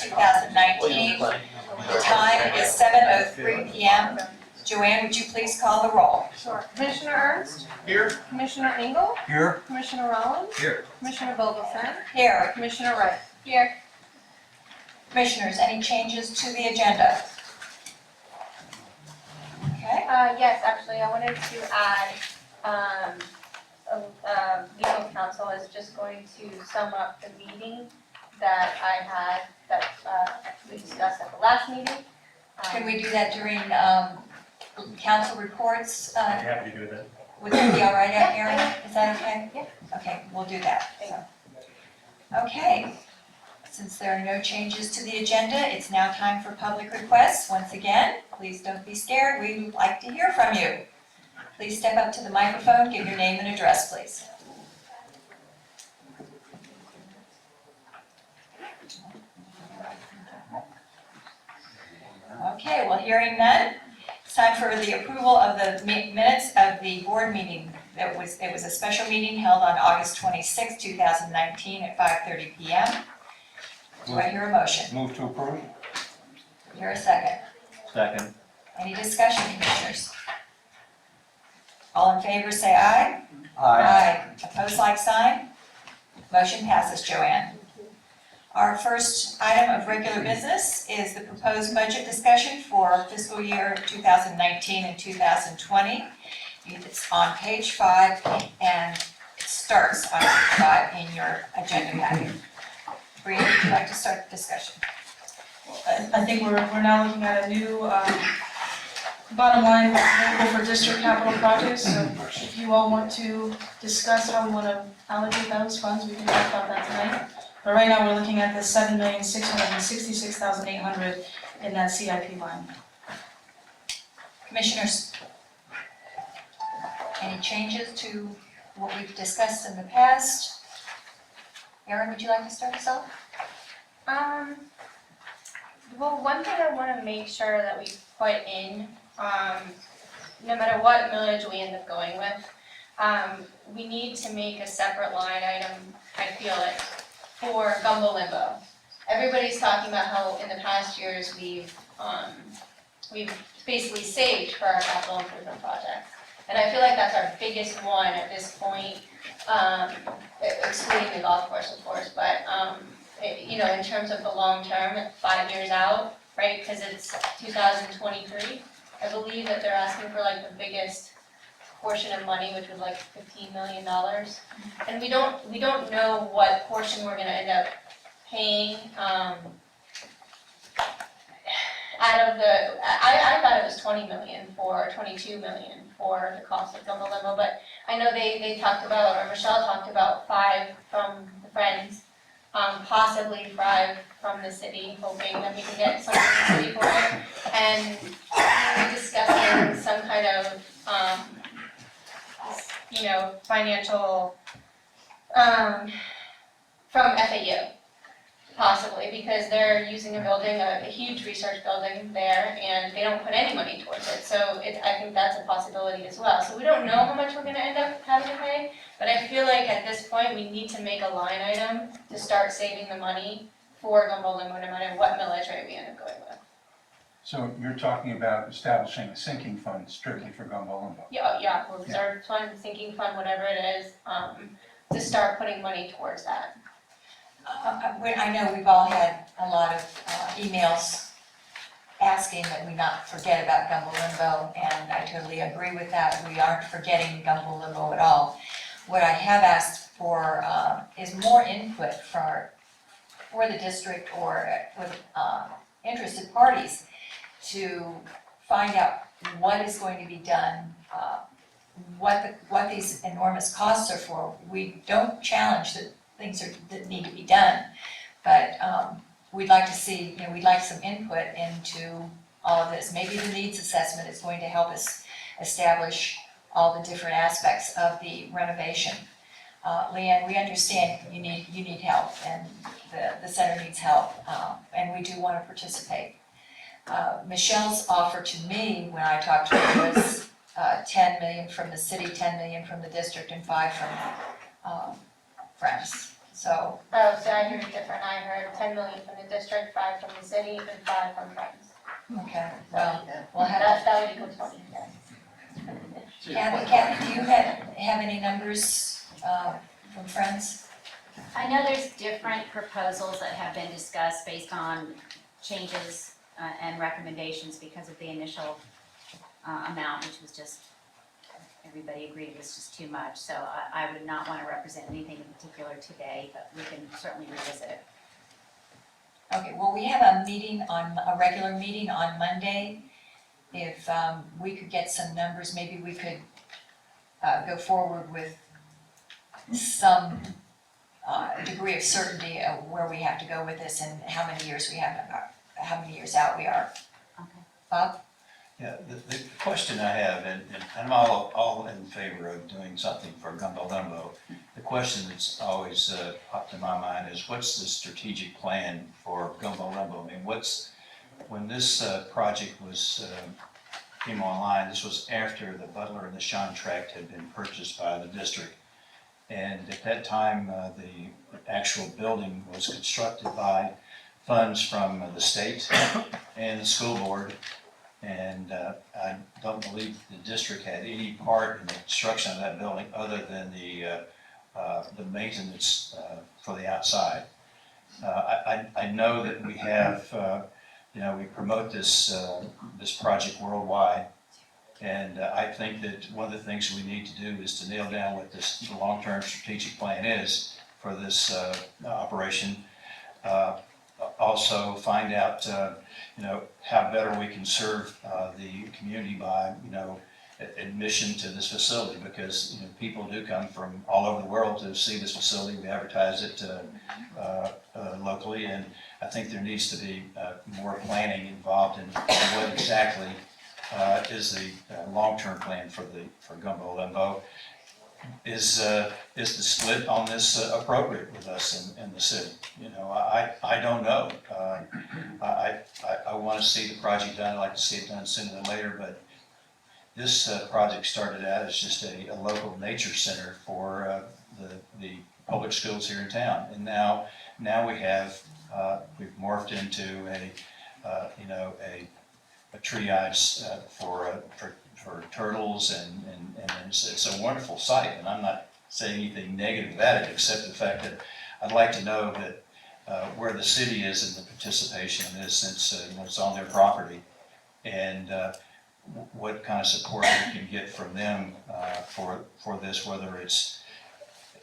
2019. The time is 7:03 p.m. Joanne, would you please call the roll? Sure. Commissioner Ernst? Here. Commissioner Engel? Here. Commissioner Rollins? Here. Commissioner Vogelsang? Here. Commissioner Wright? Here. Commissioners, any changes to the agenda? Okay. Yes, actually, I wanted to add, legal counsel is just going to sum up the meeting that I had, that we discussed at the last meeting. Can we do that during council reports? I'm happy to do that. Would that be all right, Erin? Yeah. Is that okay? Yeah. Okay, we'll do that. So. Okay, since there are no changes to the agenda, it's now time for public requests. Once again, please don't be scared. We would like to hear from you. Please step up to the microphone, give your name and address, please. Okay, well, hearing none, it's time for the approval of the minutes of the board meeting. It was a special meeting held on August 26, 2019 at 5:30 p.m. Do I hear a motion? Move to approve. Hear a second? Second. Any discussion, commissioners? All in favor, say aye. Opposed, like sign? Motion passes, Joanne. Our first item of regular business is the proposed budget discussion for fiscal year 2019 and 2020. It's on page 5 and it starts on page 5 in your agenda packet. Bree, would you like to start the discussion? I think we're now looking at a new bottom line available for district capital projects. So if you all want to discuss how we want to allocate those funds, we can talk about that tonight. But right now, we're looking at the $7,666,800 in that CIP line. Commissioners, any changes to what we've discussed in the past? Erin, would you like to start us off? Well, one thing I want to make sure that we put in, no matter what millage we end up going with, we need to make a separate line item, I feel like, for Gumbo Limbo. Everybody's talking about how in the past years we've basically saved for our capital improvement projects. And I feel like that's our biggest one at this point, excluding the golf course, of course, but, in terms of the long term, 5 years out, right, because it's 2023, I believe that they're asking for like the biggest portion of money, which was like $15 million. And we don't know what portion we're gonna end up paying, out of the, I thought it was 22 million for the cost of Gumbo Limo, but I know they talked about, or Michelle talked about 5 from the Friends, possibly 5 from the city, hoping that we can get something from the city for it. And we discussing some kind of, financial, from FAU, possibly, because they're using a building, a huge research building there, and they don't put any money towards it, so I think that's a possibility as well. So we don't know how much we're gonna end up having to pay, but I feel like at this point, we need to make a line item to start saving the money for Gumbo Limo, no matter what millage rate we end up going with. So you're talking about establishing a sinking fund strictly for Gumbo Limbo? Yeah, or reserve fund, sinking fund, whatever it is, to start putting money towards that. I know we've all had a lot of emails asking that we not forget about Gumbo Limbo, and I totally agree with that. We aren't forgetting Gumbo Limbo at all. What I have asked for is more input for the district or with interested parties to find out what is going to be done, what these enormous costs are for. We don't challenge that things that need to be done, but we'd like to see, we'd like some input into all of this. Maybe the needs assessment is going to help us establish all the different aspects of the renovation. Leanne, we understand you need help, and the center needs help, and we do want to participate. Michelle's offer to me when I talked to her was 10 million from the city, 10 million from the district, and 5 from Friends. So, Oh, so I heard it different. I heard 10 million from the district, 5 from the city, and 5 from Friends. okay, well, we'll have, That would equal 20, yes. Kathy, do you have any numbers from Friends? I know there's different proposals that have been discussed based on changes and recommendations because of the initial amount, which was just, everybody agreed it was just too much. So I would not want to represent anything in particular today, but we can certainly revisit it. Okay, well, we have a regular meeting on Monday. If we could get some numbers, maybe we could go forward with some degree of certainty of where we have to go with this and how many years we have, how many years out we are. Okay. Bob? Yeah, the question I have, and I'm all in favor of doing something for Gumbo Limbo. The question that's always popped in my mind is, what's the strategic plan for Gumbo Limbo? I mean, when this project came online, this was after the Butler and the Shawn tract had been purchased by the district. And at that time, the actual building was constructed by funds from the state and the school board. And I don't believe the district had any part in the construction of that building other than the maintenance for the outside. I know that we have, we promote this project worldwide. And I think that one of the things we need to do is to nail down what the long-term strategic plan is for this operation. Also find out, how better we can serve the community by, admission to this facility, because, people do come from all over the world to see this facility. We advertise it locally, and I think there needs to be more planning involved in what exactly is the long-term plan for Gumbo Limbo. Is the split on this appropriate with us in the city? I don't know. I want to see the project done. I'd like to see it done sooner than later, but this project started out as just a local nature center for the public schools here in town, and now we have we've morphed into a triage for turtles, and it's a wonderful site, and I'm not saying anything negative about it, except the fact that I'd like to know that where the city is in the participation in this, since it's on their property, and what kind of support we can get from them for this, whether it's,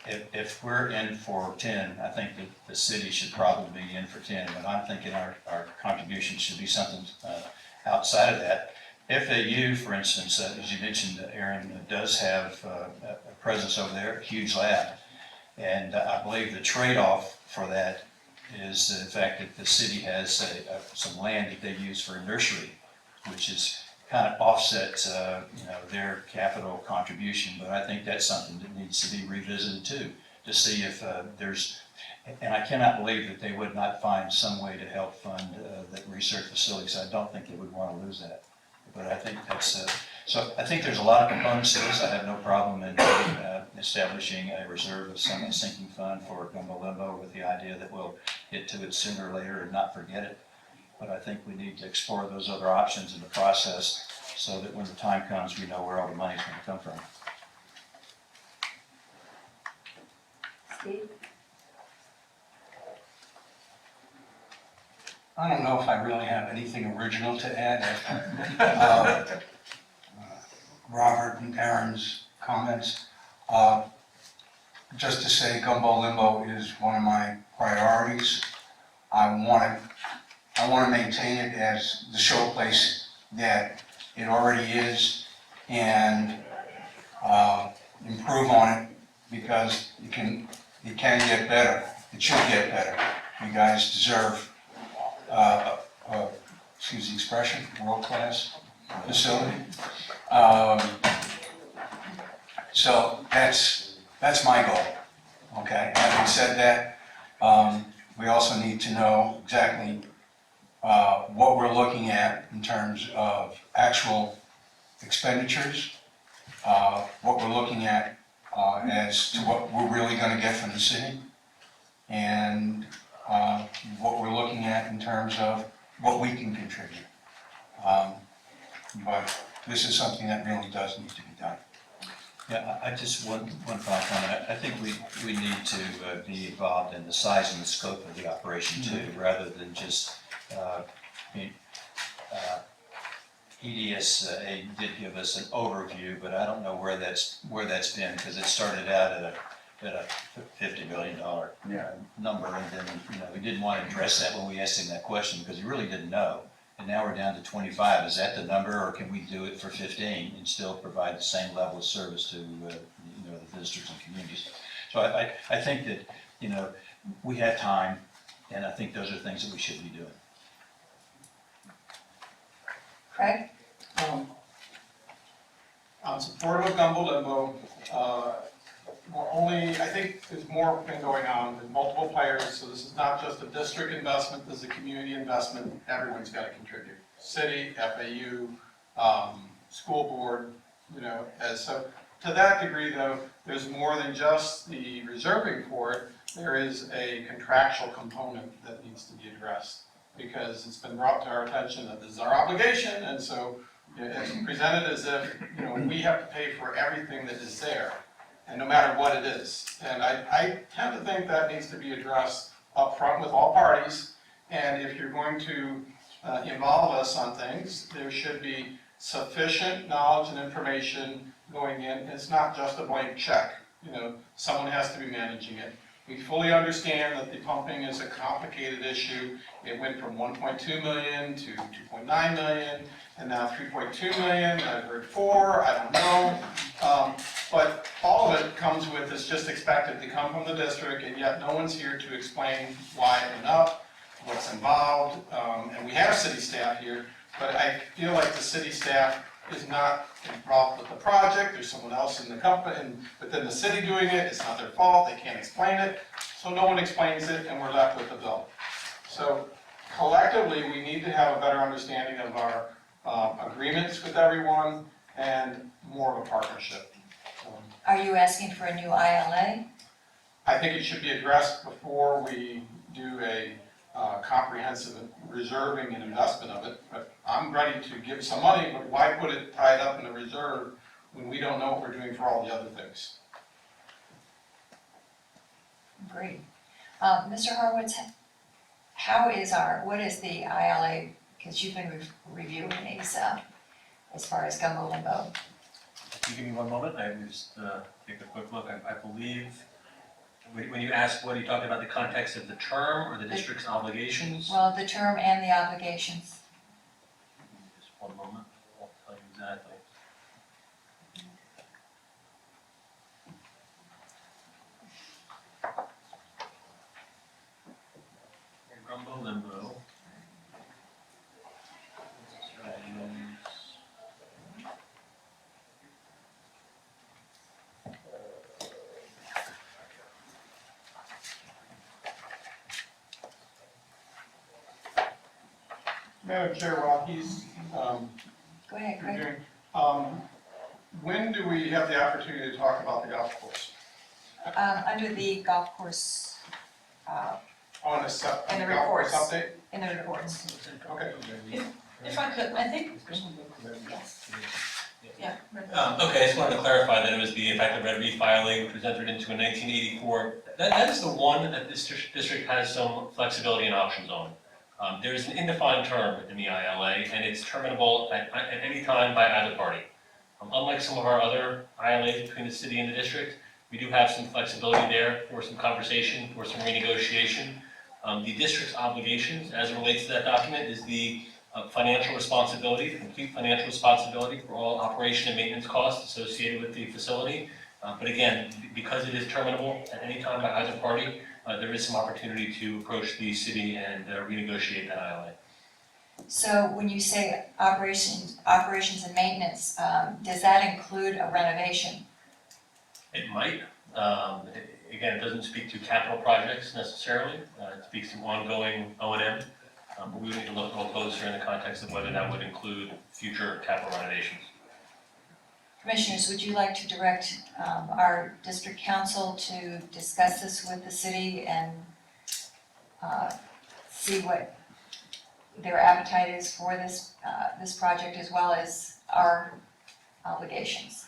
if we're in for 10, I think that the city should probably be in for 10, but I'm thinking our contribution should be something outside of that. FAU, for instance, as you mentioned, Aaron, does have a presence over there, a huge lab. And I believe the trade-off for that is the fact that the city has some land that they use for a nursery, which is kind of offsets their capital contribution. But I think that's something that needs to be revisited too, to see if there's, and I cannot believe that they would not find some way to help fund that research facilities. I don't think they would want to lose that. But I think that's, so I think there's a lot of components to this. I have no problem in establishing a reserve of some sinking fund for Gumbo Limbo, with the idea that we'll get to it sooner or later and not forget it. But I think we need to explore those other options in the process, so that when the time comes, we know where all the money's going to come from. Steve? I don't know if I really have anything original to add. Robert and Aaron's comments. Just to say, Gumbo Limbo is one of my priorities. I want to maintain it as the showplace that it already is, and improve on it, because it can get better. It should get better. You guys deserve, excuse the expression, world-class facility. So that's my goal. Okay. Having said that, we also need to know exactly what we're looking at in terms of actual expenditures, what we're looking at as to what we're really going to get from the city, and what we're looking at in terms of what we can contribute. But this is something that really does need to be done. Yeah, I just, one final comment. I think we need to be involved in the size and the scope of the operation too, rather than just, EDS did give us an overview, but I don't know where that's been, because it started out at a $50 million number, and then, we didn't want to address that when we asked him that question, because he really didn't know. And now we're down to 25. Is that the number, or can we do it for 15 and still provide the same level of service to, the districts and communities? So I think that, we have time, and I think those are things that we should be doing. Craig? I'm supportive of Gumbo Limbo. I think there's more been going on with multiple players, so this is not just a district investment, this is a community investment. Everyone's got to contribute. City, FAU, school board, so to that degree though, there's more than just the reserving for it. There is a contractual component that needs to be addressed, because it's been brought to our attention that this is our obligation, and so it's presented as if, we have to pay for everything that is there, and no matter what it is. And I tend to think that needs to be addressed up front with all parties, and if you're going to involve us on things, there should be sufficient knowledge and information going in. It's not just a blank check, someone has to be managing it. We fully understand that the pumping is a complicated issue. It went from 1.2 million to 2.9 million, and now 3.2 million. I've heard 4, I don't know. But all of it comes with, it's just expected to come from the district, and yet no one's here to explain why it went up, what's involved. And we have city staff here, but I feel like the city staff is not involved with the project. There's someone else in the company and within the city doing it. It's not their fault. They can't explain it. So no one explains it, and we're left with the bill. So collectively, we need to have a better understanding of our agreements with everyone and more of a partnership. Are you asking for a new ILA? I think it should be addressed before we do a comprehensive reserving and investment of it. But I'm ready to give some money, but why put it tied up in a reserve when we don't know what we're doing for all the other things? Great. Mr. Horowitz, what is the ILA, because you've been reviewing these as far as Gumbo Limbo. If you give me one moment, I will just take a quick look. I believe, when you ask, what are you talking about, the context of the term or the district's obligations? Well, the term and the obligations. Just one moment, I'll tell you exactly. Gumbo Limbo. Madam Chair, while he's Go ahead, Craig. doing, when do we have the opportunity to talk about the golf course? Under the golf course, On the And the golf course reports. update? in the reports. Okay. If I could, I think, yes. Yeah. Okay, I just wanted to clarify that it was the effective red refiling, which was entered into in 1984. That is the one that this district has some flexibility and options on. There is an indefined term in the ILA, and it's terminable at any time by either party. Unlike some of our other ILAs between the city and the district, we do have some flexibility there for some conversation, for some renegotiation. The district's obligations, as it relates to that document, is the financial responsibility, complete financial responsibility for all operation and maintenance costs associated with the facility. But again, because it is terminable at any time by either party, there is some opportunity to approach the city and renegotiate that ILA. So when you say operations and maintenance, does that include a renovation? It might. Again, it doesn't speak to capital projects necessarily. It speaks to ongoing O&M. But we would need to look a little closer in the context of whether that would include future capital renovations. Commissioners, would you like to direct our district council to discuss this with the city and see what their appetite is for this, this project as well as our obligations.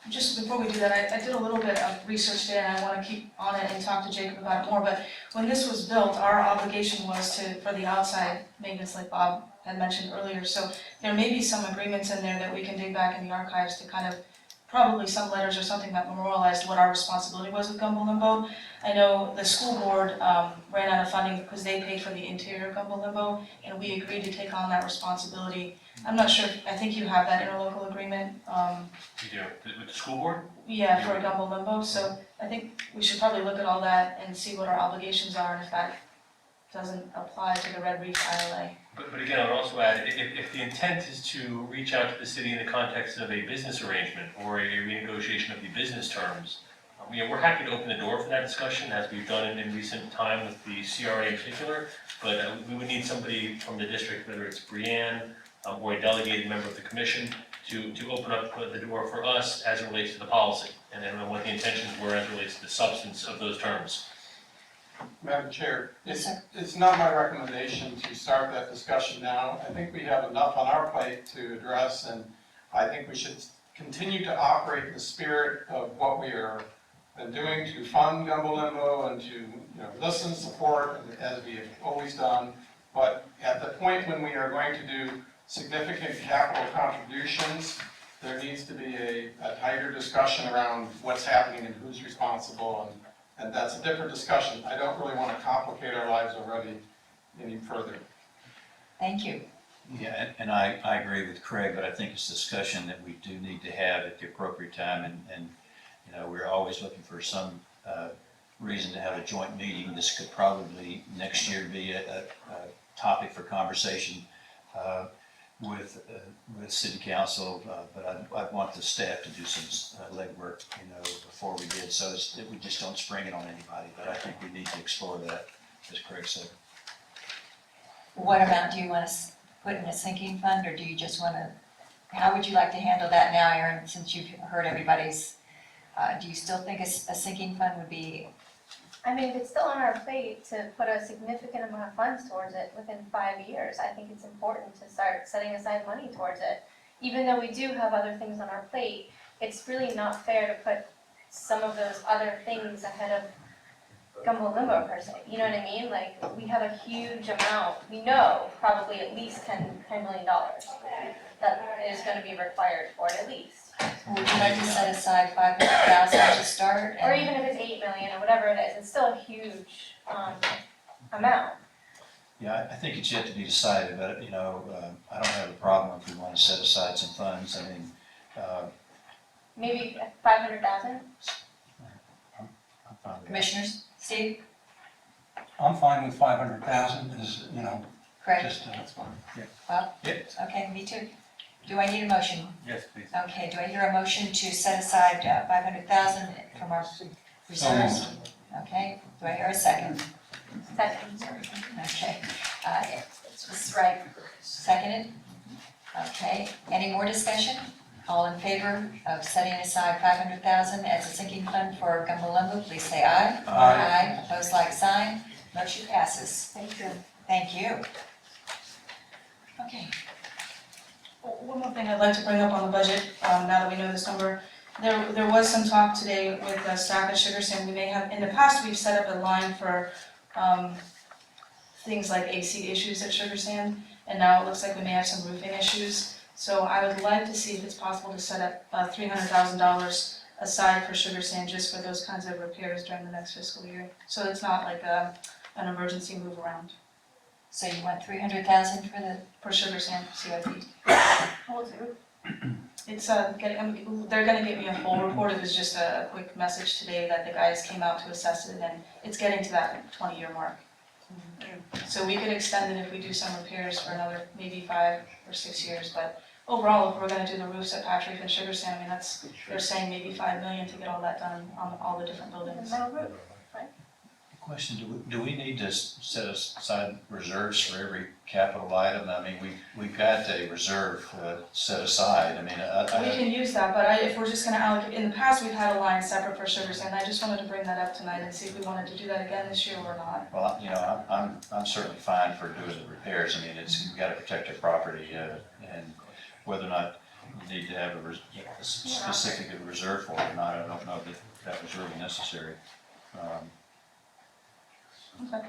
Just before we do that, I did a little bit of research today, and I want to keep on it and talk to Jacob about it more, but when this was built, our obligation was for the outside maintenance, like Bob had mentioned earlier, so there may be some agreements in there that we can dig back in the archives to kind of, probably some letters or something that memorialized what our responsibility was with Gumbo Limbo. I know the school board ran out of funding because they paid for the interior Gumbo Limbo, and we agreed to take on that responsibility. I'm not sure, I think you have that interlocal agreement, You do, with the school board? yeah, for Gumbo Limbo, so I think we should probably look at all that and see what our obligations are, and if that doesn't apply to the Red Reef ILA. But again, I would also add, if the intent is to reach out to the city in the context of a business arrangement or a renegotiation of the business terms, we're happy to open the door for that discussion, as we've done in recent time with the CRA in particular, but we would need somebody from the district, whether it's Brianne or a delegated member of the commission, to open up the door for us as it relates to the policy, and then what the intentions were as it relates to the substance of those terms. Madam Chair, Yes, sir. it's not my recommendation to start that discussion now. I think we have enough on our plate to address, and I think we should continue to operate in the spirit of what we are been doing to fund Gumbo Limbo and to, listen, support, as we have always done. But at the point when we are going to do significant capital contributions, there needs to be a tighter discussion around what's happening and who's responsible, and that's a different discussion. I don't really want to complicate our lives already any further. Thank you. Yeah, and I agree with Craig, but I think it's a discussion that we do need to have at the appropriate time, and we're always looking for some reason to have a joint meeting. This could probably next year be a topic for conversation with city council, but I'd want the staff to do some legwork, before we did, so that we just don't spring it on anybody, but I think we need to explore that, as Craig said. What amount do you want to put in a sinking fund, or do you just want to, how would you like to handle that now, Erin, since you've heard everybody's, do you still think a sinking fund would be? I mean, if it's still on our plate to put a significant amount of funds towards it within 5 years, I think it's important to start setting aside money towards it. Even though we do have other things on our plate, it's really not fair to put some of those other things ahead of Gumbo Limbo per se. You know what I mean? Like, we have a huge amount, we know probably at least $10 million that is going to be required for it at least. Would you like to set aside $500,000 to start? Or even if it's 8 million or whatever it is, it's still a huge amount. Yeah, I think it's yet to be decided, but, I don't have a problem if we want to set aside some funds. I mean, Maybe 500,000? I'm fine with that. Commissioners, Steve, I'm fine with 500,000, Craig, just, That's fine. Bob? Yep. Okay, me too. Do I need a motion? Yes, please. Okay, do I hear a motion to set aside 500,000 from our reserves? Okay, do I hear a second? Second. Okay, this was right, seconded? Okay, any more discussion? All in favor of setting aside 500,000 as a sinking fund for Gumbo Limbo, please say aye. Aye. Opposed, like sign. Motion passes. Thank you. Thank you. Okay. One more thing I'd like to bring up on the budget, now that we know this number. There was some talk today with staff at Sugar Sand. We may have, in the past, we've set up a line for things like AC issues at Sugar Sand, and now it looks like we may have some roofing issues. So I would like to see if it's possible to set up $300,000 aside for Sugar Sand just for those kinds of repairs during the next fiscal year. So it's not like an emergency move around So you want 300,000 for Sugar Sand CIP. Hold it. It's they're gonna get me a full report. It was just a quick message today that the guys came out to assess it, and it's getting to that 20-year mark. So we could extend it if we do some repairs for another maybe 5 or 6 years, but overall, if we're gonna do the roofs at Patrick and Sugar Sand, I mean, they're saying maybe $5 million to get all that done on all the different buildings. Metal roof. Question, do we need to set aside reserves for every capital item? I mean, we've got a reserve set aside, I mean, We can use that, but if we're just gonna allocate, in the past, we've had a line separate for sugar sand, I just wanted to bring that up tonight and see if we wanted to do that again this year or not. well, you know, I'm certainly fine for doing the repairs, I mean, we've got to protect our property, and whether or not you need to have a specific reserve for it or not, I don't know that that was really necessary. Okay.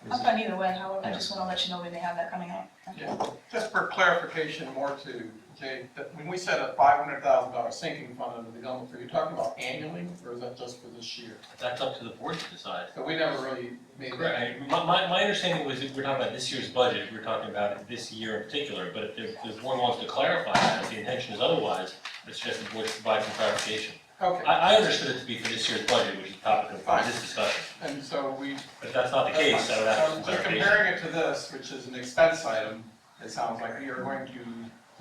I'm fine either way, however, I just wanna let you know we may have that coming up. Yeah, just for clarification more to Jay, that when we set a $500,000 sinking fund under the Gumbel, are you talking about annually, or is that just for this year? That's up to the board to decide. So we never really made that. Correct. My understanding was if we're talking about this year's budget, we're talking about this year in particular, but if the board wants to clarify that, if the intention is otherwise, it's just the board to provide some clarification. Okay, I understood it to be for this year's budget, which is the topic of this discussion, and so we. but if that's not the case, I would ask for some Just clarification. comparing it to this, which is an expense item, it sounds like we are going to,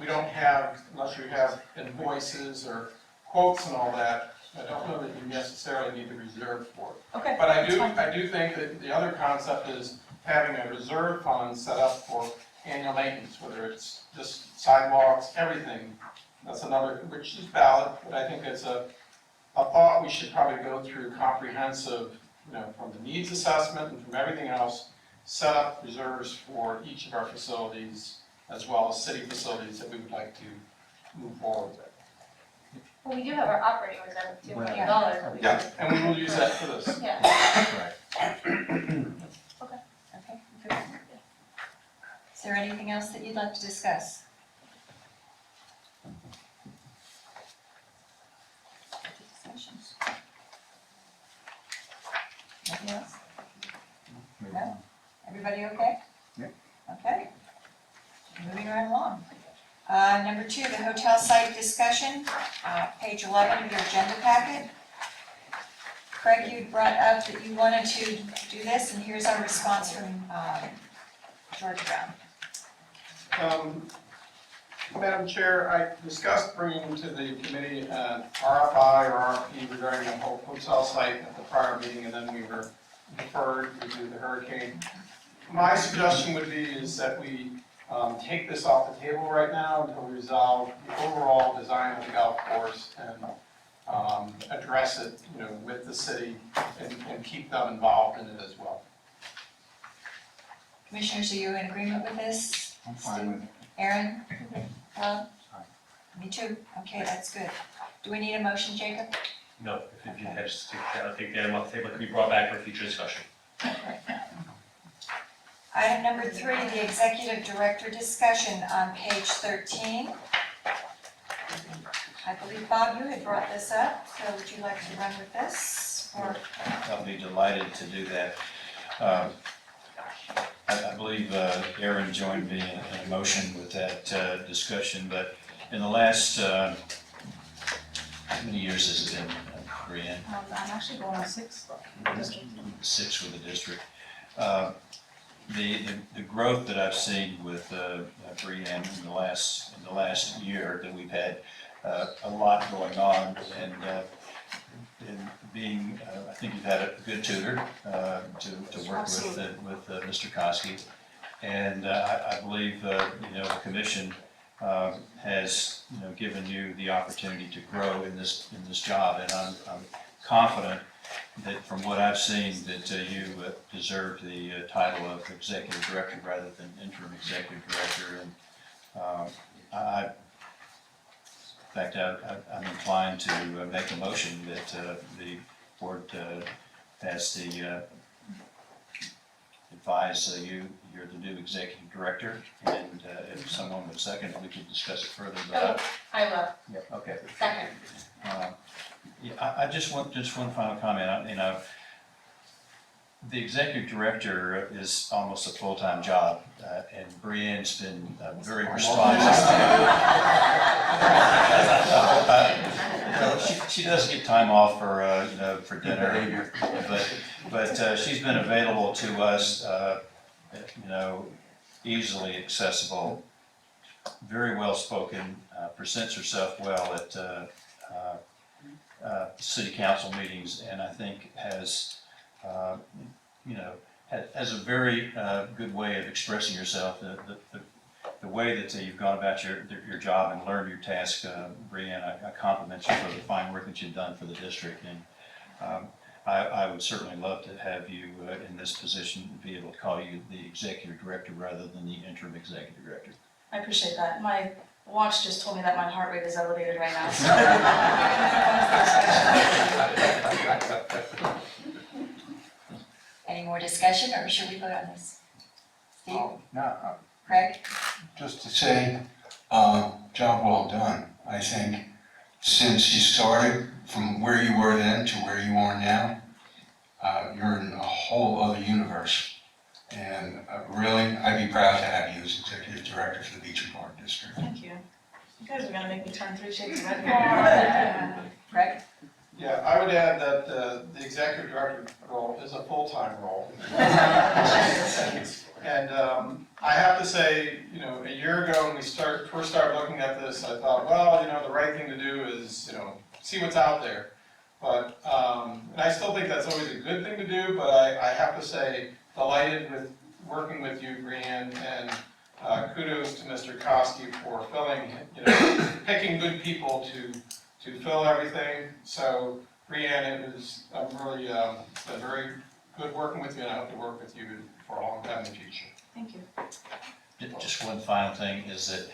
we don't have, unless you have invoices or quotes and all that, I don't know that you necessarily need to reserve for it. Okay. But I that's fine. do think that the other concept is having a reserve fund set up for annual maintenance, whether it's just sidewalks, everything. That's another, which is valid, but I think it's a thought we should probably go through comprehensive, you know, from the needs assessment and from everything else, set up reserves for each of our facilities, as well as city facilities that we would like to move forward with. Well, we do have our operating reserve of $2 million that we. Yeah, and we will use that for this. Yeah. Okay, good. Is there anything else that you'd like to discuss? Discussions? Nothing else? No? Everybody okay? Yep. Okay. Moving right along. Number 2, the hotel site discussion, page 11 of your agenda packet. Craig, you brought up that you wanted to do this, and here's our response from George Brown. Madam Chair, I discussed bringing to the committee an RFI or RFP regarding a hotel site at the prior meeting, and then we were deferred due to the hurricane. My suggestion would be is that we take this off the table right now until we resolve the overall design of the golf course and address it, you know, with the city and keep them involved in it as well. Commissioners, are you in agreement with this? I'm fine with it. Aaron? Me too. Okay, that's good. Do we need a motion, Jacob? No, if you had just take the item off the table, it could be brought back for future discussion. Item number 3, the executive director discussion on page 13. I believe, Bob, you had brought this up, so would you like to run with this? Or I'll be delighted to do that. I believe Aaron joined me in a motion with that discussion, but in the last, how many years has it been, Brianne? I'm actually going on 6. 6 with the district. The growth that I've seen with Brianne in the last year, that we've had a lot going on, and being, I think you've had a good tutor to work with Mr. Koski, and I believe you know, the commission has, you know, given you the opportunity to grow in this job, and I'm confident that from what I've seen that you deserve the title of executive director rather than interim executive director, and in fact, I'm inclined to make a motion that the board has the advise you're the new executive director, and if someone would second it, we could discuss it further, but I will, yep, okay. second. Yeah, I just one final comment, you know, the executive director is almost a full-time job, and Brianne's been very responsive. Well, she does get time off for, you know, for dinner, but she's been available to us, you know, easily accessible, very well-spoken, presents herself well at city council meetings, and I think has you know, has a very good way of expressing yourself. The way that you've gone about your job and learned your task, Brianne, I compliment you for the fine work that you've done for the district. And I would certainly love to have you in this position, be able to call you the executive director rather than the interim executive director. I appreciate that. My watch just told me that my heart rate is elevated right now, so. Any more discussion, or should we vote on this? Steve, No, Craig? just to say, job well done. I think since you started from where you were then to where you are now, you're in a whole other universe. And really, I'd be proud to have you as executive director for the Beach and Park District. Thank you. You guys are gonna make me turn 3 shades of red here. Craig? Yeah, I would add that the executive director role is a full-time role. And I have to say, you know, a year ago when we first started looking at this, I thought, well, you know, the right thing to do is, you know, see what's out there. But, and I still think that's always a good thing to do, but I have to say, delighted with working with you, Brianne, and kudos to Mr. Kosky for picking good people to fill everything. So, Brianne, I'm really, it's been very good working with you, and I hope to work with you for a long time in the future. Thank you. Just one final thing is that,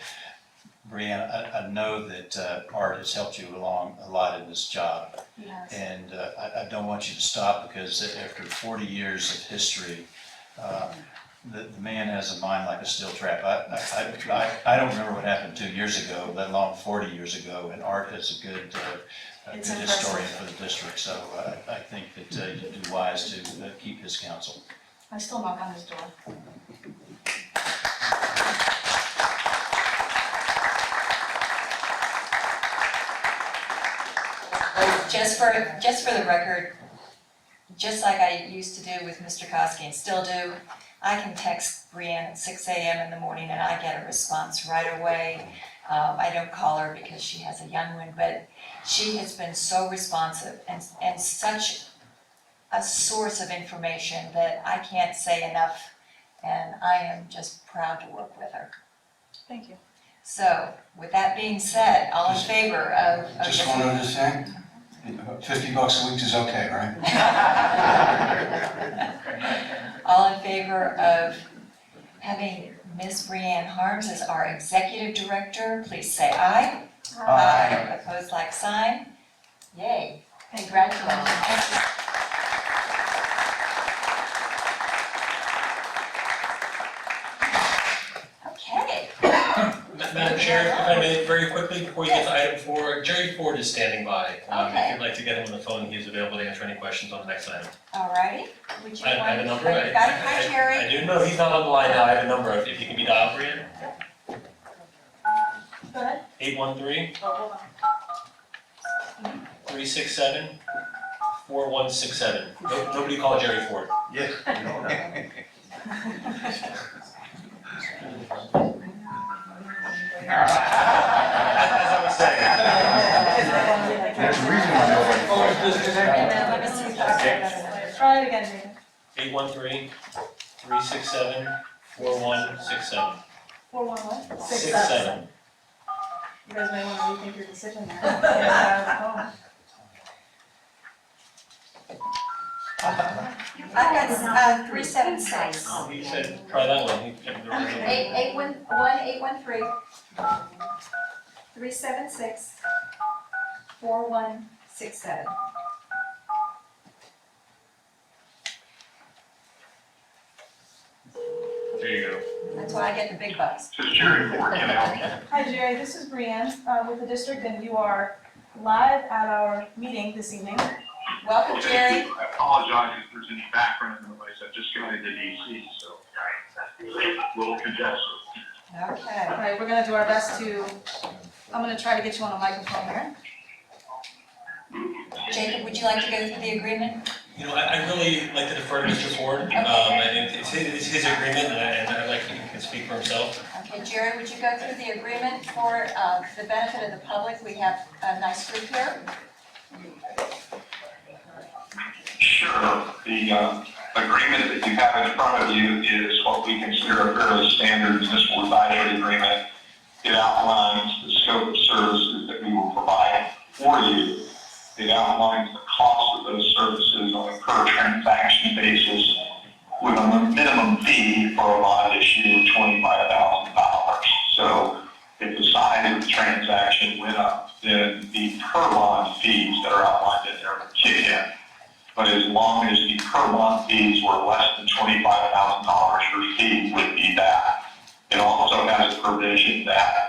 Brianne, I know that Art has helped you along a lot in this job. Yes. And I don't want you to stop because after 40 years of history, the man has a mind like a steel trap. I don't remember what happened 2 years ago, let alone 40 years ago, and Art is a good It's historian impressive. for the district. So I think that you'd do wise to keep his counsel. I still knock on his door. Just for the record, just like I used to do with Mr. Kosky and still do, I can text Brianne at 6 a.m. in the morning and I get a response right away. I don't call her because she has a young one, but she has been so responsive and such a source of information that I can't say enough, and I am just proud to work with her. Thank you. So, with that being said, all in favor of... Just one other thing, $50 a week is okay, right? All in favor of having Ms. Brianne Harms as our executive director, please say aye. Aye. Opposed, like sign. Yay. Congratulations. Okay. Madam Chair, if I may, very quickly, before you get to item 4, Jerry Ford is standing by. Okay. If you'd like to get him on the phone, he is available to answer any questions on the next item. All righty. Would you I have a want- number. Oh, you got it? Hi, Jerry. I do know he's not on the line now. I have a number. If he can be dialed, Brianne. Go ahead. 813 Oh, hold on. 367 4167. Nobody call Jerry Ford. Yeah. As I was saying. There's a reason why nobody. And then let me see if I Try it again, David. 813 367 4167. 411. 67. You guys may want to rethink your decision there. Yeah, I've got 376. He said, try that one. He kept the original. 813 376 4167. There you go. That's why I get the big bucks. This is Jerry Ford, can I help you? Hi Jerry, this is Brianne with the district, and you are live at our meeting this evening. Welcome, Jerry. I apologize if there's any background noise. I just got into DC, so a little congested. Okay. All right, we're gonna do our best to, I'm gonna try to get you on a microphone here. Jacob, would you like to go through the agreement? You know, I'd really like to defer to Mr. Ford. Okay. And it's his agreement, and I'd like he can speak for himself. Okay, Jerry, would you go through the agreement for the benefit of the public? We have a nice group here. Sure. The agreement that you have in front of you is what we consider a fairly standard municipal advisory agreement. It outlines the scope of services that we will provide for you. It outlines the cost of those services on a per transaction basis with a minimum fee for a bond issue of $25,000. So if the size of the transaction went up, then the per bond fees that are outlined in there would kick in. But as long as the per month fees were less than $25,000, your fee would be that. It also has a provision that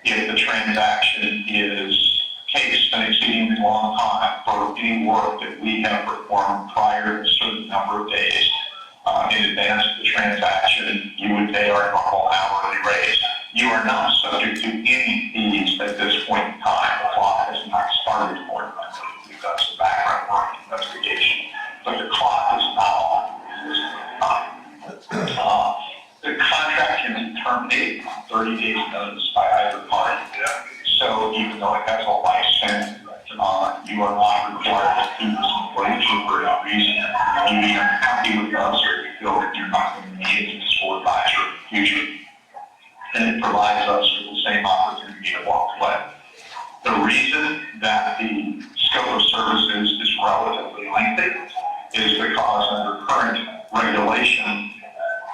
if the transaction takes an exceedingly long time for any work that we have performed prior to a certain number of days in advance of the transaction, you would pay our normal hourly rate. You are not subject to any fees at this point in time. The clock has not started for you. We've done some background work investigation, but the clock is not on. The contract can be terminated on 30 days notice by either party. So even though it has a license, you are not required to keep this employee for any reason. You either happy with us or you feel that you're not going to need this for advisor in the future. And it provides us with the same opportunity to walk away. The reason that the scope of services is relatively lengthy is because under current regulation,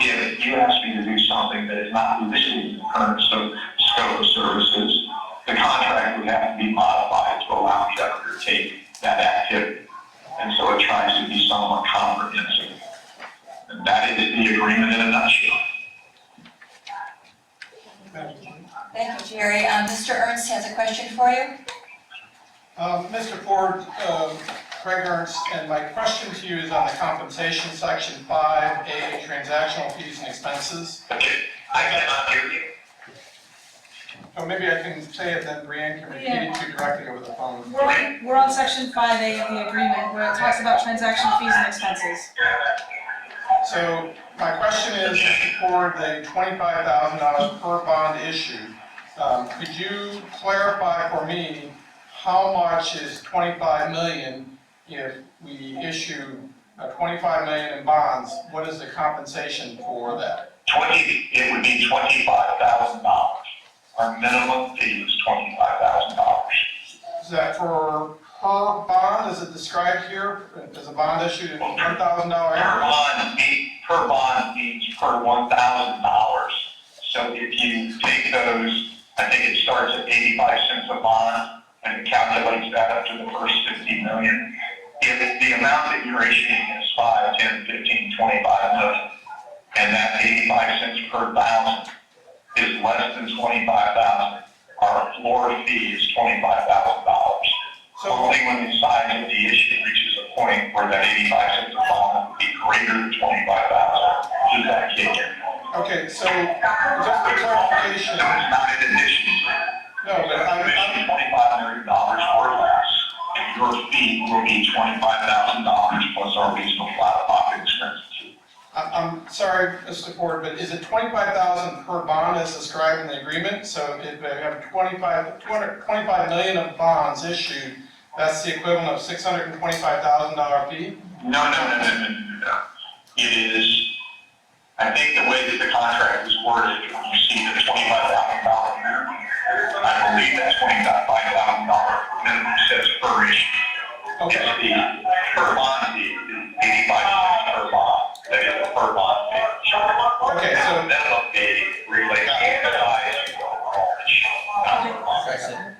if you ask me to do something that is not listed in the current scope of services, the contract would have to be modified to allow me to undertake that activity. And so it tries to be somewhat comprehensive. And that is the agreement in a nutshell. Thank you, Jerry. Mr. Ernst has a question for you. Mr. Ford, Craig Ernst, and my question to you is on the compensation section 5A, transactional fees and expenses. Okay, I cannot hear you. So maybe I can say it, then Brianne can repeat it to you directly over the phone. We're on section 5A of the agreement where it talks about transaction fees and expenses. So my question is, Mr. Ford, the $25,000 per bond issue, could you clarify for me how much is 25 million if we issue 25 million in bonds? What is the compensation for that? It would be $25,000. Our minimum fee is $25,000. Is that for per bond? Is it described here as a bond issued in $1,000? Per bond means per $1,000. So if you take those, I think it starts at 85 cents a bond, and it calculates that up to the first 50 million. If the amount that you're issuing is 5, 10, 15, 25 million, and that 85 cents per thousand is less than 25,000, our floor fee is $25,000. So Only when the size of the issue reaches a point where that 85 cents a bond would be greater than 25,000, does that kick in? okay, so just for clarification, So it's not an addition. no, but $25 million or less, and your fee will be $25,000 plus our reasonable out-of-pocket expenses. I'm sorry, Mr. Ford, but is it 25,000 per bond as described in the agreement? So if we have 25 million of bonds issued, that's the equivalent of $625,000 fee? No. It is, I think the way that the contract is worded, you see the $25,000 minimum. I believe that $25,000 minimum says per issue. Okay. It's the per bond fee, the 85 cents per bond. That is the per bond fee. Okay, so The minimum fee relates to the size of the overall issue.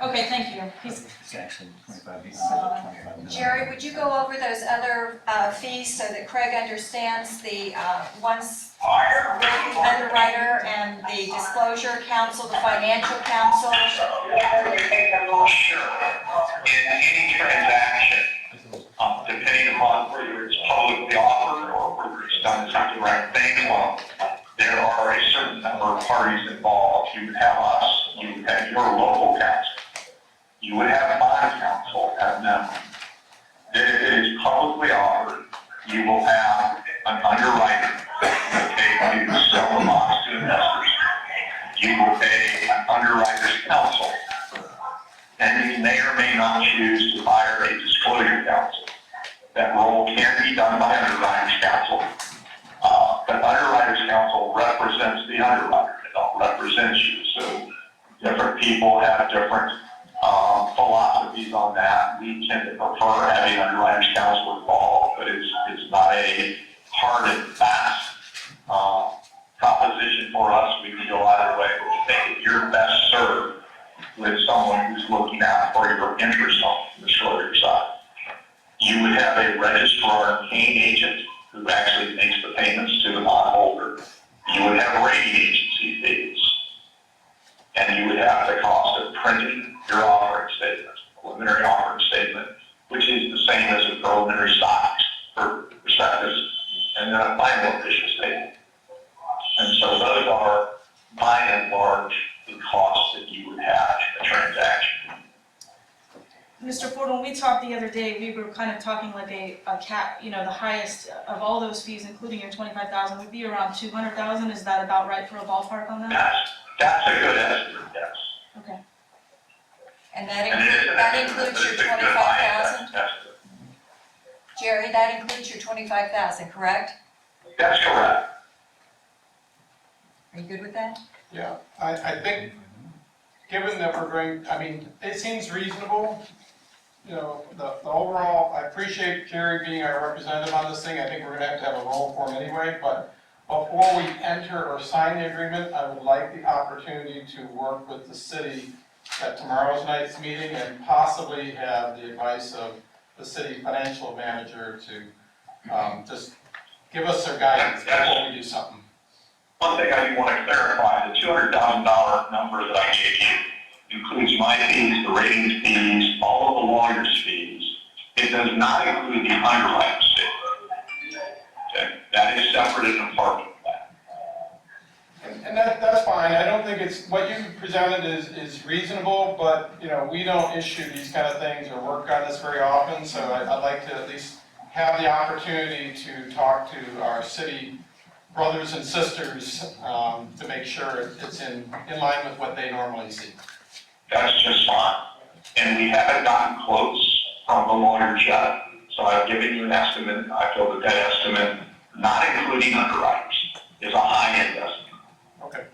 Okay, thank you. It's actually 25 million. Jerry, would you go over those other fees so that Craig understands the ones with the underwriter and the disclosure counsel, the financial counsel? Sure. In any transaction, depending upon whether it's publicly offered or whether it's done as a direct bank loan, there are a certain number of parties involved. You would have us, you would have your local counsel, you would have my counsel at minimum. If it is publicly offered, you will have an underwriter who will pay to sell the bonds to investors. You will pay an underwriter's counsel. And you may or may not choose to hire a disclosure counsel. That role can be done by Underwriters Council. But Underwriters Council represents the underwriter, it don't represent you. So different people have different philosophies on that. We tend to prefer having Underwriters Council involved, but it's not a hard and fast proposition for us. We can go either way, but we think that you're best served with someone who's looking out for your interest on the shorter side. You would have a registrar and paying agent who actually makes the payments to the bondholder. You would have rating agency fees. And you would have the cost of printing your offering statement, preliminary offering statement, which is the same as a preliminary stocks for prospectus, and then a final official statement. And so those are, by and large, the costs that you would have in a transaction. Mr. Ford, when we talked the other day, we were kind of talking like a cap, the highest of all those fees, including your 25,000, would be around 200,000. Is that about right for a ballpark on that? That's a good estimate, yes. Okay. And that includes your 25,000? Jerry, that includes your 25,000, correct? That's correct. Are you good with that? Yeah, I think, given that we're going, it seems reasonable. The overall, I appreciate Jerry being our representative on this thing. I think we're gonna have a role for him anyway, but before we enter or sign the agreement, I would like the opportunity to work with the city at tomorrow's night's meeting and possibly have the advice of the city financial manager to just give us their guidance before we do something. One thing I do want to clarify, the $200,000 number that I gave you includes my fees, the ratings fees, all of the lawyer's fees. It does not include the underwriting fee. Okay? That is separate and apart from that. And that's fine. I don't think it's, what you presented is reasonable, but, we don't issue these kind of things or work on this very often, so I'd like to at least have the opportunity to talk to our city brothers and sisters to make sure it's in line with what they normally see. That's just fine. And we haven't gotten quotes from the lawyers yet, so I've given you an estimate. I feel that that estimate, not including underwriters, is a high-end estimate. Okay.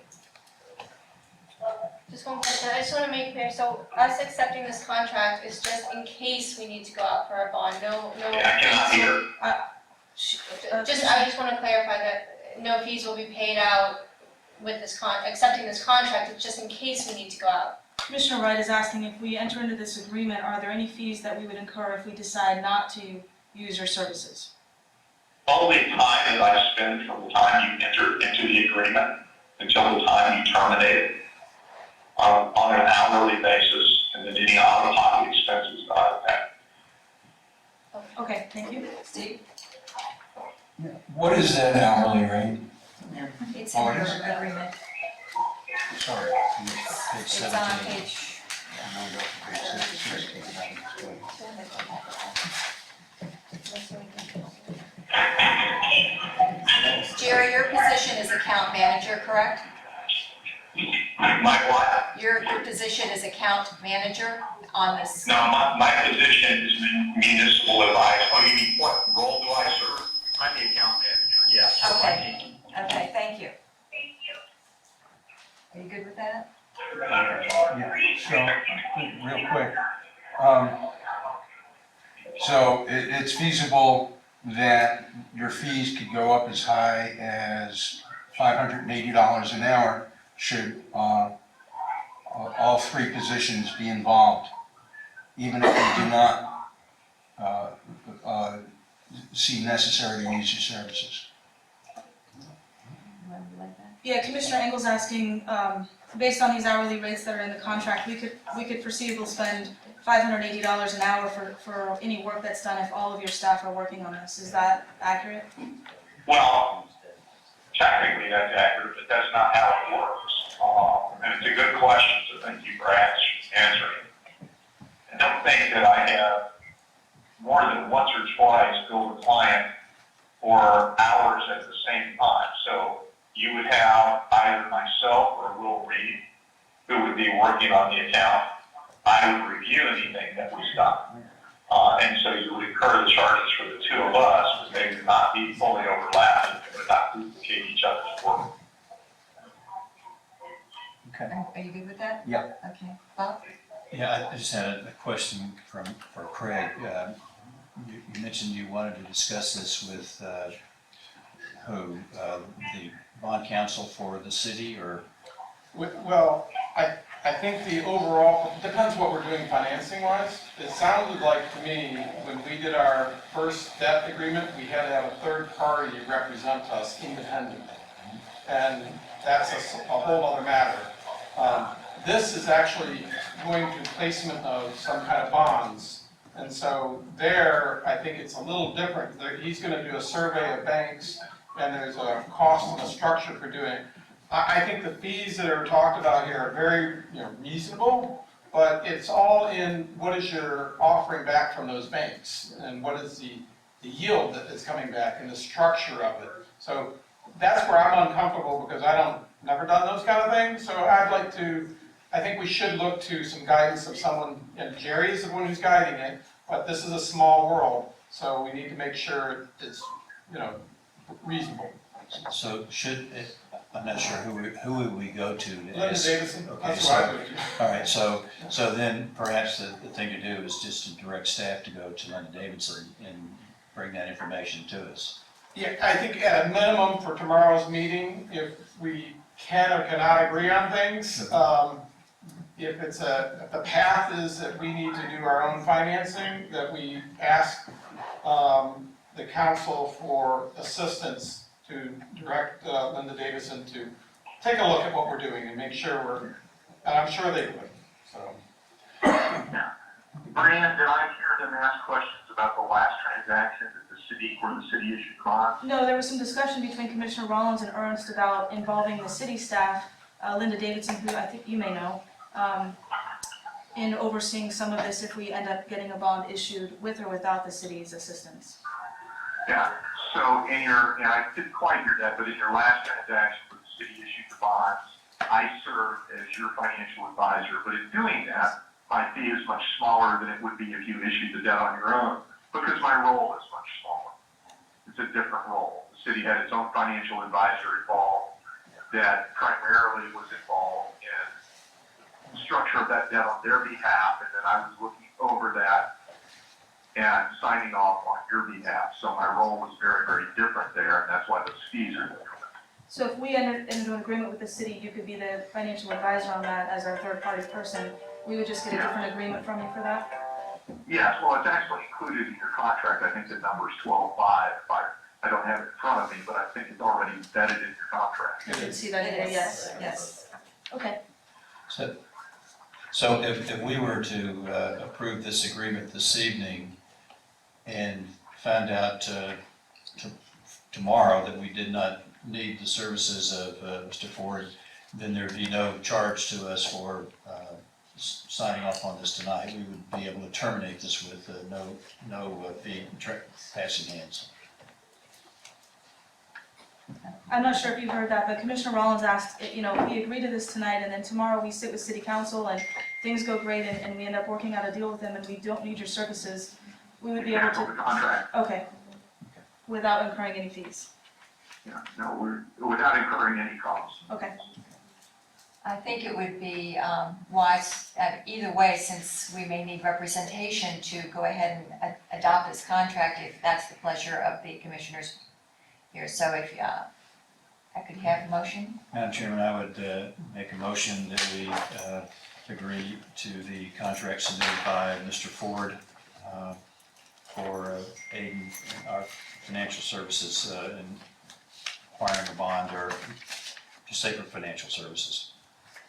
Just one question, I just want to make clear, so us accepting this contract is just in case we need to go out for a bond, no. Yeah, I cannot hear. I just want to clarify that no fees will be paid out with this accepting this contract, it's just in case we need to go out. Commissioner Wright is asking, if we enter into this agreement, are there any fees that we would incur if we decide not to use your services? Only time that I spend from the time you enter into the agreement until the time you terminate it on an hourly basis, and then any out-of-pocket expenses that I would have. Okay, thank you. Steve? What is that hourly rate? It's in your agreement. Sorry, page It's on 17. page, I'm gonna go to page 16. Jerry, your position is account manager, correct? My what? Your position is account manager on this? No, my position is municipal advisor. Oh, you mean what role do I serve? I'm the account manager, yes. Okay, okay, thank you. Are you good with that? Yeah, so, real quick, so it's feasible that your fees could go up as high as $580 an hour should all three positions be involved, even if we do not see necessary to use your services. Yeah, Commissioner Engel's asking, based on these hourly rates that are in the contract, we could foreseeably spend $580 an hour for any work that's done if all of your staff are working on this. Is that accurate? Well, technically that's accurate, but that's not how it works. And it's a good question, so thank you for answering. I don't think that I have more than once or twice billed a client for hours at the same time. So you would have either myself or Will Reed, who would be working on the account. I would review anything that was done. And so you would incur the charges for the two of us, but they be fully overlapped and would not duplicate each other's work. Okay. Are you good with that? Yeah. Okay, Bob? Yeah, I just had a question for Craig. You mentioned you wanted to discuss this with who? The bond counsel for the city, or? Well, I think the overall, depends what we're doing financing wise. It sounded like to me, when we did our first debt agreement, we had to have a third party represent us independently. And that's a whole other matter. This is actually going to placement of some kind of bonds. And so there, I think it's a little different. He's gonna do a survey of banks, and there's a cost and a structure for doing it. I think the fees that are talked about here are very, reasonable, but it's all in what is your offering back from those banks, and what is the yield that is coming back, and the structure of it. So that's where I'm uncomfortable, because never done those kind of things, so I think we should look to some guidance of someone, and Jerry is the one who's guiding it, but this is a small world, so we need to make sure it's, reasonable. So I'm not sure who would we go to? Linda Davidson, Okay, that's so- what I would do. All right, so then perhaps the thing to do is just to direct staff to go to Linda Davidson and bring that information to us. Yeah, I think at a minimum for tomorrow's meeting, if we can or cannot agree on things, if the path is that we need to do our own financing, that we ask the council for assistance to direct Linda Davidson to take a look at what we're doing and make sure and I'm sure they would, so. Brian, did I hear them ask questions about the last transaction where the city issued bonds? No, there was some discussion between Commissioner Rollins and Ernst about involving the city staff, Linda Davidson, who I think you may know, in overseeing some of this if we end up getting a bond issued with or without the city's assistance. Yeah, so I didn't quite hear that, but in your last transaction where the city issued the bonds, I served as your financial advisor, but in doing that, my fee is much smaller than it would be if you issued the debt on your own, because my role is much smaller. It's a different role. The city had its own financial advisor involved that primarily was involved in the structure of that debt on their behalf, and then I was looking over that and signing off on your behalf. So my role was very, very different there, and that's why those fees are different. So if we entered into an agreement with the city, you could be the financial advisor on that as our third-party person. We would just get a different agreement from you for that? Yes, well, it's actually included in your contract. I think the number is 12.5. I don't have it in front of me, but I think it's already embedded in your contract. You can see that in there, yes. Yes. Okay. So if we were to approve this agreement this evening and found out tomorrow that we did not need the services of Mr. Ford, then there'd be no charge to us for signing off on this tonight. We would be able to terminate this with no fee passing hands. I'm not sure if you heard that, but Commissioner Rollins asked, we agree to this tonight, and then tomorrow we sit with City Council and things go great, and we end up working out a deal with them, and we don't need your services, we would be able Cancel the to, contract. okay, without incurring any fees. Yeah, no, without incurring any costs. Okay. I think it would be wise, either way, since we may need representation, to go ahead and adopt this contract if that's the pleasure of the commissioners here. So if I could have a motion? Madam Chairman, I would make a motion that we agree to the contract submitted by Mr. Ford for aiding our financial services in acquiring a bond, or just say for financial services.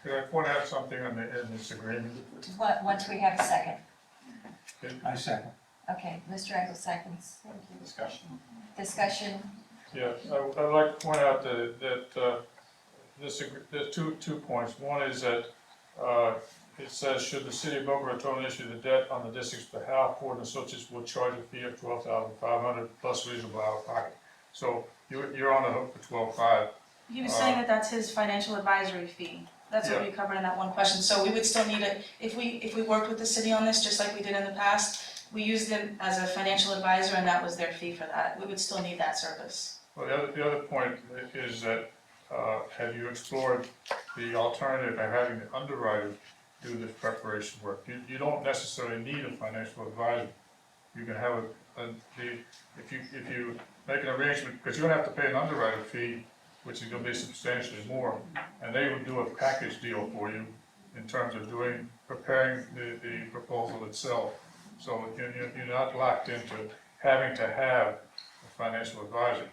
Could I point out something in this agreement? Once we have a second. I second. Okay, Mr. Eccles seconds. Discussion. Discussion? Yes, I'd like to point out that there's two points. One is that it says, should the city of Boca Raton issue the debt on the district's behalf, Ford and Associates will charge a fee of $12,500 plus reasonable out of pocket. So you're on the hook for $12,500. He was saying that that's his financial advisory fee. That's what we covered in that one question. So we would still need it, if we worked with the city on this, just like we did in the past, we used them as a financial advisor and that was their fee for that. We would still need that service. Well, the other point is that, have you explored the alternative of having the underwriter do this preparation work? You don't necessarily need a financial advisor. You can have if you make an arrangement, because you're gonna have to pay an underwriter fee, which is gonna be substantially more, and they would do a package deal for you in terms of preparing the proposal itself. So you're not locked into having to have a financial advisor.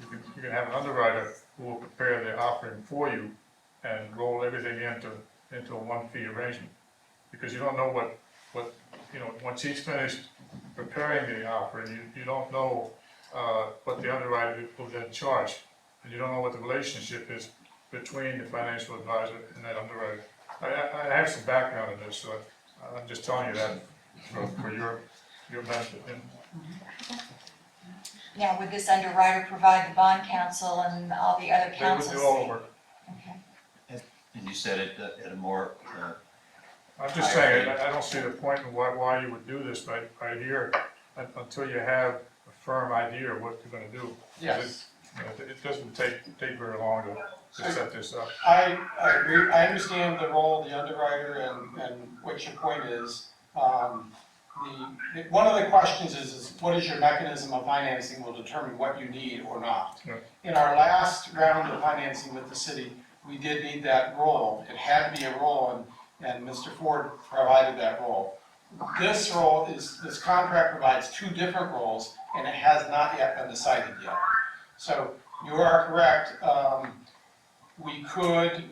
You can have an underwriter who will prepare the offering for you and roll everything into a one-fee arrangement. Because you don't know what, once he's finished preparing the offering, you don't know what the underwriter will then charge. And you don't know what the relationship is between the financial advisor and that underwriter. I have some background in this, so I'm just telling you that for your benefit. Now, would this underwriter provide the bond counsel and all the other They would counsels? do all the work. Okay. And you said it at a more, I'm just saying, I don't see the point in why you would do this right here until you have a firm idea of what you're gonna do. Yes. It doesn't take very long to set this up. I agree, I understand the role of the underwriter and what your point is. One of the questions is what is your mechanism of financing will determine what you need or not. Yeah. In our last round of financing with the city, we did need that role. It had to be a role, and Mr. Ford provided that role. This contract provides two different roles, and it has not yet been decided yet. So you are correct, we could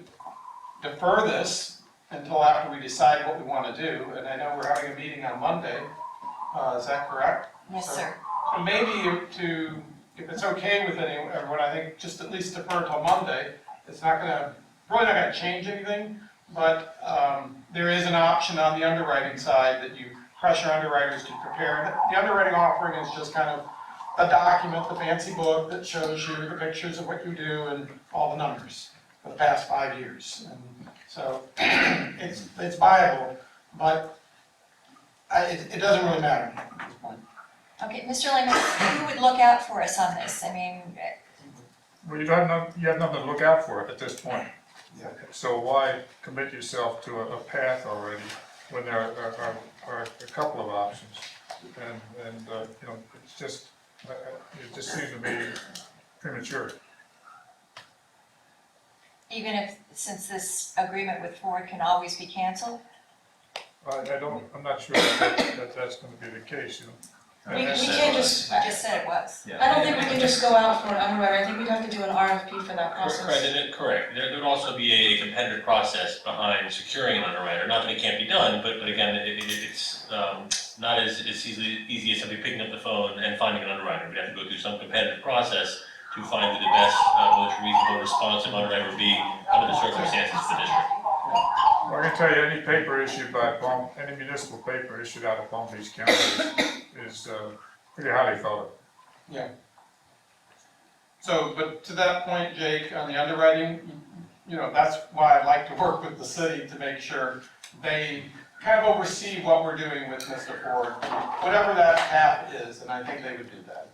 defer this until after we decide what we want to do, and I know we're having a meeting on Monday, is that correct? Yes, sir. So maybe if it's okay with everyone, I think just at least defer till Monday. It's probably not gonna change anything, but there is an option on the underwriting side that you pressure underwriters to prepare. The underwriting offering is just kind of a document, the fancy book that shows you the pictures of what you do and all the numbers for the past 5 years. And so it's viable, but it doesn't really matter at this point. Okay, Mr. Lehman, who would look out for us on this? I mean, Well, you have nothing to look out for at this point. Yeah. So why commit yourself to a path already when there are a couple of options? And it just seems to me premature. even if, since this agreement with Ford can always be canceled? I'm not sure that's gonna be the case, We can't just, I just said it was. I don't think we can just go out for an underwriter, I think we'd have to do an RFP for that process. Correct. There would also be a competitive process behind securing an underwriter. Not that it can't be done, but again, it's not as easy as simply picking up the phone and finding an underwriter. We'd have to go through some competitive process to find who the best, most reasonable, responsive underwriter would be under the circumstances for the district. Well, I can tell you, any municipal paper issued out of Palm Beach County is pretty highly thought of. Yeah. So, but to that point, Jake, on the underwriting, that's why I like to work with the city to make sure they kind of oversee what we're doing with Mr. Ford, whatever that path is, and I think they would do that.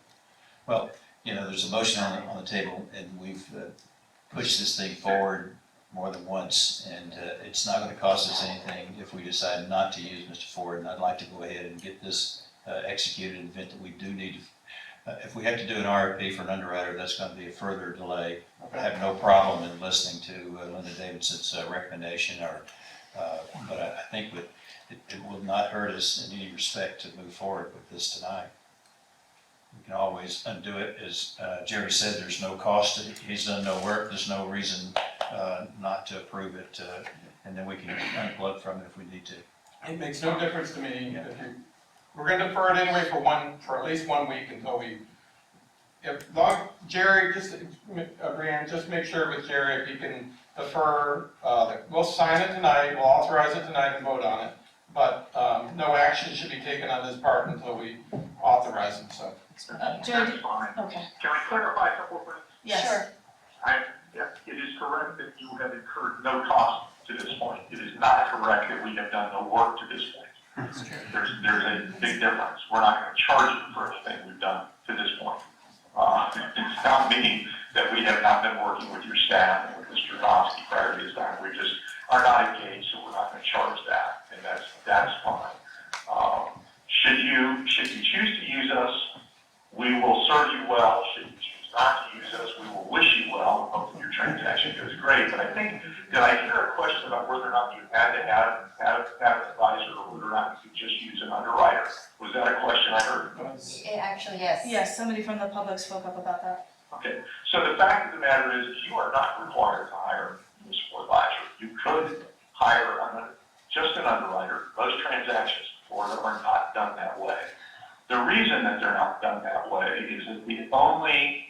well, there's a motion on the table, and we've pushed this thing forward more than once, and it's not gonna cost us anything if we decide not to use Mr. Ford, and I'd like to go ahead and get this executed in the event that we do need to. If we have to do an RFP for an underwriter, that's gonna be a further delay. I have no problem in listening to Linda Davidson's recommendation, but I think that it will not hurt us in any respect to move forward with this tonight. We can always undo it. As Jerry said, there's no cost. He's done no work. There's no reason not to approve it, and then we can unplug from it if we need to. It makes no difference to me we're gonna defer it anyway for at least 1 week until Jerry, Brianne, just make sure with Jerry if he can defer, we'll sign it tonight, we'll authorize it tonight and vote on it, but no action should be taken on his part until we authorize it, so. Jerry, That's fine. okay, Can I clarify a couple of things? yes. Sure. Yes, it is correct that you have incurred no cost to this point. It is not correct that we have done no work to this point. There's a big difference. We're not gonna charge you for anything we've done to this point. It's not meaning that we have not been working with your staff and with Mr. Domsky prior to his time. We just are not engaged, so we're not gonna charge that, and that's fine. Should you choose to use us, we will serve you well. Should you choose not to use us, we will wish you well. Hope your transaction goes great. But I think, did I hear a question about whether or not you had to have an advisor or whether or not you could just use an underwriter? Was that a question I heard? It actually, yes. Yes, somebody from the public spoke up about that. Okay, so the fact of the matter is, you are not required to hire a municipal advisor. You could hire just an underwriter. Most transactions in Florida are not done that way. The reason that they're not done that way is that the only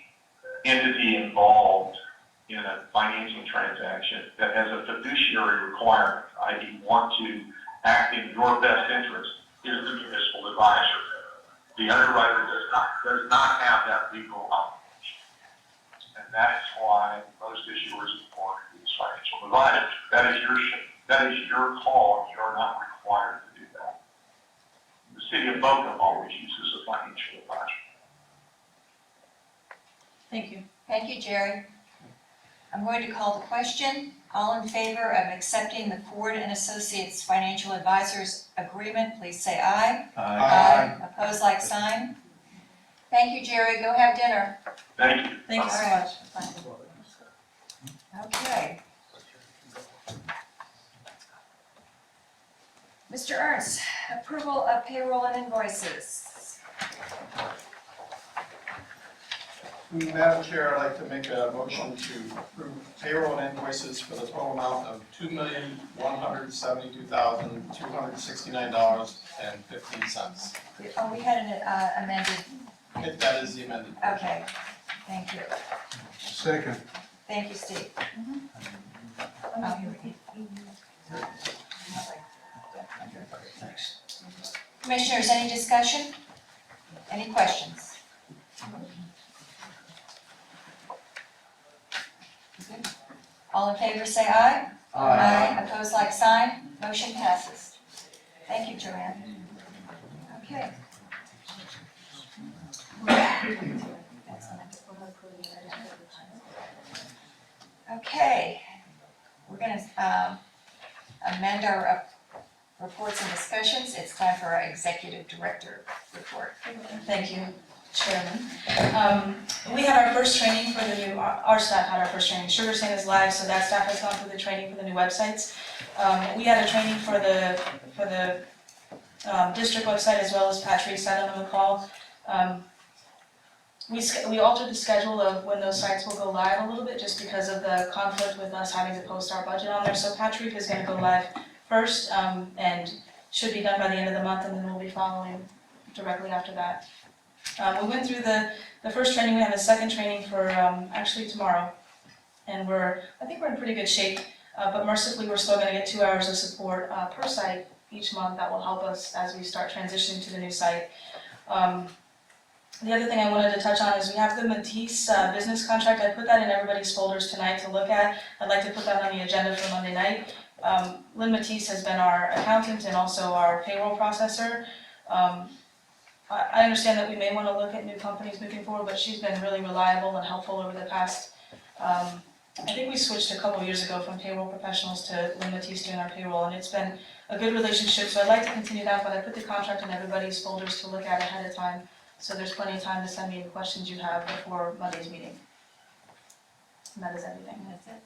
entity involved in a financing transaction that has a fiduciary requirement, i.e. want to act in your best interest, is the municipal advisor. The underwriter does not have that legal obligation. And that is why most issuers support these financial advisors. That is your call. You are not required to do that. The city of Boca always uses a financial advisor. Thank you. Thank you, Jerry. I'm going to call the question. All in favor of accepting the Ford and Associates Financial Advisors Agreement, please say aye. Opposed, like sign. Thank you, Jerry. Go have dinner. Thank you. Thank you so All right. much. Okay. Mr. Ernst, approval of payroll and invoices. Madam Chair, I'd like to make a motion to approve payroll and invoices for the total amount of $2,172,269.15. Oh, we had an amended, That is the amended. okay, thank you. Second. Thank you, Steve. Oh, here we go. Thanks. Commissioners, any discussion? Any questions? All in favor, say aye. Opposed, like sign. Motion passes. Thank you, Joanne. Okay. Okay, we're gonna amend our reports and discussions. It's time for our executive director report. Thank you, Chairman. We had our first training for the new, our staff had our first training. Sugar Sand is live, so that staff has gone through the training for the new websites. We had a training for the district website as well as Patrice sat on the call. We altered the schedule of when those sites will go live a little bit just because of the conflict with us having to post our budget on there. So Patrice is gonna go live first, and should be done by the end of the month, and then we'll be following directly after that. We went through the first training. We have a second training for actually tomorrow, and I think we're in pretty good shape, but mercifully we're still gonna get 2 hours of support per site each month that will help us as we start transitioning to the new site. The other thing I wanted to touch on is we have the Matisse business contract. I put that in everybody's folders tonight to look at. I'd like to put that on the agenda for Monday night. Lynn Matisse has been our accountant and also our payroll processor. I understand that we may want to look at new companies moving forward, but she's been really reliable and helpful over the past, I think we switched a couple years ago from payroll professionals to Lynn Matisse doing our payroll, and it's been a good relationship, so I'd like to continue that, but I put the contract in everybody's folders to look at ahead of time, so there's plenty of time to send me any questions you have before Monday's meeting. And that is everything. That's it.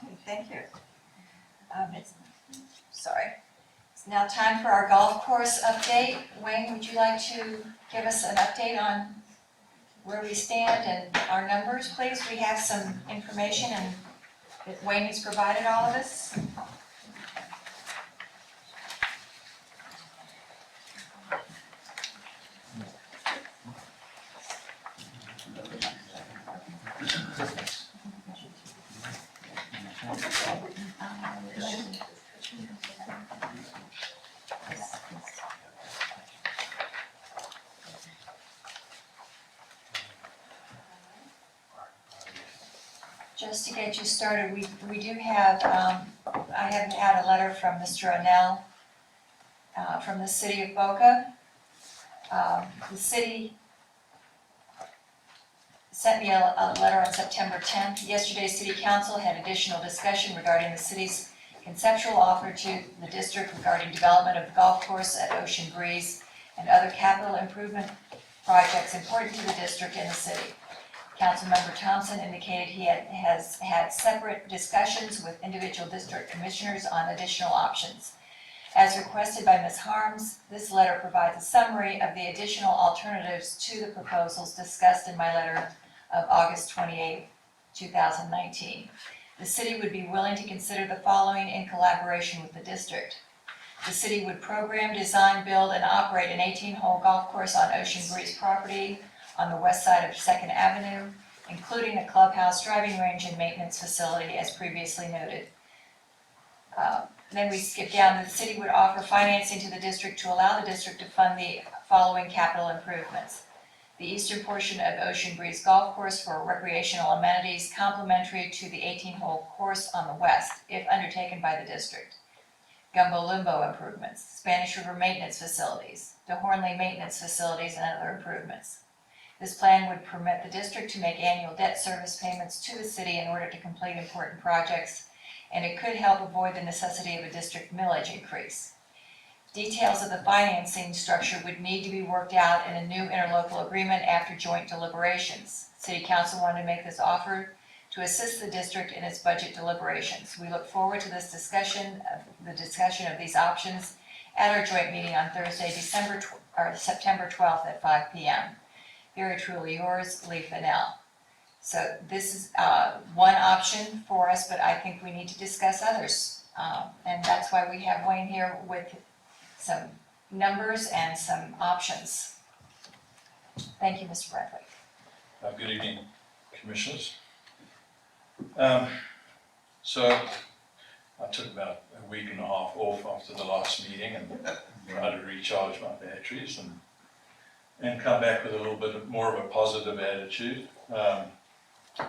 Okay, thank you. It's now time for our golf course update. Wayne, would you like to give us an update on where we stand and our numbers, please? We have some information and that Wayne has provided all of us. Just to get you started, we do have, I have had a letter from Mr. Annell from the city of Boca. The city sent me a letter on September 10th. Yesterday, City Council had additional discussion regarding the city's conceptual offer to the district regarding development of the golf course at Ocean Breeze and other capital improvement projects important to the district and the city. Councilmember Thompson indicated he has had separate discussions with individual district commissioners on additional options. As requested by Ms. Harms, this letter provides a summary of the additional alternatives to the proposals discussed in my letter of August 28, 2019. The city would be willing to consider the following in collaboration with the district. The city would program, design, build, and operate an 18-hole golf course on Ocean Breeze property on the west side of 2nd Avenue, including a clubhouse, driving range, and maintenance facility as previously noted. Then we skip down. The city would offer financing to the district to allow the district to fund the following capital improvements. The eastern portion of Ocean Breeze Golf Course for recreational amenities complementary to the 18-hole course on the west, if undertaken by the district. Gumbo Limbo improvements, Spanish River maintenance facilities, DeHornley maintenance facilities, and other improvements. This plan would permit the district to make annual debt service payments to the city in order to complete important projects, and it could help avoid the necessity of a district millage increase. Details of the financing structure would need to be worked out in a new interlocal agreement after joint deliberations. City Council wanted to make this offer to assist the district in its budget deliberations. We look forward to this discussion, the discussion of these options at our joint meeting on Thursday, September 12th at 5 p.m. Very truly yours, Lee Fennell. So this is one option for us, but I think we need to discuss others. And that's why we have Wayne here with some numbers and some options. Thank you, Mr. Bradley. Good evening, Commissioners. So I took about a week and a half off after the last meeting and tried to recharge my batteries and come back with a little bit more of a positive attitude.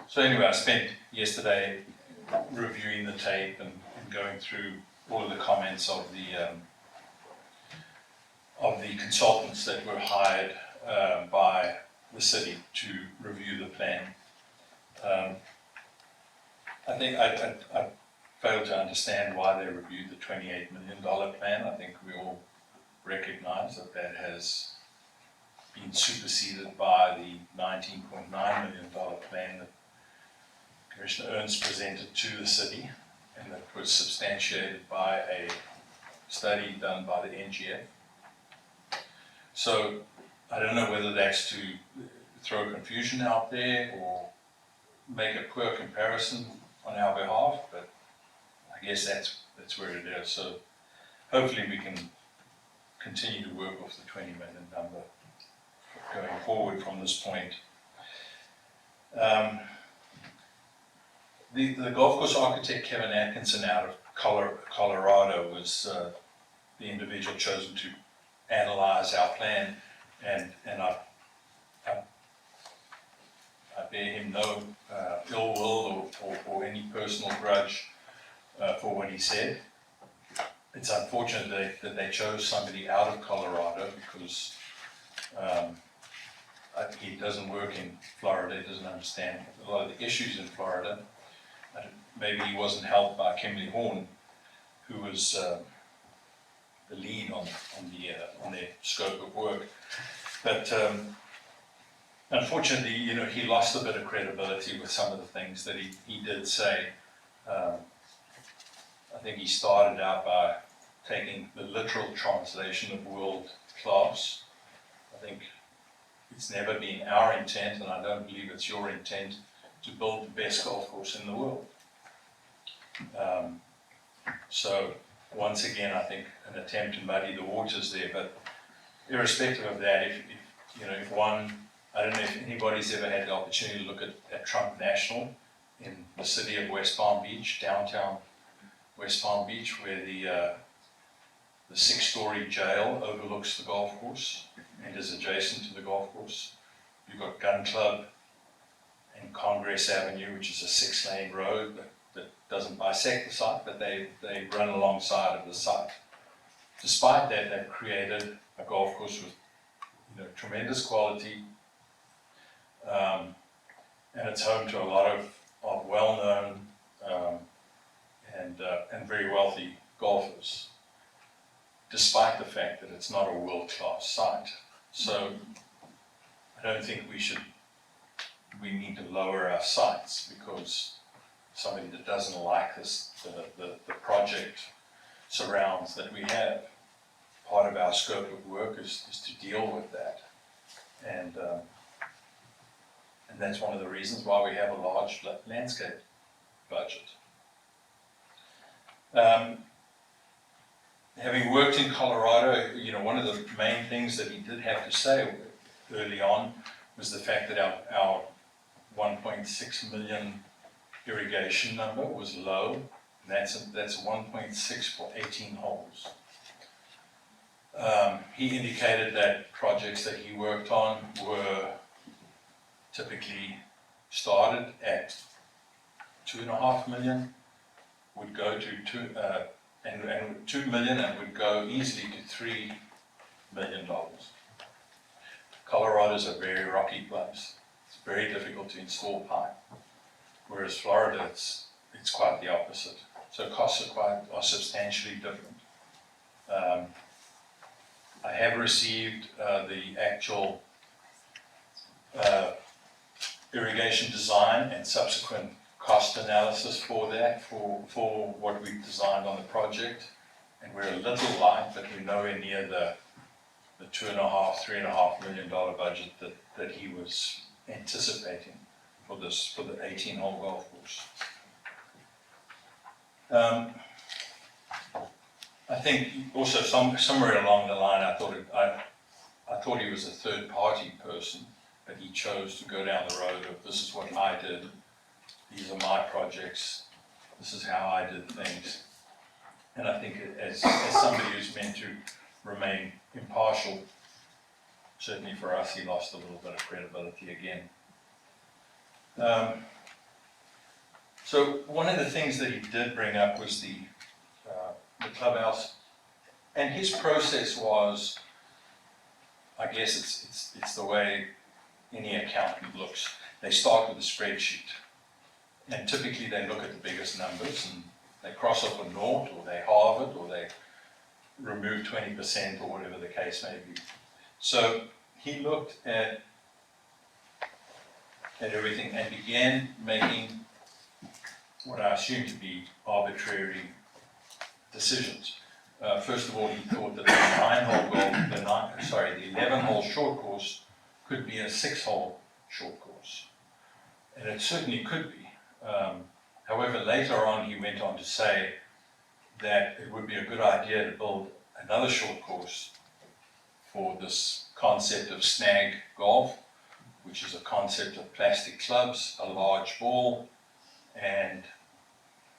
So anyway, I spent yesterday reviewing the tape and going through all of the comments of the consultants that were hired by the city to review the plan. I think I failed to understand why they reviewed the $28 million plan. I think we all recognize that that has been superseded by the $19.9 million plan that Commissioner Ernst presented to the city, and that was substantiated by a study done by the NGF. So I don't know whether that's to throw confusion out there or make a poor comparison on our behalf, but I guess that's where it is. So hopefully we can continue to work off the 20 million number going forward from this point. The golf course architect Kevin Atkinson out of Colorado was the individual chosen to analyze our plan, and I bear him no ill will or any personal grudge for what he said. It's unfortunate that they chose somebody out of Colorado because he doesn't work in Florida, he doesn't understand a lot of the issues in Florida. Maybe he wasn't helped by Kimberly Horn, who was the lead on their scope of work. But unfortunately, he lost a bit of credibility with some of the things that he did say. I think he started out by taking the literal translation of world class. I think it's never been our intent, and I don't believe it's your intent, to build the best golf course in the world. So once again, I think an attempt to muddy the waters there, but irrespective of that, if one, I don't know if anybody's ever had the opportunity to look at Trump National in the city of West Palm Beach, downtown West Palm Beach, where the 6-story jail overlooks the golf course and is adjacent to the golf course. You've got Gun Club and Congress Avenue, which is a 6-lane road that doesn't bisect the site, but they run alongside of the site. despite that, they've created a golf course with, tremendous quality. And it's home to a lot of well-known and very wealthy golfers, despite the fact that it's not a world-class site. So I don't think we need to lower our sights because somebody that doesn't like the project surrounds that we have. Part of our scope of work is to deal with that. And that's one of the reasons why we have a large landscape budget. Having worked in Colorado, one of the main things that he did have to say early on was the fact that our 1.6 million irrigation number was low. That's 1.6 for 18 holes. He indicated that projects that he worked on were typically started at 2.5 million, would go to 2 million and would go easily to $3 million. Colorado's a very rocky place. It's very difficult to install pipe, whereas Florida, it's quite the opposite. So costs are substantially different. I have received the actual irrigation design and subsequent cost analysis for that, for what we've designed on the project. And we're a little light, but we're nowhere near the $3.5 million budget that he was anticipating for the 18-hole golf course. I think also somewhere along the line, I thought he was a third-party person, but he chose to go down the road of this is what I did, these are my projects, this is how I did things. And I think as somebody who's meant to remain impartial, certainly for us, he lost a little bit of credibility again. So one of the things that he did bring up was the clubhouse, and his process was, I guess it's the way any accountant looks. They start with a spreadsheet, and typically they look at the biggest numbers and they cross off a naught, or they halve it, or they remove 20%, or whatever the case may be. So he looked at everything and began making what I assume to be arbitrary decisions. First of all, he thought that the 11-hole short course could be a 6-hole short course, and it certainly could be. However, later on, he went on to say that it would be a good idea to build another short course for this concept of snag golf, which is a concept of plastic clubs, a large ball, and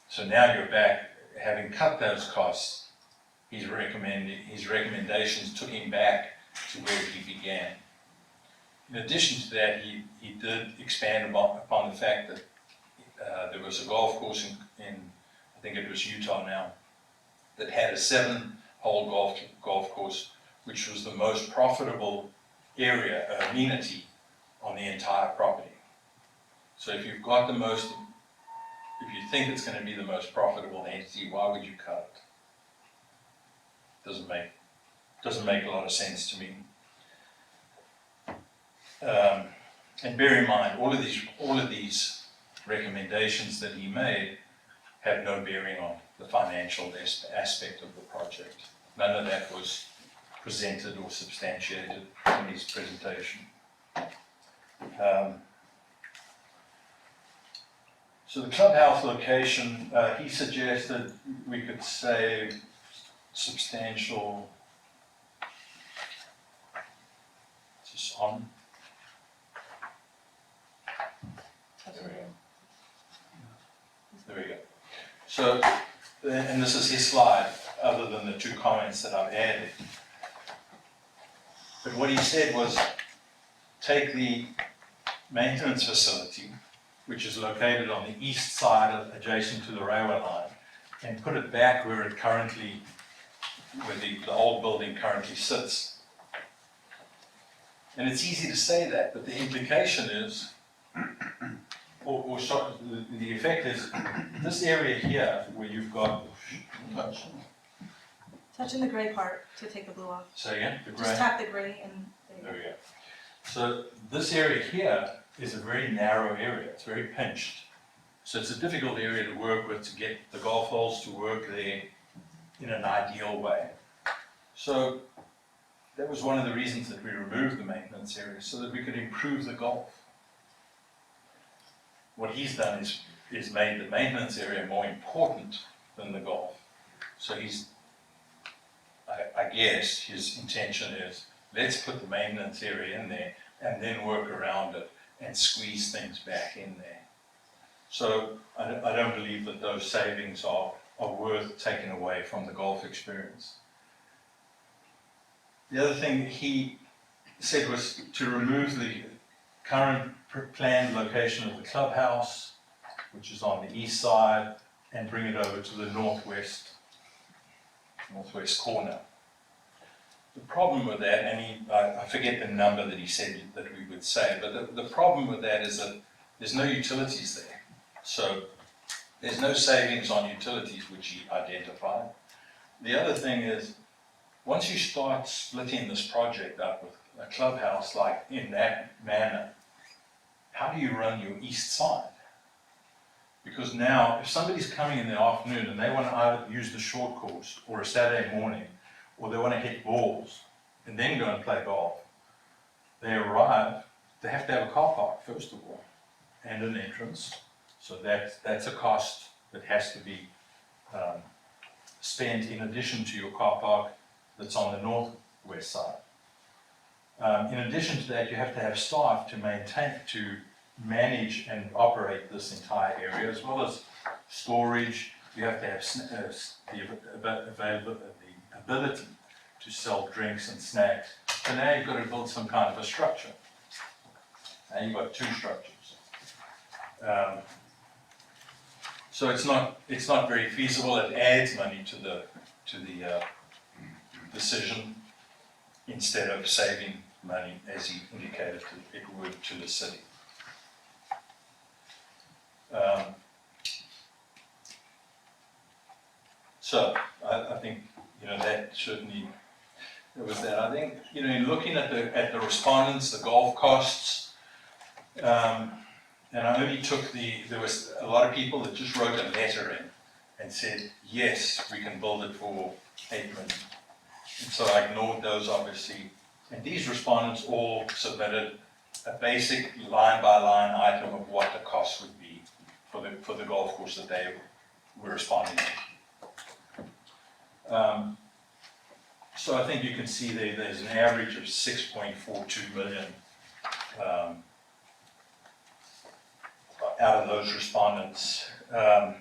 so now you're back, having cut those costs, his recommendations took him back to where he began. In addition to that, he did expand upon the fact that there was a golf course in I think it was Utah now, that had a 7-hole golf course, which was the most profitable area, amenity on the entire property. So if you think it's going to be the most profitable entity, why would you cut it? Doesn't make a lot of sense to me. And bear in mind, all of these recommendations that he made have no bearing on the financial aspect of the project. None of that was presented or substantiated in his presentation. So the clubhouse location, he suggested we could save substantial, is this on? There we go. So, and this is his slide, other than the 2 comments that I've added. But what he said was, take the maintenance facility, which is located on the east side adjacent to the railway line, and put it back where it currently where the old building currently sits. And it's easy to say that, but the implication is, the effect is, this area here, where you've got, Touching the gray part to take the blue off. say again, the Just gray. tap the gray and There we go. So this area here is a very narrow area, it's very pinched. So it's a difficult area to work with, to get the golf holes to work there in an ideal way. So that was one of the reasons that we removed the maintenance area, so that we could improve the golf. What he's done is made the maintenance area more important than the golf. So I guess his intention is, let's put the maintenance area in there and then work around it and squeeze things back in there. So I don't believe that those savings are worth taking away from the golf experience. The other thing he said was to remove the current planned location of the clubhouse, which is on the east side, and bring it over to the northwest corner. The problem with that, and I forget the number that he said that we would say, but the problem with that is that there's no utilities there. So there's no savings on utilities, which he identified. The other thing is, once you start splitting this project up with a clubhouse like in that manner, how do you run your east side? Because now, if somebody's coming in the afternoon and they want to either use the short course or a Saturday morning, or they want to hit balls and then go and play golf, they arrive, they have to have a car park first of all, and an entrance. So that's a cost that has to be spent in addition to your car park that's on the northwest side. In addition to that, you have to have staff to manage and operate this entire area, as well as storage. You have to have the ability to sell drinks and snacks. So now you've got to build some kind of a structure. Now you've got two structures. So it's not very feasible. It adds money to the decision instead of saving money, as he indicated it would to the city. So I think that certainly there was that. I think in looking at the respondents, the golf costs, and I only took there was a lot of people that just wrote a letter in and said, yes, we can build it for $8 million. And so I ignored those, obviously. And these respondents all submitted a basic line-by-line item of what the cost would be for the golf course that they were responding to. So I think you can see there's an average of 6.42 million out of those respondents. The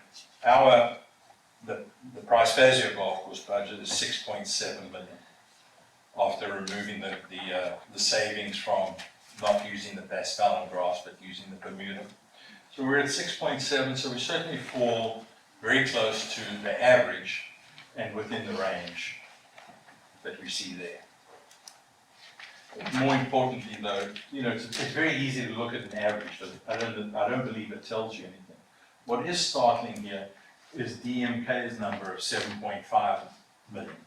Price Fazio golf course budget is 6.7 million after removing the savings from not using the Pascal grass but using the Bermuda. So we're at 6.7, so we certainly fall very close to the average and within the range that we see there. More importantly though, it's very easy to look at an average, but I don't believe it tells you anything. What is startling here is DMK's number of 7.5 million.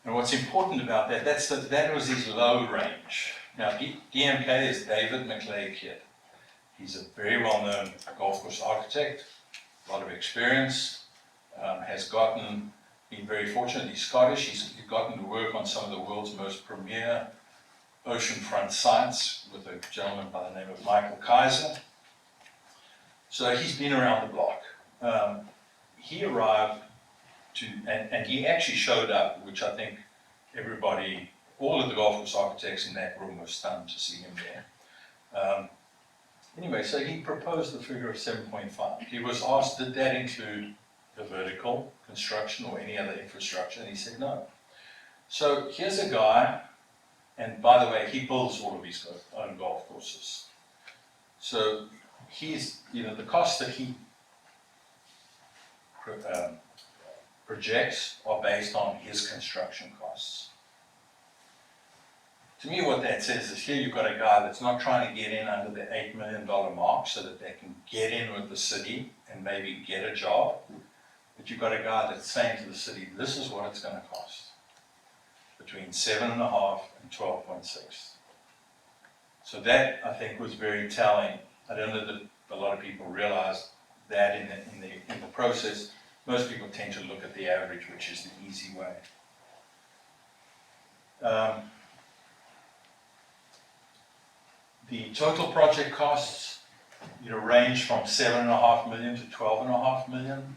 And what's important about that, that was his low range. Now DMK is David McLay-Kidd. He's a very well-known golf course architect, a lot of experience, been very fortunate. He's Scottish. He's gotten to work on some of the world's most premier oceanfront sites with a gentleman by the name of Michael Kaiser. So he's been around the block. He arrived and he actually showed up, which I think all of the golf course architects in that room were stunned to see him there. Anyway, so he proposed the figure of 7.5. He was asked, did that include the vertical construction or any other infrastructure? And he said no. So here's a guy, and by the way, he builds all of his own golf courses. So he's, the cost that he projects are based on his construction costs. To me, what that says is here you've got a guy that's not trying to get in under the $8 million mark so that they can get in with the city and maybe get a job. But you've got a guy that's saying to the city, this is what it's going to cost, between 7.5 and 12.6. So that, I think, was very telling. I don't know that a lot of people realize that in the process. Most people tend to look at the average, which is the easy way. The total project costs, range from 7.5 million to 12.5 million.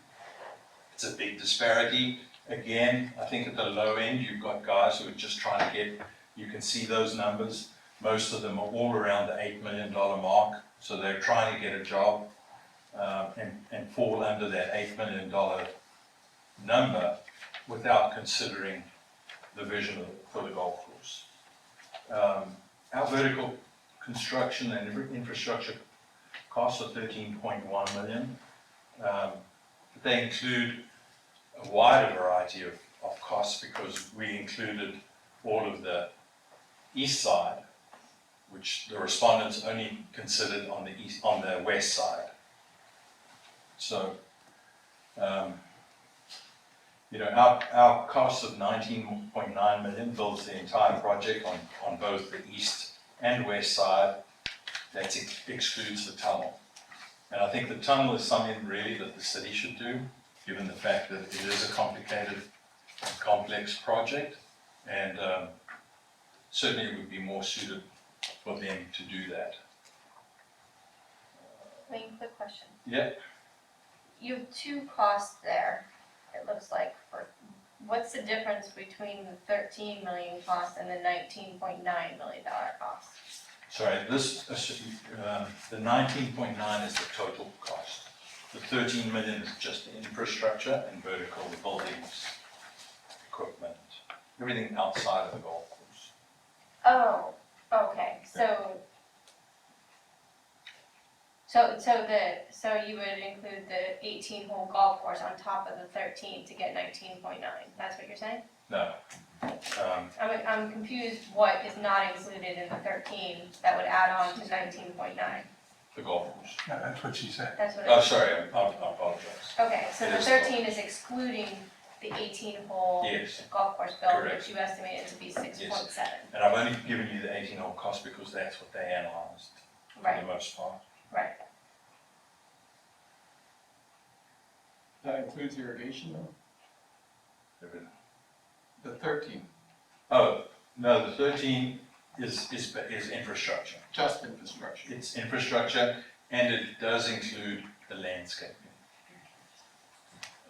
It's a big disparity. Again, I think at the low end, you've got guys who are just trying to get, you can see those numbers. Most of them are all around the $8 million mark, so they're trying to get a job and fall under that $8 million number without considering the vision for the golf course. Our vertical construction and infrastructure costs are 13.1 million. They include a wider variety of costs because we included all of the east side, which the respondents only considered on the west side. So, our cost of 19.9 million builds the entire project on both the east and west side. That excludes the tunnel. And I think the tunnel is something really that the city should do, given the fact that it is a complicated, complex project, and certainly it would be more suited for them to do that. Quick question. Yeah. You have two costs there, it looks like, what's the difference between the 13 million cost and the 19.9 million cost? Sorry, the 19.9 is the total cost. The 13 million is just the infrastructure and vertical, the buildings, equipment, everything outside of the golf course. Oh, okay, so you would include the 18-hole golf course on top of the 13 to get 19.9, that's what you're saying? No. I'm confused what is not included in the 13 that would add on to 19.9. The golf course. Yeah, that's what she said. That's what Oh, it is. sorry, I apologize. Okay, so It the is 13 is excluding the 18-hole Yes, golf course build, Correct. which you estimated to be 6.7. and I've only given you the 18-hole cost because that's what they analyzed for Right, the most part. right. That includes irrigation though? Everything. The 13, Oh, no, the 13 is infrastructure. just infrastructure. It's infrastructure, and it does include the landscaping.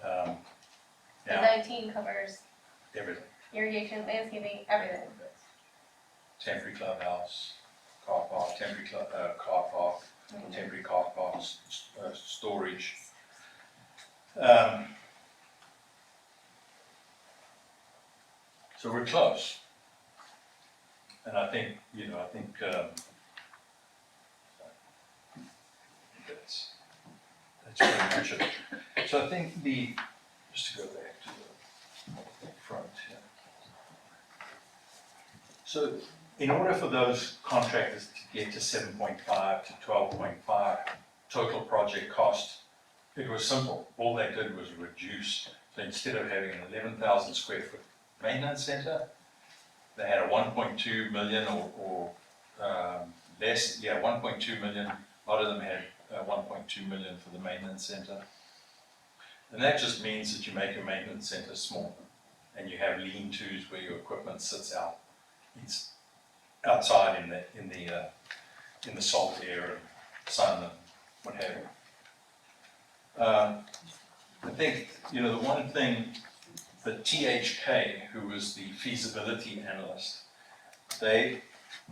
The Now, 19 covers everything, irrigation, landscaping, everything. temporary clubhouse, car park, temporary car park, temporary car parks, storage. So we're close. And I think, that's pretty much it. So I think just to go back to the front here. So in order for those contractors to get to 7.5 to 12.5 total project cost, it was simple. All they did was reduce. So instead of having an 11,000 square foot maintenance center, they had a 1.2 million or less, 1.2 million. A lot of them had 1.2 million for the maintenance center. And that just means that you make your maintenance center small and you have lean-tos where your equipment sits outside in the salt air and sun and what have you. I think, the one thing that THK, who was the feasibility analyst, they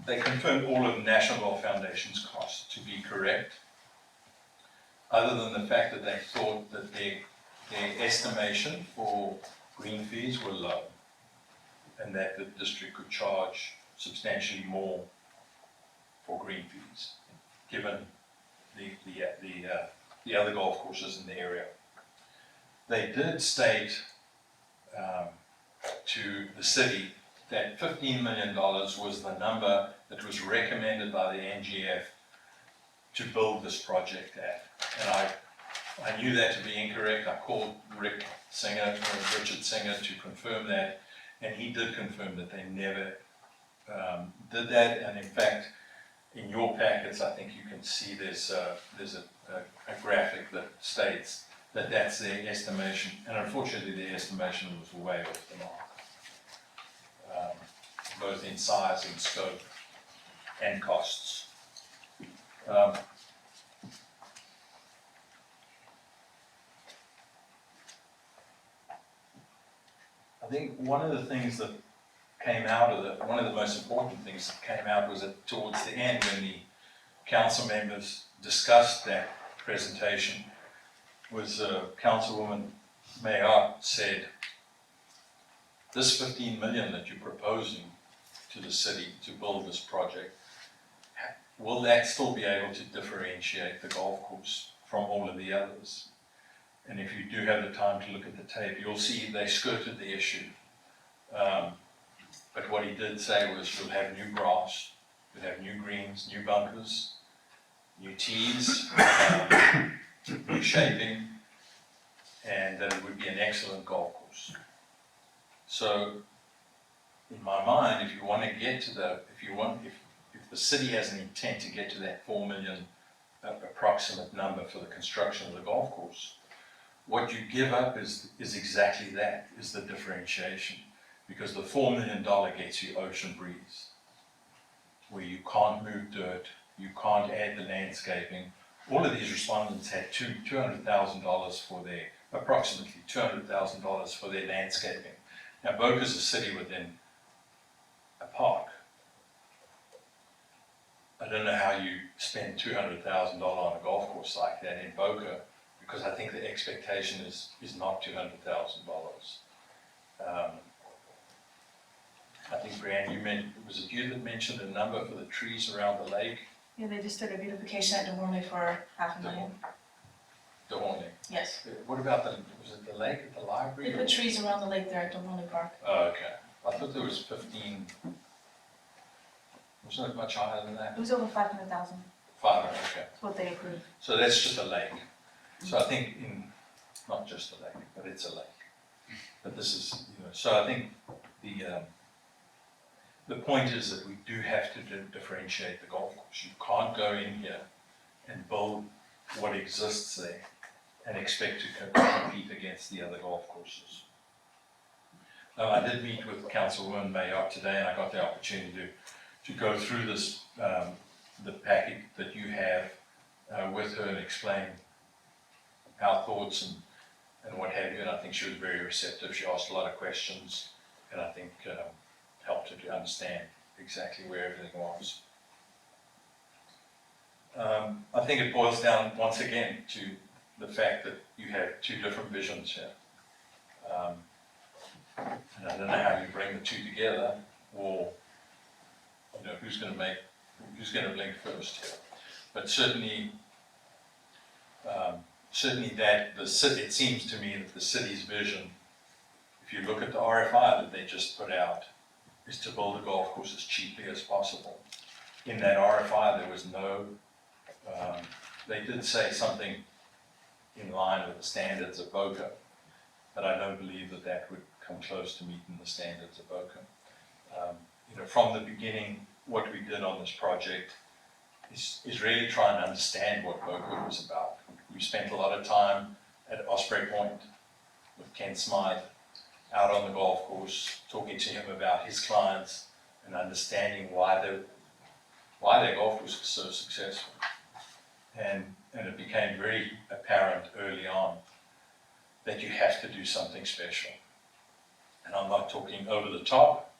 confirmed all of National Golf Foundation's costs to be correct, other than the fact that they thought that their estimation for green fees were low, and that the district could charge substantially more for green fees, given the other golf courses in the area. They did state to the city that $15 million was the number that was recommended by the NGF to build this project at. And I knew that to be incorrect. I called Richard Singer to confirm that, and he did confirm that they never did that. And in fact, in your packets, I think you can see there's a graphic that states that that's their estimation, and unfortunately their estimation was way off the mark, both in size and scope and costs. I think one of the things that came out of it, one of the most important things that came out was that towards the end, when the council members discussed that presentation, was Councilwoman Mayotte said, this 15 million that you're proposing to the city to build this project, will that still be able to differentiate the golf course from all of the others? And if you do have the time to look at the tape, you'll see they skirted the issue. But what he did say was, we'll have new grass, we'll have new greens, new bunkers, new tees, new shaping, and that it would be an excellent golf course. So, in my mind, if you want to get to the, if the city has an intent to get to that 4 million approximate number for the construction of the golf course, what you give up is exactly that, is the differentiation. Because the $4 million gets you ocean breeze, where you can't move dirt, you can't add the landscaping. All of these respondents had $200,000 for their, approximately $200,000 for their landscaping. Now, Boca's a city within a park. I don't know how you spend $200,000 on a golf course like that in Boca, because I think the expectation is not $200,000. I think, Brianne, was it you that mentioned a number for the trees around the lake? Yeah, they just did a beautification at DeWorley for $500,000. DeWorley. Yes. What about was it the lake at the library? They put trees around the lake there at DeWorley Park. Oh, okay. I thought there was 15, wasn't it much higher than that? It was over 500,000. 500, okay. That's what they approved. So that's just a lake. So I think not just a lake, but it's a lake. But this is, so I think the point is that we do have to differentiate the golf course. You can't go in here and build what exists there and expect to compete against the other golf courses. I did meet with Councilwoman Mayotte today, and I got the opportunity to go through this, the packet that you have with her and explain our thoughts and what have you, and I think she was very receptive. She asked a lot of questions, and I think helped her to understand exactly where everything was. I think it boils down once again to the fact that you have two different visions here. And I don't know how you bring the two together, or who's going to blink first here. But certainly that it seems to me that the city's vision, if you look at the RFI that they just put out, is to build a golf course as cheaply as possible. In that RFI, there was no, they did say something in line with the standards of Boca, but I don't believe that that would come close to meeting the standards of Boca. From the beginning, what we did on this project is really try and understand what Boca was about. We spent a lot of time at Osprey Point with Ken Smythe, out on the golf course, talking to him about his clients and understanding why their golf course was so successful. And it became very apparent early on that you have to do something special. And I'm not talking over the top,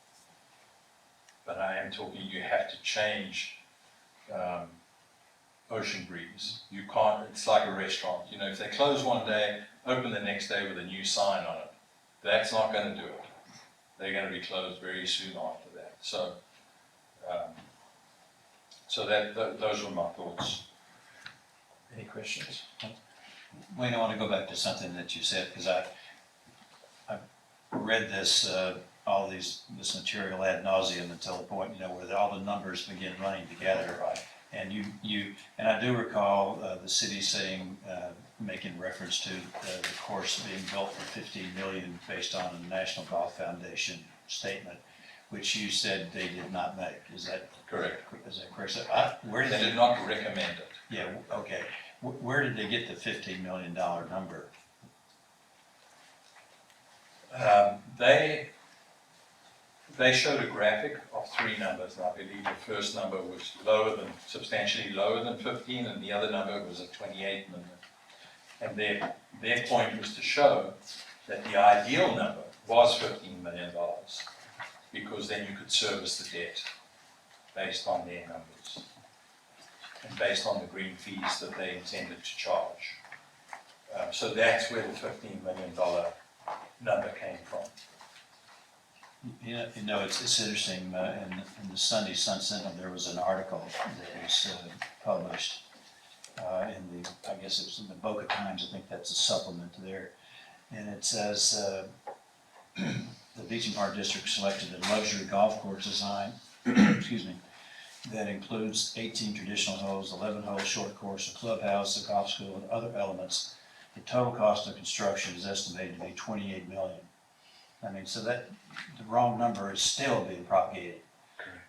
but I am talking you have to change Ocean Breeze. You can't, it's like a restaurant. If they close one day, open the next day with a new sign on it, that's not going to do it. They're going to be closed very soon after that. So, those were my thoughts. Any questions? Wayne, I want to go back to something that you said, because read this, this material ad nauseum until the point, where all the numbers begin running together. And and I do recall the city saying, making reference to the course being built for 15 million based on a National Golf Foundation statement, which you said they did not make. Is that Correct. correct? So, where did They did not recommend it. Yeah, okay. Where did they get the $15 million number? They showed a graphic of three numbers, and I believe the first number was substantially lower than 15, and the other number was at 28 million. And their point was to show that the ideal number was $15 million, because then you could service the debt based on their numbers and based on the green fees that they intended to charge. So that's where the $15 million number came from. It's interesting, in the Sunday Sun Sentinel, there was an article that was published I guess it was in the Boca Times, I think that's a supplement there. And it says, the Beecham Park District selected a luxury golf course design, excuse me, that includes 18 traditional holes, 11 hole short course, a clubhouse, a golf school, and other elements. The total cost of construction is estimated to be $28 million. I mean, so that, the wrong number is still being propagated.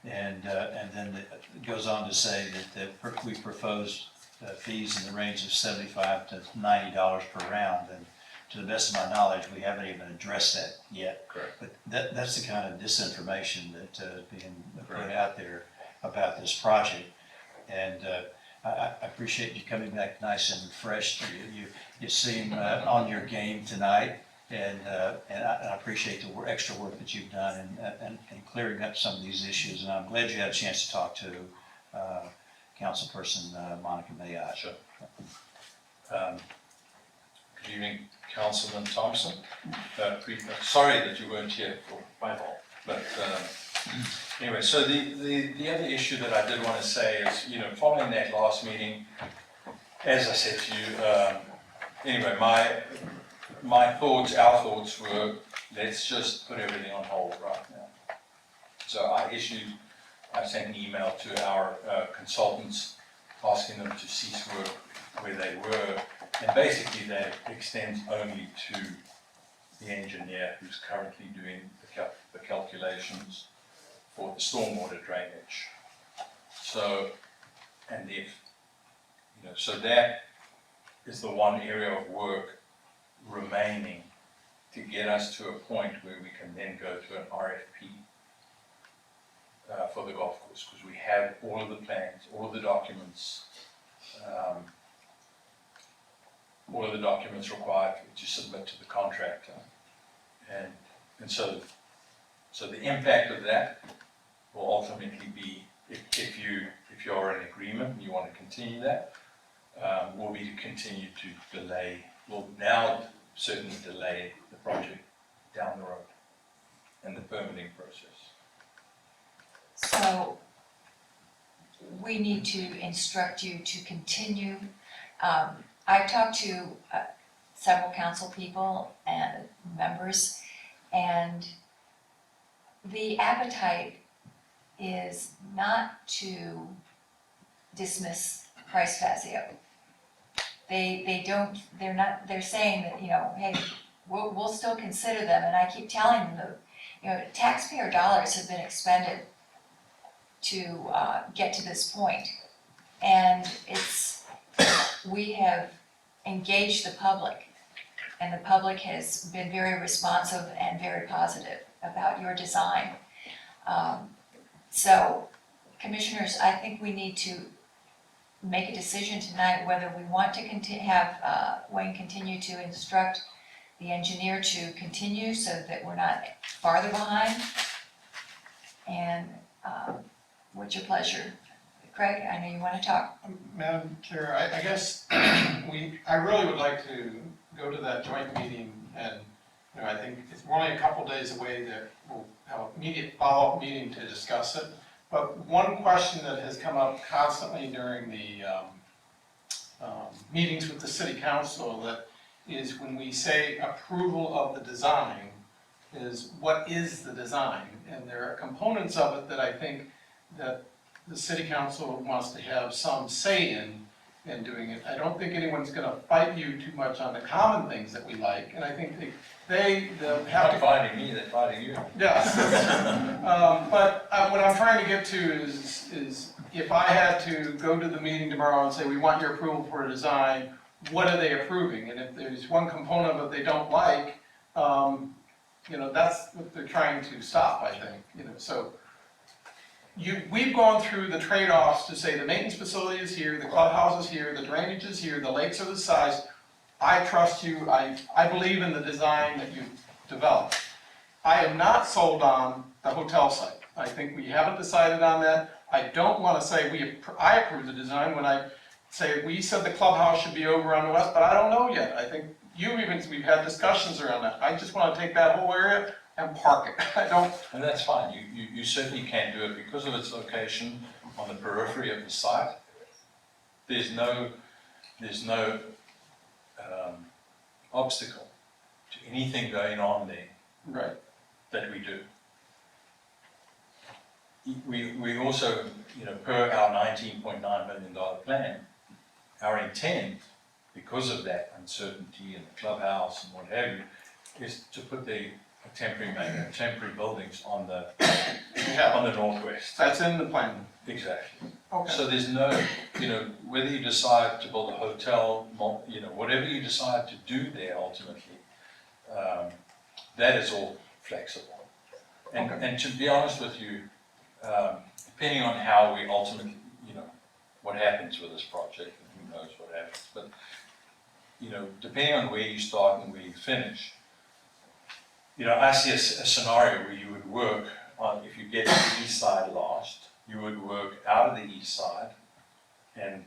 And then it goes on to say that we propose fees in the range of $75 to $90 per round. And to the best of my knowledge, we haven't even addressed that yet. Correct. But that's the kind of disinformation that is being put out there about this project. And I appreciate you coming back nice and fresh. You seem on your game tonight. And I appreciate the extra work that you've done and clearing up some of these issues. And I'm glad you had a chance to talk to Councilperson Monica Mayotte. Sure. Good evening, Councilman Thompson. Sorry that you weren't here for my fault. But anyway, so the other issue that I did want to say is, following that last meeting, as I said to you, anyway, our thoughts were, let's just put everything on hold right now. So I sent an email to our consultants asking them to cease work where they were, and basically that extends only to the engineer who's currently doing the calculations for the stormwater drainage. So, and so that is the one area of work remaining to get us to a point where we can then go to an RFP for the golf course, because we have all of the plans, all of the documents required to submit to the contractor, and so the impact of that will ultimately be, if you are in agreement and you want to continue that, will be to continue to delay. Will now certainly delay the project down the road and the permitting process. So we need to instruct you to continue. I've talked to several council people and members, and the appetite is not to dismiss Price Fazio. They're saying that, hey, we'll still consider them, and I keep telling them that, taxpayer dollars have been expended to get to this point. And we have engaged the public, and the public has been very responsive and very positive about your design. So, commissioners, I think we need to make a decision tonight whether we want to have Wayne continue to instruct the engineer to continue so that we're not farther behind. And what's your pleasure? Craig, I know you want to talk. Madam Chair, I guess I really would like to go to that joint meeting, and I think we're only a couple days away that we'll have an immediate follow-up meeting to discuss it. But one question that has come up constantly during the meetings with the city council that is when we say approval of the design, is what is the design? And there are components of it that I think that the city council wants to have some say in doing it. I don't think anyone's gonna fight you too much on the common things that we like, and I think they'll They're have to. not fighting me, they're fighting you. Yes. But what I'm trying to get to is if I had to go to the meeting tomorrow and say, we want your approval for a design, what are they approving? And if there's one component that they don't like, that's what they're trying to stop, I think, so. We've gone through the trade-offs to say the maintenance facility is here, the clubhouse is here, the drainage is here, the lakes are the size. I trust you, I believe in the design that you've developed. I am not sold on the hotel site. I think we haven't decided on that. I don't want to say I approve the design when I say we said the clubhouse should be over on the west, but I don't know yet. I think we've had discussions around that. I just want to take that whole area and park it. I don't. And that's fine, you certainly can do it because of its location on the periphery of the site. There's no obstacle to anything going on there Right. that we do. We also, per our $19.9 million plan, our intent, because of that uncertainty in the clubhouse and what have you, is to put the temporary buildings on the northwest. That's in the plan. Exactly. Okay. So there's no, whether you decide to build a hotel, whatever you decide to do there ultimately, that is all flexible. And to be honest with you, depending on how we ultimately, what happens with this project, and who knows what happens, but, depending on where you start and where you finish, I see a scenario where you would work on, if you get to the east side last, you would work out of the east side, and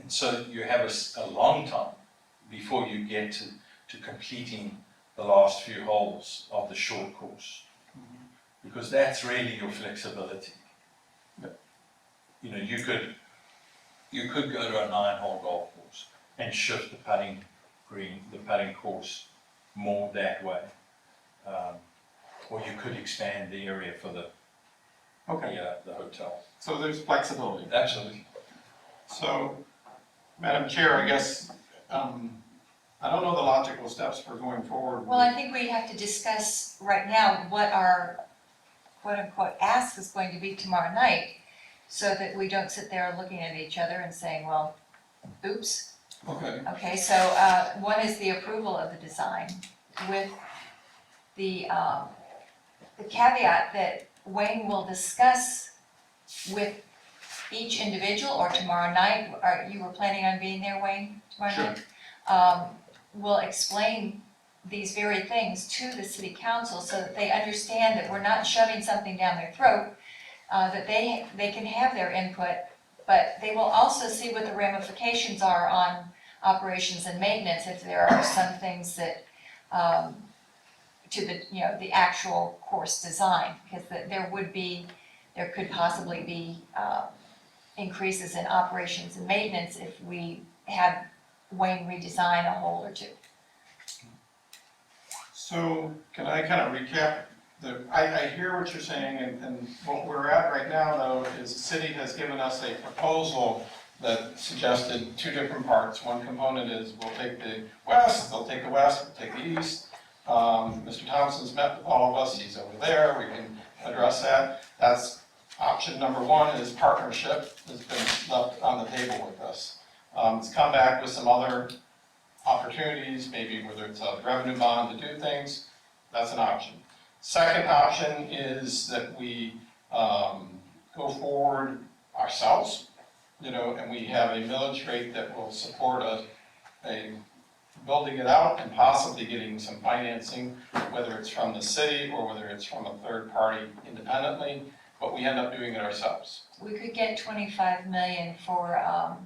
so you have a long time before you get to completing the last few holes of the short course, because that's really your flexibility. You could go to a 9-hole golf course and shift the putting course more that way. Or you could expand the area for the hotel. So there's flexibility. Absolutely. So, Madam Chair, I guess, I don't know the logical steps for going forward. Well, I think we have to discuss right now what our quote-unquote ask is going to be tomorrow night, so that we don't sit there looking at each other and saying, well, oops. Okay. Okay, so one is the approval of the design with the caveat that Wayne will discuss with each individual, or tomorrow night, you were planning on being there, Wayne, tomorrow night? Will explain these very things to the city council so that they understand that we're not shoving something down their throat, that they can have their input, but they will also see what the ramifications are on operations and maintenance if there are some things that, to the actual course design, because there could possibly be increases in operations and maintenance if we had Wayne redesign a hole or two. So, can I kind of recap? I hear what you're saying, and what we're at right now, though, is the city has given us a proposal that suggested two different parts. One component is we'll take the west, they'll take the west, we'll take the east. Mr. Thompson's met with all of us, he's over there, we can address that. That's option number one, is partnership has been left on the table with us. It's come back with some other opportunities, maybe whether it's a revenue bond to do things, that's an option. Second option is that we go forward ourselves, and we have a millage rate that will support a building it out and possibly getting some financing, whether it's from the city or whether it's from a third party independently, but we end up doing it ourselves. We could get 25 million for, I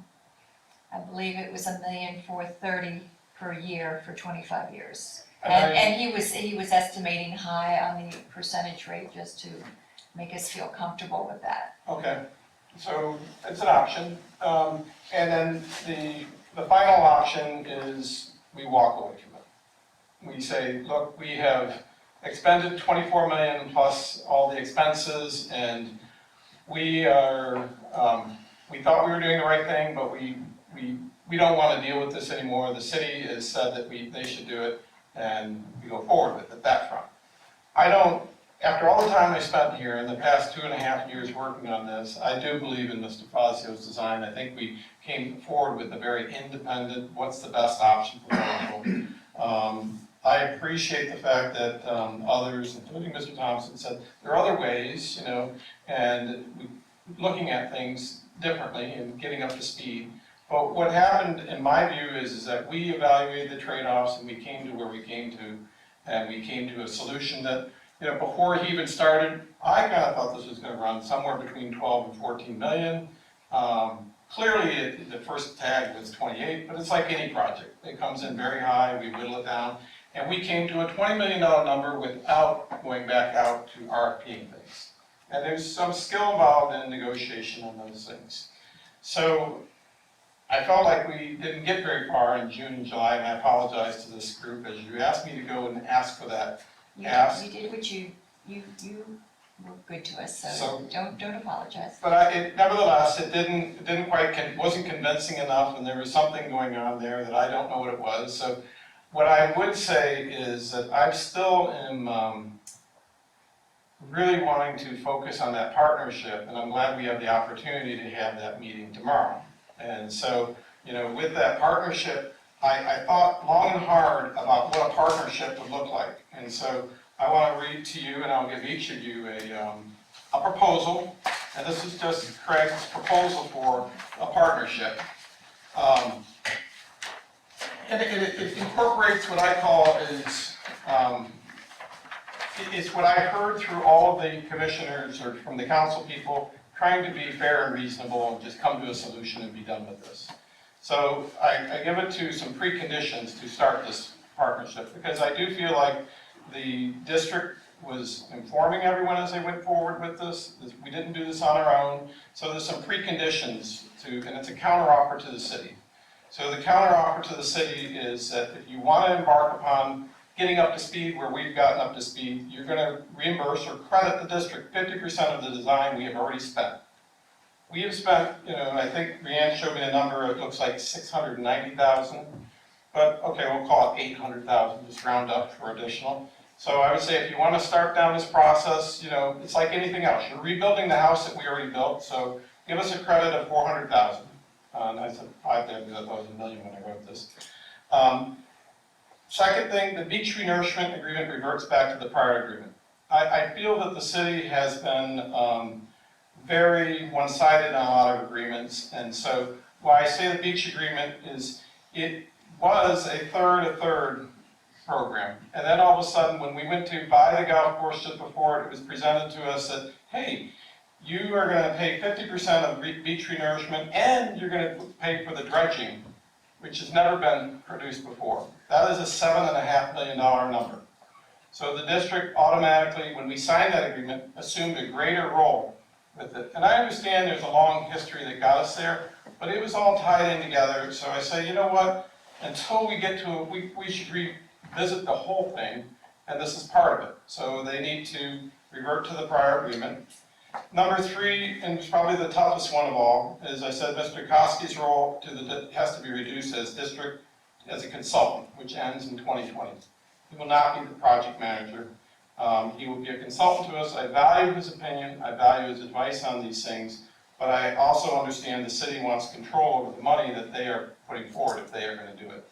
believe it was $1,430,000 per year for 25 years. And he was estimating high on the percentage rate just to make us feel comfortable with that. Okay, so it's an option. And then the final option is we walk away from it. We say, look, we have expended 24 million plus all the expenses, and we are, we thought we were doing the right thing, but we don't want to deal with this anymore. The city has said that they should do it, and we go forward with it, that front. After all the time I spent here in the past 2.5 years working on this, I do believe in Mr. Fazio's design. I think we came forward with a very independent, what's the best option for local. I appreciate the fact that others, including Mr. Thompson, said there are other ways, and looking at things differently and getting up to speed. But what happened, in my view, is that we evaluated the trade-offs and we came to where we came to, and we came to a solution that, before he even started, I kind of thought this was going to run somewhere between 12 and 14 million. Clearly, the first tag was 28, but it's like any project. It comes in very high, we whittle it down, and we came to a $20 million number without going back out to RFPing things. And there's some skill involved in negotiation on those things. So I felt like we didn't get very far in June and July, and I apologize to this group as you asked me to go and ask for that. You did what you were good to us, so don't apologize. But nevertheless, it didn't quite, wasn't convincing enough, and there was something going on there that I don't know what it was. So what I would say is that I still am really wanting to focus on that partnership, and I'm glad we have the opportunity to have that meeting tomorrow. And so, with that partnership, I thought long and hard about what a partnership would look like. And so I want to read to you, and I'll give each of you a proposal. And this is just Craig's proposal for a partnership. And it incorporates what I call it's what I heard through all of the commissioners or from the council people, trying to be fair and reasonable and just come to a solution and be done with this. So I give it to some preconditions to start this partnership, because I do feel like the district was informing everyone as they went forward with this. We didn't do this on our own. So there's some preconditions and it's a counteroffer to the city. So the counteroffer to the city is that if you want to embark upon getting up to speed where we've gotten up to speed, you're going to reimburse or credit the district 50% of the design we have already spent. We have spent, I think Rhiannon showed me a number, it looks like 690,000, but okay, we'll call it 800,000, just round up for additional. So I would say if you want to start down this process, it's like anything else. You're rebuilding the house that we already built, so give us a credit of 400,000. I said 5 there because I thought it was $1 million when I wrote this. Second thing, the beach renourishment agreement reverts back to the prior agreement. I feel that the city has been very one-sided on a lot of agreements, and so why I say the beach agreement is it was a third program, and then all of a sudden when we went to buy the golf course just before it was presented to us that, hey, you are going to pay 50% of beach renourishment and you're going to pay for the dredging, which has never been produced before. That is a $7.5 million number. So the district automatically, when we signed that agreement, assumed a greater role with it. And I understand there's a long history that got us there, but it was all tied in together. So I say, you know what, until we get to it, we should revisit the whole thing, and this is part of it. So they need to revert to the prior agreement. Number 3, and it's probably the toughest one of all, is I said Mr. Koski's role has to be reduced as a consultant, which ends in 2020. He will not be the project manager. He will be a consultant to us. I value his opinion. I value his advice on these things. But I also understand the city wants control over the money that they are putting forward if they are going to do it.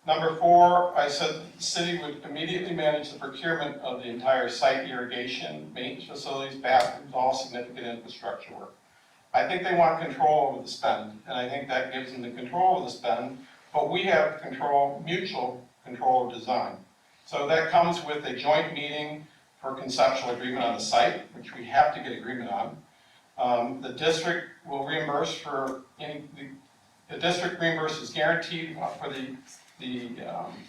Number 4, I said the city would immediately manage the procurement of the entire site, irrigation, maintenance facilities, bathrooms, all significant infrastructure work. I think they want control over the spend, and I think that gives them the control of the spend, but we have mutual control of design. So that comes with a joint meeting for conceptual agreement on the site, which we have to get agreement on. The district will reimburse for the district reimburses guaranteed for the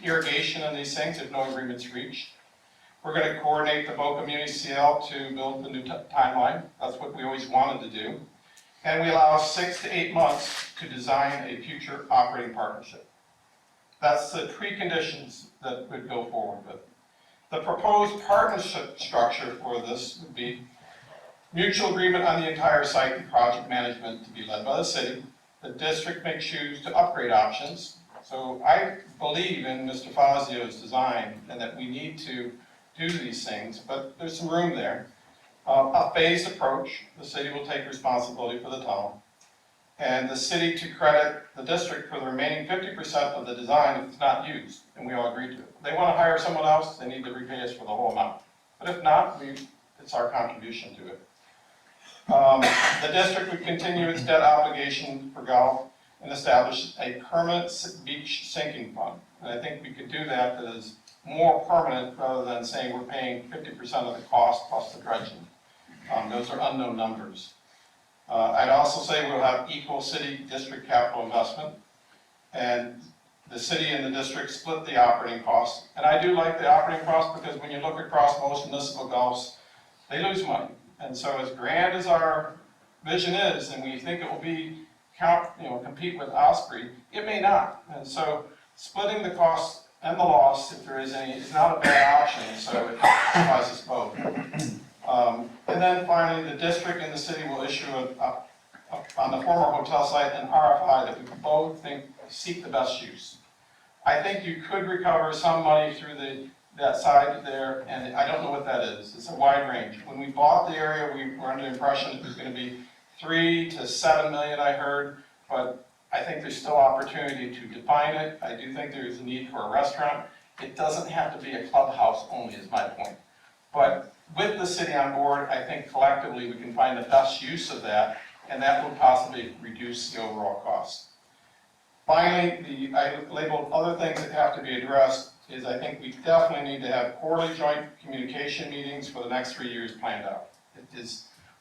irrigation and these things if no agreement's reached. We're going to coordinate the Boca Muni CL to build the new timeline. That's what we always wanted to do. And we allow 6 to 8 months to design a future operating partnership. That's the preconditions that would go forward with. The proposed partnership structure for this would be mutual agreement on the entire site and project management to be led by the city. The district may choose to upgrade options. So I believe in Mr. Fazio's design and that we need to do these things, but there's some room there. A phased approach, the city will take responsibility for the tunnel. And the city to credit the district for the remaining 50% of the design if it's not used, and we all agree to it. If they want to hire someone else, they need to repay us for the whole amount. But if not, it's our contribution to it. The district would continue its debt obligation for golf and establish a permanent beach sinking fund. And I think we could do that as more permanent rather than saying we're paying 50% of the cost plus the dredging. Those are unknown numbers. I'd also say we'll have equal city-district capital investment, and the city and the district split the operating costs. And I do like the operating costs because when you look across most municipal golfs, they lose money. And so as grand as our vision is, and we think it will be compete with Osprey, it may not. And so splitting the costs and the loss, if there is any, is not a bad option, so it suffices both. And then finally, the district and the city will issue on the former hotel site an RFI that we both think seek the best use. I think you could recover some money through that side there, and I don't know what that is. It's a wide range. When we bought the area, we were under the impression it was going to be 3 to 7 million, I heard, but I think there's still opportunity to define it. I do think there's a need for a restaurant. It doesn't have to be a clubhouse only, is my point. But with the city on board, I think collectively we can find the best use of that, and that will possibly reduce the overall cost. Finally, I labeled other things that have to be addressed is I think we definitely need to have quarterly joint communication meetings for the next 3 years planned out.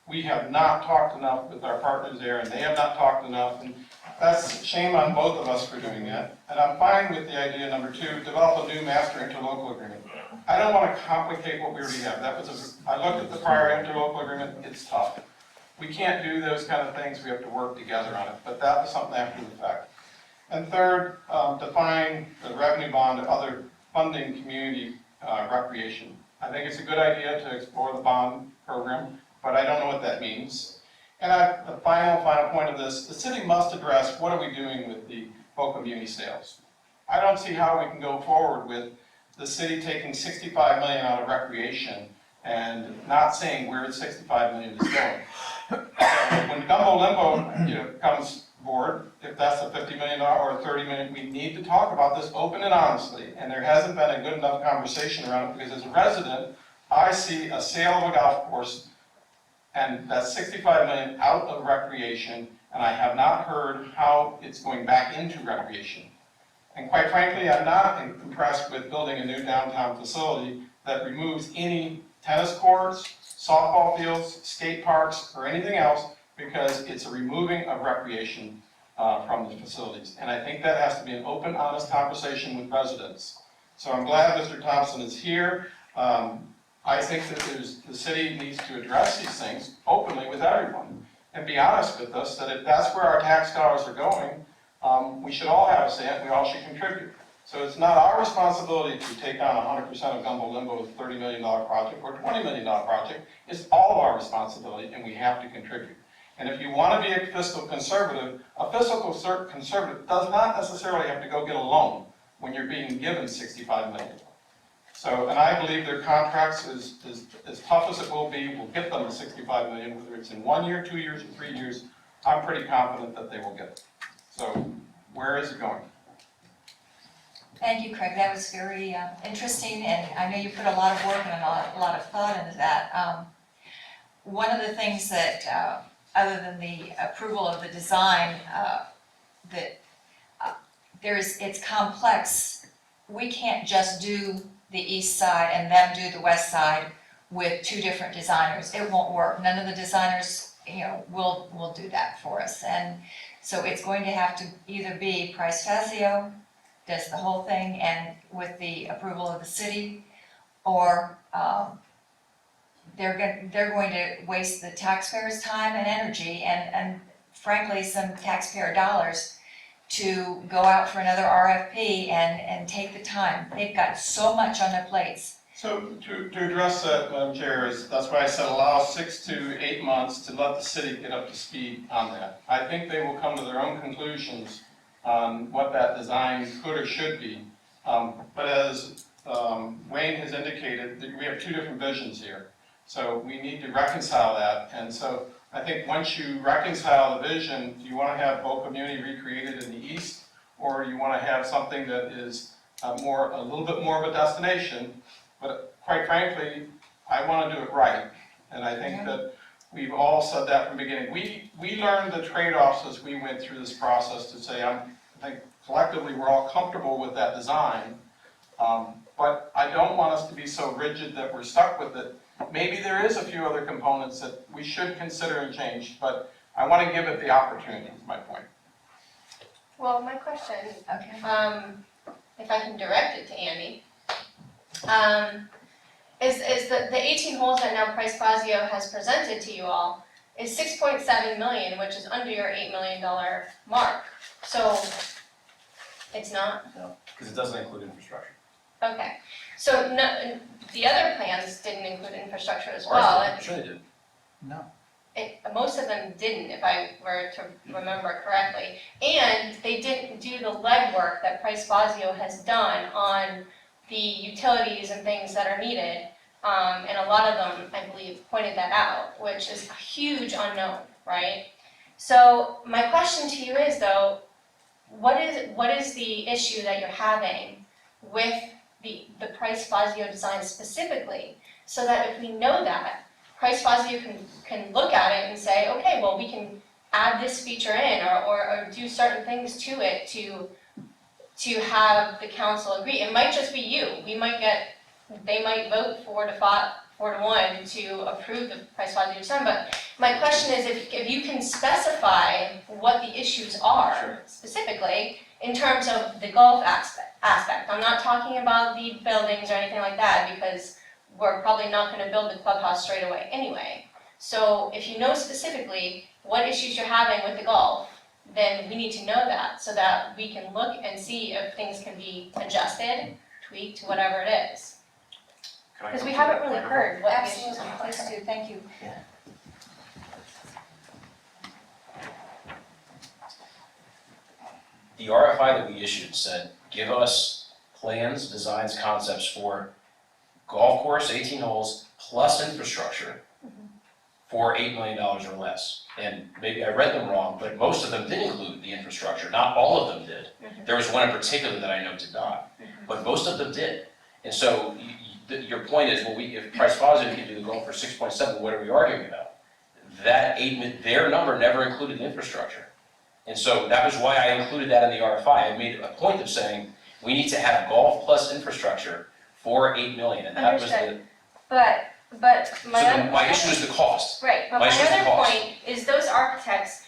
We have not talked enough with our partners there, and they have not talked enough, and that's shame on both of us for doing that. And I'm fine with the idea, number 2, develop a new master interlocal agreement. I don't want to complicate what we already have. I looked at the prior interlocal agreement, it's tough. We can't do those kind of things, we have to work together on it, but that was something after the fact. And third, define the revenue bond and other funding community recreation. I think it's a good idea to explore the bond program, but I don't know what that means. And the final point of this, the city must address what are we doing with the Boca Muni sales. I don't see how we can go forward with the city taking 65 million out of recreation and not saying where the 65 million is going. When Gumbo Limbo comes board, if that's a $50 million or $30 million, we need to talk about this open and honestly, and there hasn't been a good enough conversation around it, because as a resident, I see a sale of a golf course, and that's 65 million out of recreation, and I have not heard how it's going back into recreation. And quite frankly, I'm not impressed with building a new downtown facility that removes any tennis courts, softball fields, skate parks, or anything else, because it's a removing of recreation from the facilities. And I think that has to be an open, honest conversation with residents. So I'm glad Mr. Thompson is here. I think that the city needs to address these things openly with everyone and be honest with us that if that's where our tax dollars are going, we should all have a say and we all should contribute. So it's not our responsibility to take on 100% of Gumbo Limbo's $30 million project or $20 million project. It's all of our responsibility, and we have to contribute. And if you want to be a fiscal conservative does not necessarily have to go get a loan when you're being given $65 million. So, and I believe their contracts, as tough as it will be, will get them the $65 million, whether it's in 1 year, 2 years, or 3 years. I'm pretty confident that they will get it. So, where is it going? Thank you, Craig. That was very interesting, and I know you put a lot of work and a lot of thought into that. One of the things that, other than the approval of the design, it's complex. We can't just do the east side and them do the west side with 2 different designers. It won't work. None of the designers, will do that for us. And so it's going to have to either be Price Fazio does the whole thing and with the approval of the city, or they're going to waste the taxpayers' time and energy and frankly some taxpayer dollars to go out for another RFP and take the time. They've got so much on their plates. So to address that, Madam Chair, that's why I said allow 6 to 8 months to let the city get up to speed on that. I think they will come to their own conclusions on what that design could or should be. But as Wayne has indicated, that we have two different visions here. So we need to reconcile that. And so I think once you reconcile the vision, do you want to have Bow Community recreated in the east? Or do you want to have something that is a little bit more of a destination? But quite frankly, I want to do it right. And I think that we've all said that from the beginning. We learned the trade-offs as we went through this process to say, I think collectively we're all comfortable with that design. But I don't want us to be so rigid that we're stuck with it. Maybe there is a few other components that we should consider and change, but I want to give it the opportunity, is my point. Well, my question, Okay. if I can direct it to Andy, is the 18 holes that now Price Fazio has presented to you all is 6.7 million, which is under your $8 million mark. So it's not? Because it doesn't include infrastructure. Okay. So no, the other plans didn't include infrastructure as well. Ours did. Sure they did. No. Most of them didn't, if I were to remember correctly. And they didn't do the legwork that Price Fazio has done on the utilities and things that are needed. And a lot of them, I believe, pointed that out, which is a huge unknown, right? So my question to you is, though, what is the issue that you're having with the Price Fazio design specifically, so that if we know that, Price Fazio can look at it and say, okay, well, we can add this feature in or do certain things to it to have the council agree. It might just be you. They might vote 4 to 1 to approve the Price Fazio design. But my question is, if you can specify what the issues are specifically in terms of the golf aspect. I'm not talking about the buildings or anything like that, because we're probably not going to build the clubhouse straight away anyway. So if you know specifically what issues you're having with the golf, then we need to know that so that we can look and see if things can be adjusted, tweaked, whatever it is. Because we haven't really heard what the issues Absolutely, are. please do, thank you. The RFI that we issued said, give us plans, designs, concepts for golf course, 18 holes, plus infrastructure for $8 million or less. And maybe I read them wrong, but most of them did include the infrastructure. Not all of them did. There was one in particular that I know did not, but most of them did. And so your point is, well, if Price Fazio can do the golf for 6.7, what are we arguing about? Their number never included the infrastructure. And so that was why I included that in the RFI. I made a point of saying, we need to have golf plus infrastructure for $8 million, and that was the. Understood. But My issue is the cost. Right, but My my issue is the other cost. point is those architects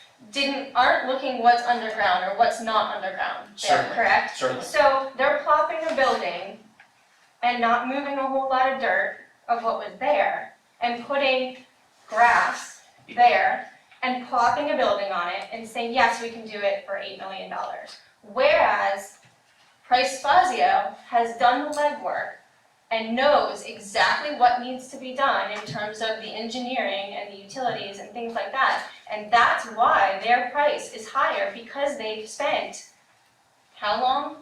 aren't looking what's underground or what's not underground there, Certainly. correct? Certainly. So they're plopping a building and not moving a whole lot of dirt of what was there and putting grass there and plopping a building on it and saying, yes, we can do it for $8 million. Whereas Price Fazio has done the legwork and knows exactly what needs to be done in terms of the engineering and the utilities and things like that. And that's why their price is higher, because they've spent, how long?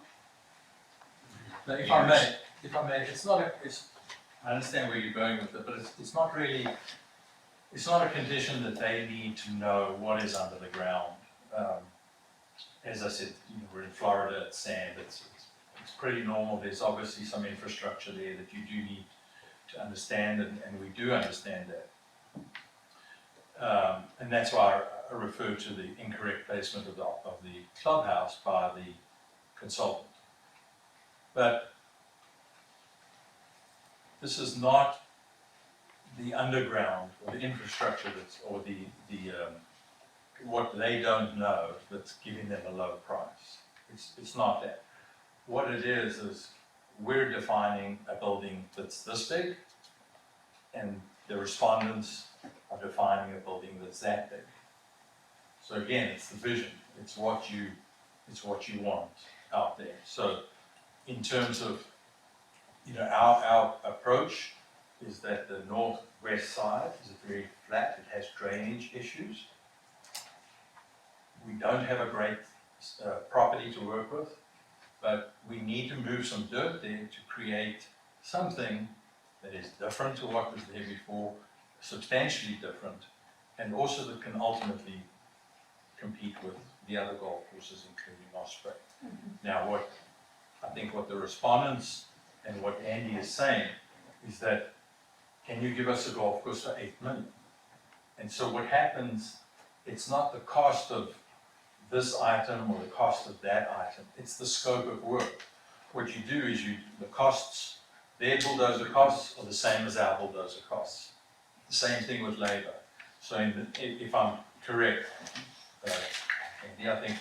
If I may, it's not I understand where you're going with it, but it's not really, it's not a condition that they need to know what is under the ground. As I said, we're in Florida, it's sand, it's pretty normal. There's obviously some infrastructure there that you do need to understand, and we do understand that. And that's why I refer to the incorrect placement of the clubhouse by the consultant. But this is not the underground or the infrastructure or the what they don't know that's giving them a low price. It's not that. What it is we're defining a building that's this big, and the respondents are defining a building that's that big. So again, it's the vision. It's what you want out there. So in terms of our approach is that the northwest side is very flat, it has drainage issues. We don't have a great property to work with, but we need to move some dirt there to create something that is different to what was there before, substantially different, and also that can ultimately compete with the other golf courses, including Osprey. Now, I think what the respondents and what Andy is saying is that, can you give us a golf course for 8 million? And so what happens, it's not the cost of this item or the cost of that item, it's the scope of work. What you do is the costs, their bulldozer costs are the same as our bulldozer costs. The same thing with labor. So if I'm correct, Andy, I think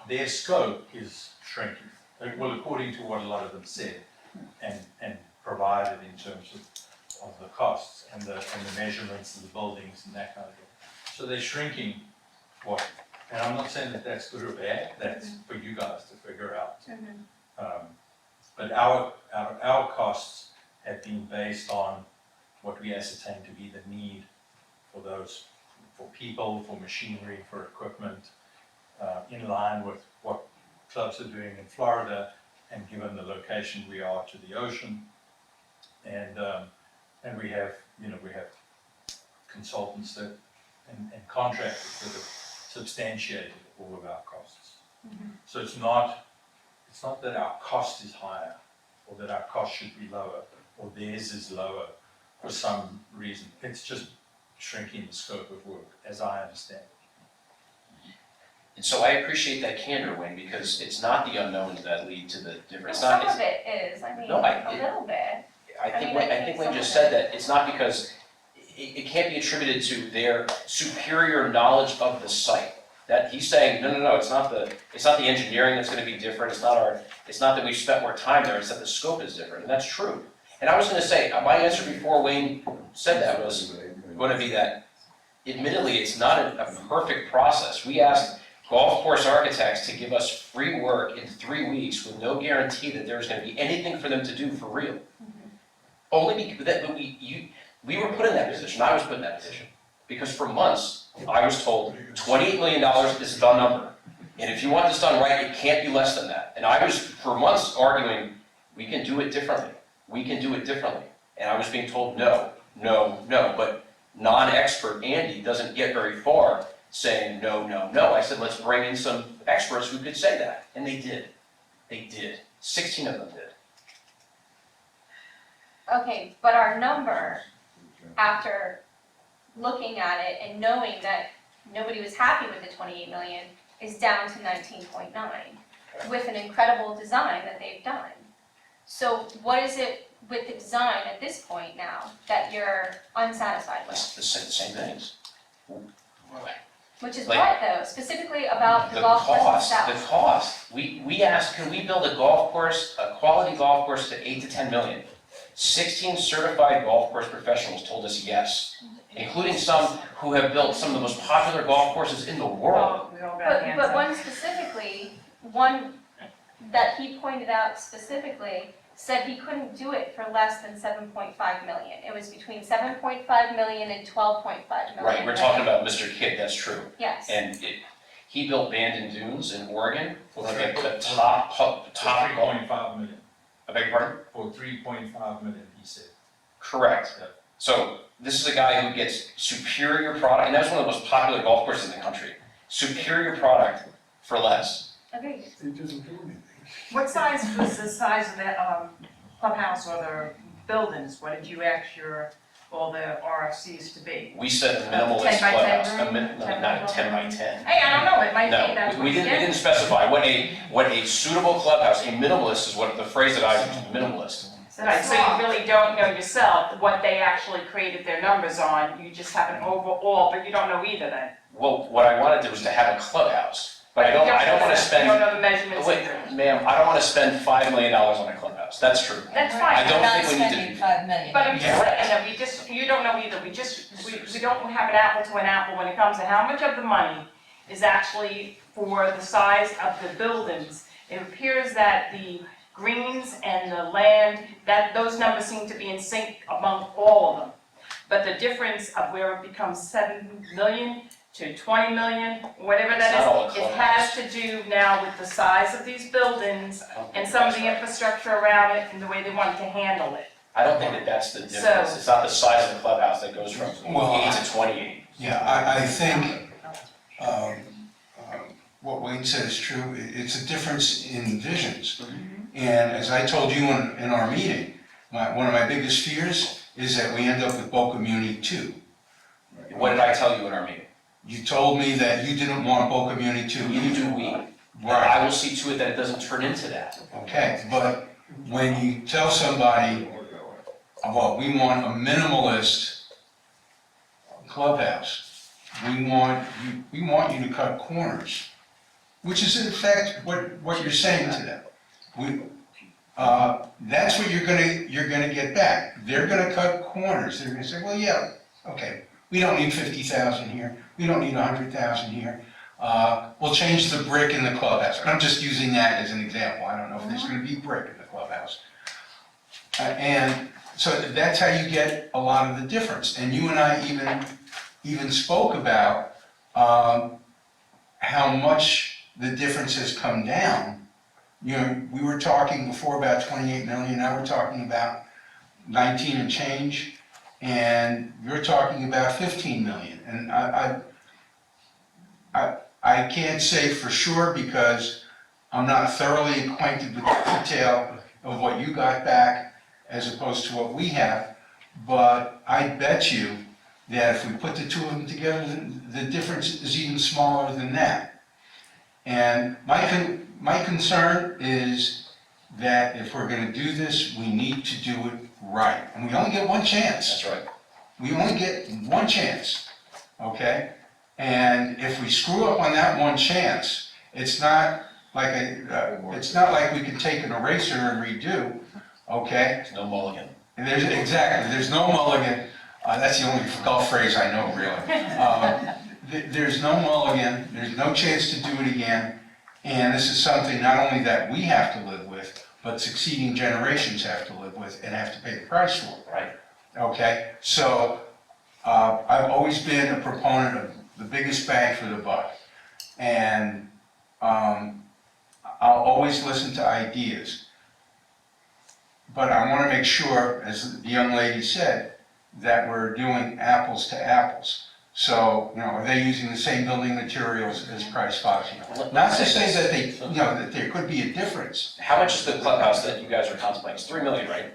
their scope is shrinking. Well, according to what a lot of them said and provided in terms of the costs and the measurements of the buildings and that kind of thing. So they're shrinking and I'm not saying that that's good or bad, that's for you guys to figure out. But our costs have been based on what we ascertain to be the need for people, for machinery, for equipment, in line with what clubs are doing in Florida, and given the location we are to the ocean. And we have consultants and contractors that have substantiated all of our costs. So it's not that our cost is higher, or that our cost should be lower, or theirs is lower for some reason. It's just shrinking the scope of work, as I understand it. And so I appreciate that candor, Wayne, because it's not the unknowns that lead to the difference. Some of it is, a little bit. I think Wayne just said that it's not because it can't be attributed to their superior knowledge of the site. That he's saying, no, it's not the engineering that's going to be different. It's not that we've spent more time there. It's that the scope is different, and that's true. And I was going to say, my answer before Wayne said that was going to be that, admittedly, it's not a perfect process. We asked golf course architects to give us free work in 3 weeks with no guarantee that there's going to be anything for them to do for real. Only because we were put in that position. I was put in that position because for months I was told $28 million is the number, and if you want this done right, it can't be less than that. And I was for months arguing, we can do it differently. We can do it differently. And I was being told no. But non-expert Andy doesn't get very far saying no. I said, let's bring in some experts who could say that. And they did. 16 of them did. Okay, but our number, after looking at it and knowing that nobody was happy with the 28 million, is down to 19.9, with an incredible design that they've done. So what is it with the design at this point now that you're unsatisfied with? It's the same things. Which is Like, what though? Specifically about the The golf course cost, itself? we asked, can we build a golf course, a quality golf course to 8 to 10 million? 16 certified golf course professionals told us yes, including some who have built some of the most popular golf courses in the world. But one that he pointed out specifically said he couldn't do it for less than 7.5 million. It was between 7.5 million and 12.5 million. Right, we're talking about Mr. Kidd, that's true. Yes. And he built Bandon Dunes in Oregon, one of the top golf. 3.5 million. I beg your pardon? For 3.5 million, he said. Correct. Yeah. So this is a guy who gets superior product, and that was one of the most popular golf courses in the country. Superior product for less. Agreed. What size was the size of that clubhouse or the buildings? What did you ask all the RFCs to be? We said a minimalist 10 by 10 clubhouse, room? not a 10 by 10. Hey, I don't know, it might be, that's No, what we you didn't get. specify what a suitable clubhouse, a minimalist is what the phrase that I used, minimalist. Right, so you really don't know yourself what they actually created their numbers on, you just have an overall, but you don't know either then. Well, what I wanted was to have a clubhouse, but I don't want to spend. You don't know the measurements Wait, either. ma'am, I don't want to spend $5 million on a clubhouse, that's true. That's I fine, don't Not think we need to. spending 5 million. but I'm just Yeah. saying that you don't know either, we don't have an apple to an apple when it comes to how much of the money is actually for the size of the buildings. It appears that the greens and the land, that, those numbers seem to be in sync among all of them. But the difference of where it becomes 7 million to 20 million, whatever It's not all that is, it has to do now with the size of these buildings and some of the infrastructure around it and the way they want to handle it. I don't think that that's the difference. It's not the size of the clubhouse that goes from Well, 8 to 28. Yeah, I think what Wayne said is true. It's a difference in visions. And as I told you in our meeting, one of my biggest fears is that we end up with Boca Muni 2. What did I tell you in our meeting? You told me that you didn't want Boca Muni 2 Neither either. do we. And Right, I will see to it that it doesn't turn into that. okay, but when you tell somebody, well, we want a minimalist clubhouse, we want you to cut corners, which is in effect what you're saying to them. That's what you're gonna get back. They're gonna cut corners. They're gonna say, well, yeah, okay, we don't need 50,000 here. We don't need 100,000 here. We'll change the brick in the clubhouse. And I'm just using that as an example. I don't know if there's gonna be brick in the clubhouse. And so that's how you get a lot of the difference. And you and I even spoke about how much the difference has come down. You know, we were talking before about 28 million, now we're talking about 19 and change, and you're talking about 15 million. And I can't say for sure because I'm not thoroughly acquainted with the detail of what you got back as opposed to what we have, but I bet you that if we put the two of them together, the difference is even smaller than that. And my concern is that if we're gonna do this, we need to do it right. And we only get one chance. That's right. We only get one chance, okay? And if we screw up on that one chance, it's not like we can take an eraser and redo, okay? No mulligan. And there's no mulligan. That's the only golf phrase I know, really. There's no mulligan, there's no chance to do it again. And this is something not only that we have to live with, but succeeding generations have to live with and have to pay the price for. Right. Okay, so I've always been a proponent of the biggest bang for the buck. And I'll always listen to ideas. But I want to make sure, as the young lady said, that we're doing apples to apples. So, you know, are they using the same building materials as Price Foxfield? Not to say that that there could be a difference. How much is the clubhouse that you guys are contemplating? It's 3 million, right?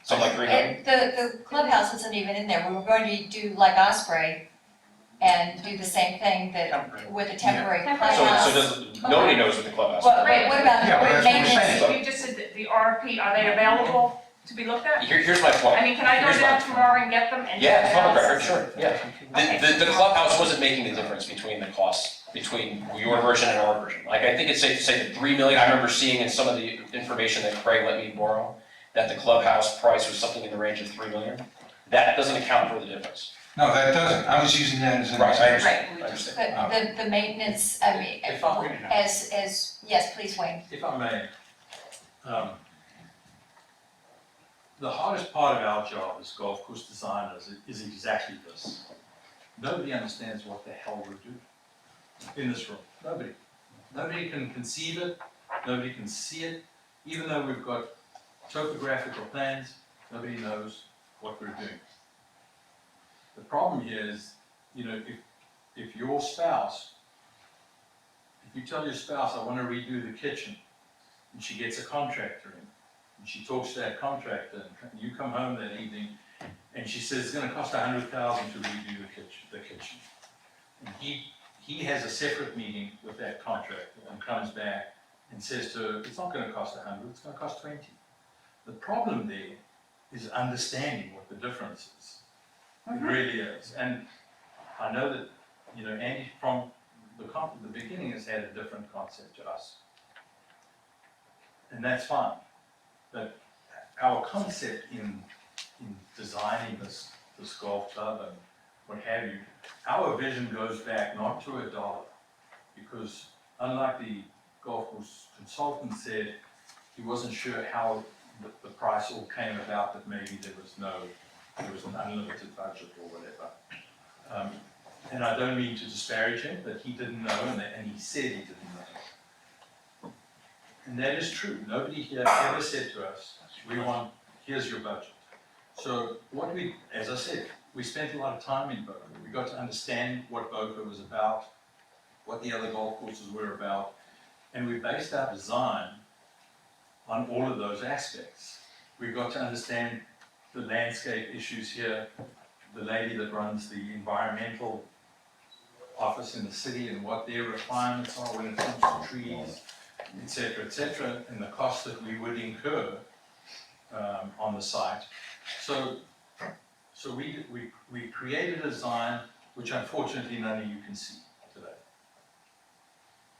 Something like 3 million? And the clubhouse isn't even in there. We were going to do like Osprey and do the same thing that with a temporary So clubhouse. nobody knows what the clubhouse is. What about Yeah, well, that's what we're maintenance? saying. You just said that the RFP, are they available to be looked at? Here's my point. I mean, can I go Here's down my- tomorrow and get them and? Yeah, public record, sure, yeah. Okay. The clubhouse wasn't making the difference between the costs, between your version and our version. Like, I think it's safe to say that 3 million, I remember seeing in some of the information that Craig let me borrow, that the clubhouse price was something in the range of 3 million. That doesn't account for the difference. No, that doesn't. I was using that as an Right, I example. understand, I understand. But the maintenance, I mean, If I- yes, please, Wayne. If I may, the hardest part of our job as golf course designers is exactly this. Nobody understands what the hell we do in this room. Nobody. Nobody can conceive it, nobody can see it. Even though we've got topographical plans, nobody knows what we're doing. The problem here is, you know, if your spouse, if you tell your spouse, I want to redo the kitchen, and she gets a contractor in, and she talks to that contractor, and you come home that evening, and she says it's going to cost $100,000 to redo the kitchen. And he has a separate meeting with that contractor and comes back and says to her, it's not going to cost 100, it's going to cost 20. The problem there is understanding what the difference is. It really is. And I know that, you know, Andy from the beginning has had a different concept to us. And that's fine. But our concept in designing this golf club and what have you, our vision goes back not to $1, because unlike the golf course consultant said, he wasn't sure how the price all came about, that maybe there was an unlimited budget or whatever. And I don't mean to disparage him, but he didn't know, and he said he didn't know. And that is true. Nobody here ever said to us, here's your budget. So as I said, we spent a lot of time in Boca. We got to understand what Boca was about, what the other golf courses were about, and we based our design on all of those aspects. We got to understand the landscape issues here, the lady that runs the environmental office in the city and what their requirements are when it comes to trees, et cetera, and the cost that we would incur on the site. So we created a design which unfortunately none of you can see today.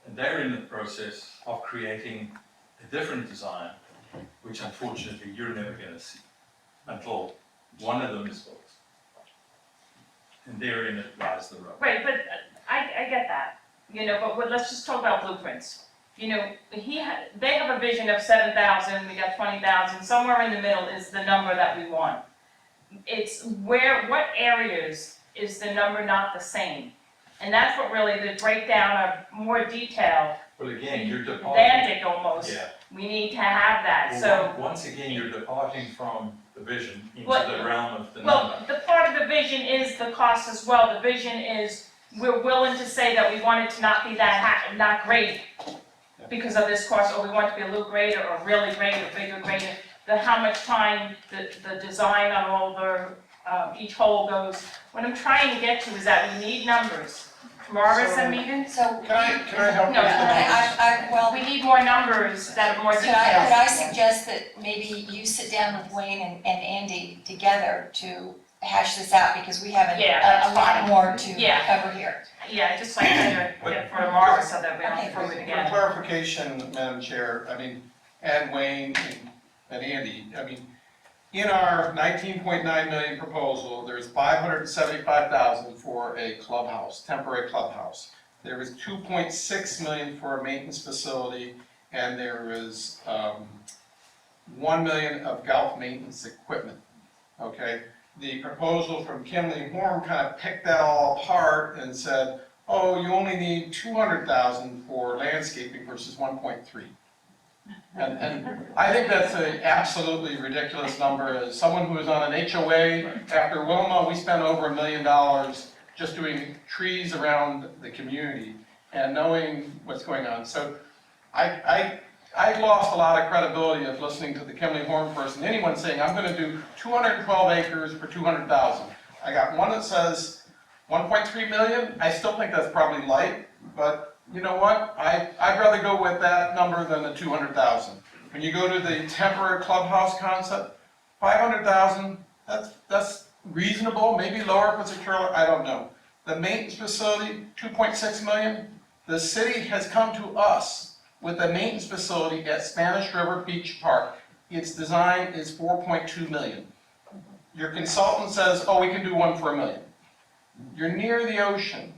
And they're in the process of creating a different design, which unfortunately you're never going to see until one of them is built. And therein it lies the rub. Right, but I get that, but let's just talk about blueprints. They have a vision of 7,000, we got 20,000, somewhere in the middle is the number that we want. It's what areas is the number not the same? And that's what really the breakdown of more detail, Well, again, you're departing. pedantic almost, Yeah. we need to have that, Well, so. once again, you're departing from the vision into Well- the realm of the number. Well, the part of the vision is the cost as well. The vision is, we're willing to say that we want it to not be not great because of this cost, or we want it to be a little greater, or really great, or bigger, greater. How much time the design on all each hole goes. What I'm trying to get to is that we need numbers. Marvis and Megan? So, Can I help you? No, well, we need more numbers that are more could detailed. I suggest that maybe you sit down with Wayne and Andy together to hash this out, because we have Yeah, a that's lot fine. more to Yeah. cover here. Yeah, just like to get it for tomorrow so that we Okay. don't prove it For again. clarification, Madam Chair, and Wayne and Andy, in our 19.9 million proposal, there's 575,000 for a clubhouse, temporary clubhouse. There is 2.6 million for a maintenance facility, and there is 1 million of golf maintenance equipment, okay? The proposal from Kimley Horn kind of picked that all apart and said, oh, you only need 200,000 for landscaping versus 1.3. And I think that's an absolutely ridiculous number. As someone who was on an HOA after Wilma, we spent over $1 million just doing trees around the community and knowing what's going on. So I lost a lot of credibility of listening to the Kimley Horn person, anyone saying, I'm gonna do 212 acres for 200,000. I got one that says 1.3 million. I still think that's probably light, but you know what? I'd rather go with that number than the 200,000. When you go to the temporary clubhouse concept, 500,000, that's reasonable, maybe lower if it's a trailer, I don't know. The maintenance facility, 2.6 million. The city has come to us with a maintenance facility at Spanish River Beach Park. Its design is 4.2 million. Your consultant says, oh, we can do one for $1 million. You're near the ocean.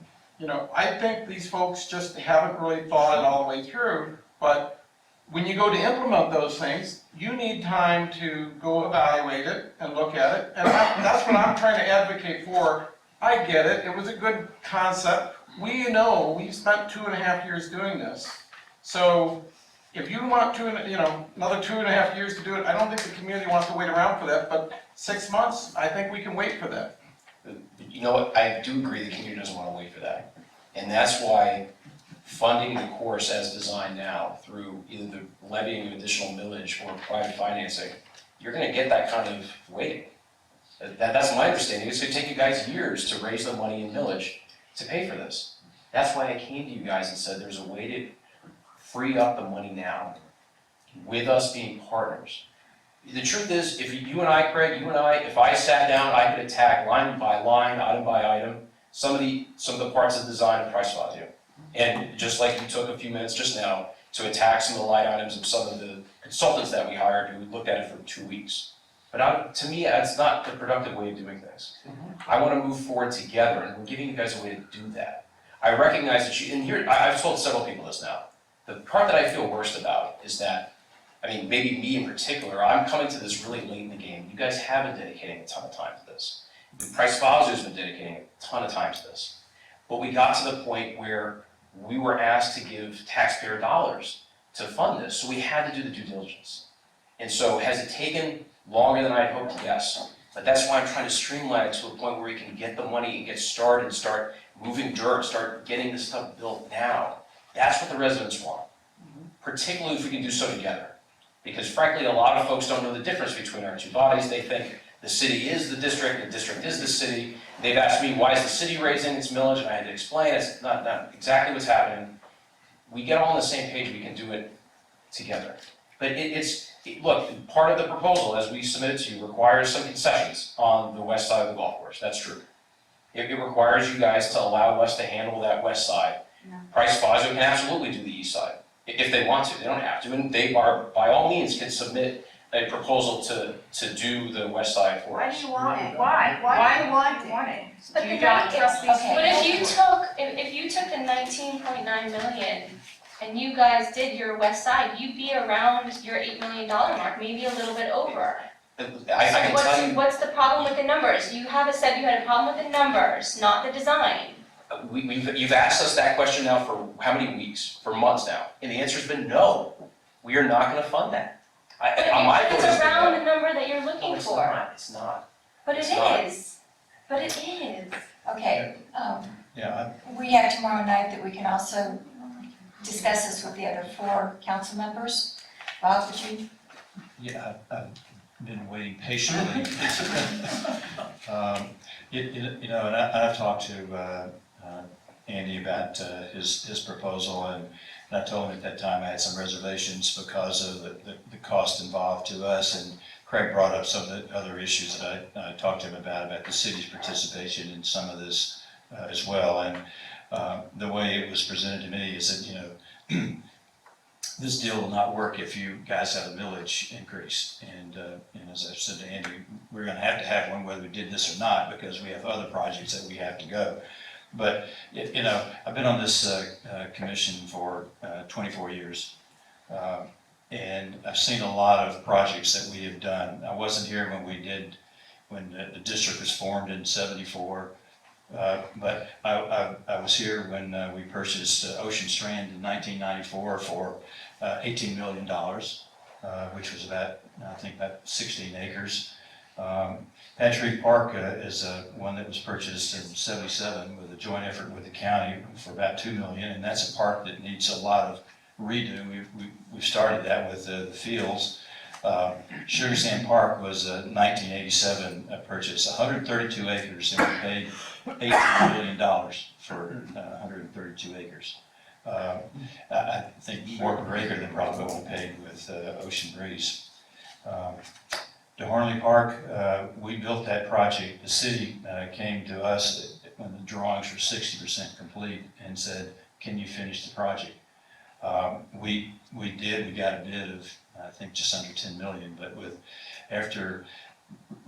I think these folks just haven't really thought it all the way through, but when you go to implement those things, you need time to go evaluate it and look at it, and that's what I'm trying to advocate for. I get it, it was a good concept. We spent 2.5 years doing this. So if you want another 2.5 years to do it, I don't think the community wants to wait around for that, but 6 months, I think we can wait for that. You know what, I do agree the community doesn't want to wait for that. And that's why funding the course as designed now through either the levying of additional millage or private financing, you're going to get that kind of waiting. That's my understanding. It's going to take you guys years to raise the money in millage to pay for this. That's why I came to you guys and said there's a way to free up the money now with us being partners. The truth is, if you and I, Craig, if I sat down, I could attack line by line, item by item, some of the parts of the design and price value. And just like you took a few minutes just now to attack some of the line items of some of the consultants that we hired who looked at it for 2 weeks. But to me, that's not the productive way of doing things. I want to move forward together, and we're giving you guys a way to do that. I recognize that and here, I've told several people this now. The part that I feel worst about is that I mean, maybe me in particular, I'm coming to this really late in the game. You guys have been dedicating a ton of time to this. Price Fazio's been dedicating a ton of time to this. But we got to the point where we were asked to give taxpayer dollars to fund this, so we had to do the due diligence. And so has it taken longer than I had hoped? Yes. But that's why I'm trying to streamline it to a point where we can get the money and get started and start moving dirt, start getting this stuff built now. That's what the residents want, particularly if we can do so together. Because frankly, a lot of folks don't know the difference between our two bodies. They think the city is the district is the city. They've asked me, why is the city raising its millage? And I had to explain, it's not exactly what's happening. We get all on the same page, we can do it together. But look, part of the proposal, as we submitted to you, requires some concessions on the west side of the golf course, that's true. It requires you guys to allow us to handle that west side. Price Fazio can absolutely do the east side, if they want to, they don't have to, and they are, by all means, can submit a proposal to do the west side for Why us. do you want it? Why do you want it? But Do the you not night- trust these okay. But people? if you took the 19.9 million and you guys did your west side, you'd be around your $8 million mark, maybe a little bit over. I can So tell you, what's the problem with the numbers? You haven't said you had a problem with the numbers, not the design. you've asked us that question now for how many weeks? For months now, and the answer's been no. We are not gonna fund that. My vote But is it's around no. the number that you're No, looking it's for. not, it's not. But it It's not. is. But it is. Okay, Yeah, we have tomorrow night that we can also discuss this with the other 4 council members. Bob, would you? I've been waiting patiently. You know, and I've talked to Andy about his proposal, and I told him at that time I had some reservations because of the cost involved to us, and Craig brought up some of the other issues that I talked to him about the city's participation in some of this as well. And the way it was presented to me is that, you know, this deal will not work if you guys have a millage increase. And as I said to Andy, we're gonna have one whether we did this or not, because we have other projects that we have to go. But, you know, I've been on this commission for 24 years. And I've seen a lot of projects that we have done. I wasn't here when the district was formed in '74. But I was here when we purchased Ocean Strand in 1994 for $18 million, which was about 16 acres. Patrick Park is one that was purchased in '77 with a joint effort with the county for about $2 million, and that's a park that needs a lot of redo. We've started that with the fields. Sugar Sand Park was a 1987 purchase, 132 acres, and we paid $18 million for 132 acres. I think more per acre than probably what we paid with Ocean Breeze. DeHornley Park, we built that project. The city came to us when the drawings were 60% complete and said, can you finish the project? We did, we got a bid of, I think, just under 10 million, but after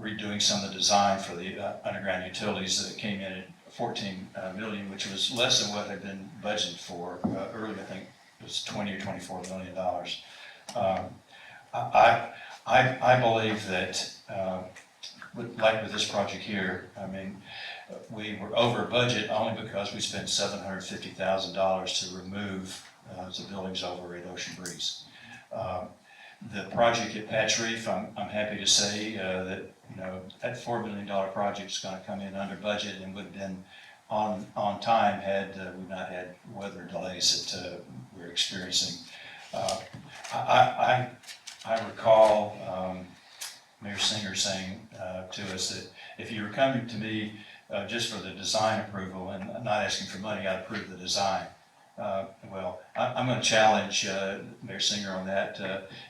redoing some of the design for the underground utilities, that came in at 14 million, which was less than what had been budgeted for earlier. I think it was 20 or 24 million dollars. I believe that, like with this project here, I mean, we were over budget only because we spent $750,000 to remove the buildings over at Ocean Breeze. The project at Patch Reef, I'm happy to say that, you know, that $4 million project is going to come in under budget and would have been on time had we not had weather delays that we're experiencing. I recall Mayor Singer saying to us that if you were coming to me just for the design approval and not asking for money, I'd approve the design. Well, I'm going to challenge Mayor Singer on that.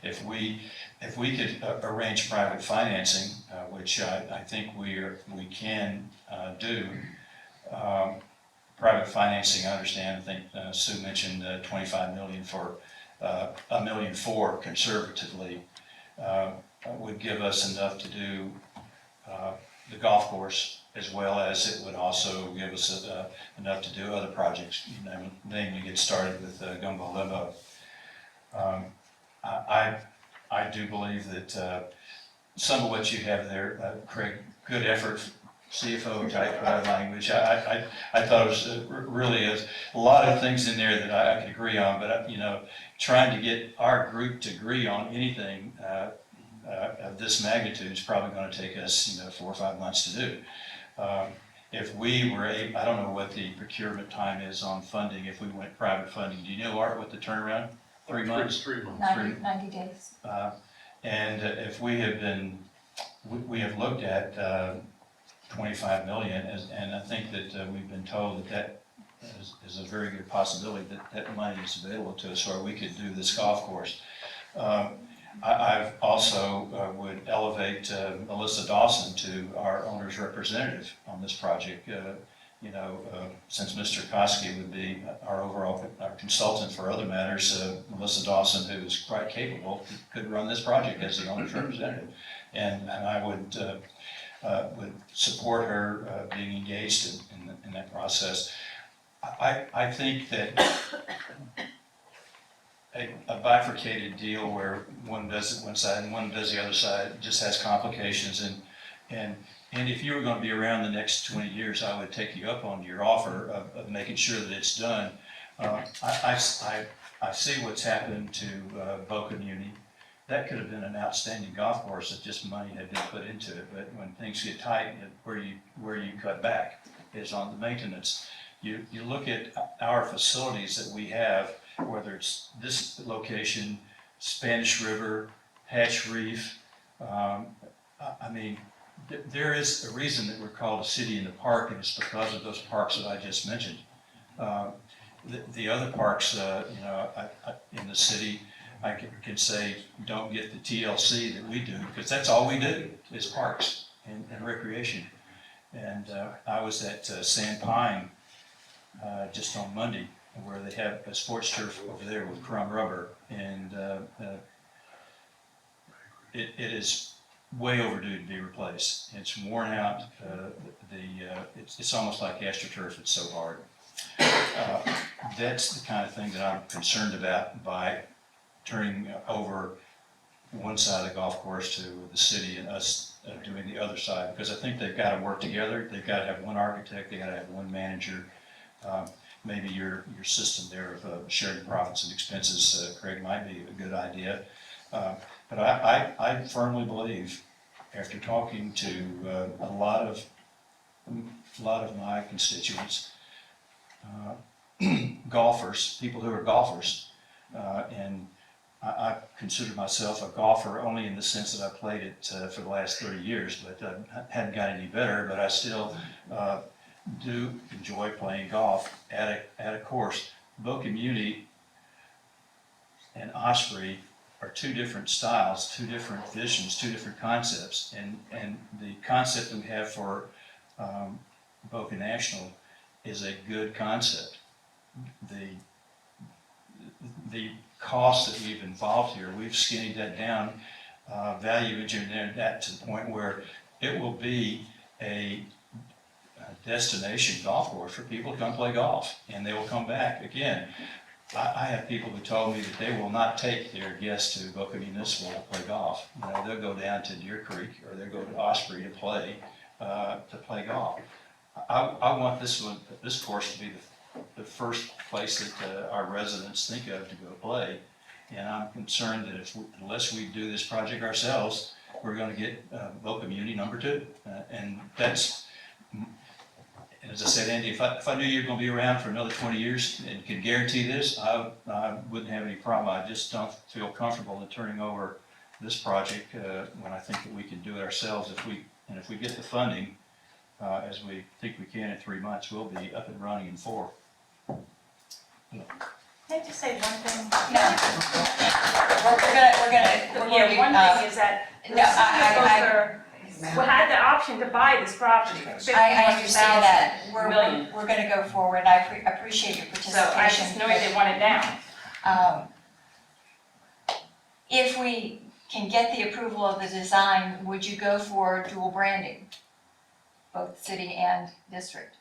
If we could arrange private financing, which I think we can do, private financing, I understand. I think Sue mentioned 25 million for $1.4 million conservatively, would give us enough to do the golf course, as well as it would also give us enough to do other projects, namely get started with Gumbo Limbo. I do believe that some of what you have there, Craig, good effort, CFO type language. I thought it was really a lot of things in there that I could agree on, but trying to get our group to agree on anything of this magnitude is probably going to take us 4 or 5 months to do. If we were able, I don't know what the procurement time is on funding, if we went private funding. Do you know, Art, what the turnaround? 3 months? 3 months. 90 days. And if we have looked at 25 million, and I think that we've been told that is a very good possibility that money is available to us, or we could do this golf course. I've also would elevate Melissa Dawson to our owner's representative on this project. Since Mr. Koski would be our consultant for other matters, Melissa Dawson, who is quite capable, could run this project as the owner's representative. And I would support her being engaged in that process. I think that a bifurcated deal where one does it one side and one does the other side just has complications. And if you were going to be around the next 20 years, I would take you up on your offer of making sure that it's done. I see what's happened to Boca Muni. That could have been an outstanding golf course if just money had been put into it. But when things get tight, where you cut back is on the maintenance. You look at our facilities that we have, whether it's this location, Spanish River, Hatch Reef. There is a reason that we're called a city in the park, and it's because of those parks that I just mentioned. The other parks, in the city, I can say don't get the TLC that we do, because that's all we do is parks and recreation. And I was at Sand Pine just on Monday, where they have a sports turf over there with crumb rubber, and it is way overdue to be replaced. It's worn out. It's almost like AstroTurf. It's so hard. That's the kind of thing that I'm concerned about by turning over one side of the golf course to the city and us doing the other side, because I think they've got to work together. They've got to have one architect. They've got to have one manager. Maybe your system there of sharing profits and expenses, Craig, might be a good idea. But I firmly believe, after talking to a lot of my constituents, golfers, people who are golfers, and I consider myself a golfer only in the sense that I played it for the last 30 years, but I hadn't got any better. But I still do enjoy playing golf at a course. Boca Muni and Osprey are two different styles, two different visions, two different concepts, and the concept that we have for Boca National is a good concept. The cost that we've involved here, we've skinnied that down, value engineered that to the point where it will be a destination golf course for people to come play golf, and they will come back again. I have people who told me that they will not take their guests to Boca Municipal to play golf. They'll go down to Deer Creek or they'll go to Osprey to play golf. I want this course to be the first place that our residents think of to go play. And I'm concerned that unless we do this project ourselves, we're going to get Boca Muni number 2. And that's, as I said, Andy, if I knew you were going to be around for another 20 years and could guarantee this, I wouldn't have any problem. I just don't feel comfortable in turning over this project when I think that we can do it ourselves. If we get the funding, as we think we can in 3 months, we'll be up and running in 4. Can I just say one thing? We're going to, One thing is that the city of Boca had the option to buy this property for I understand that. $51,000 We're going to go forward. I appreciate your So I participation. just know they want it down. If we can get the approval of the design, would you go for dual branding, both city and district?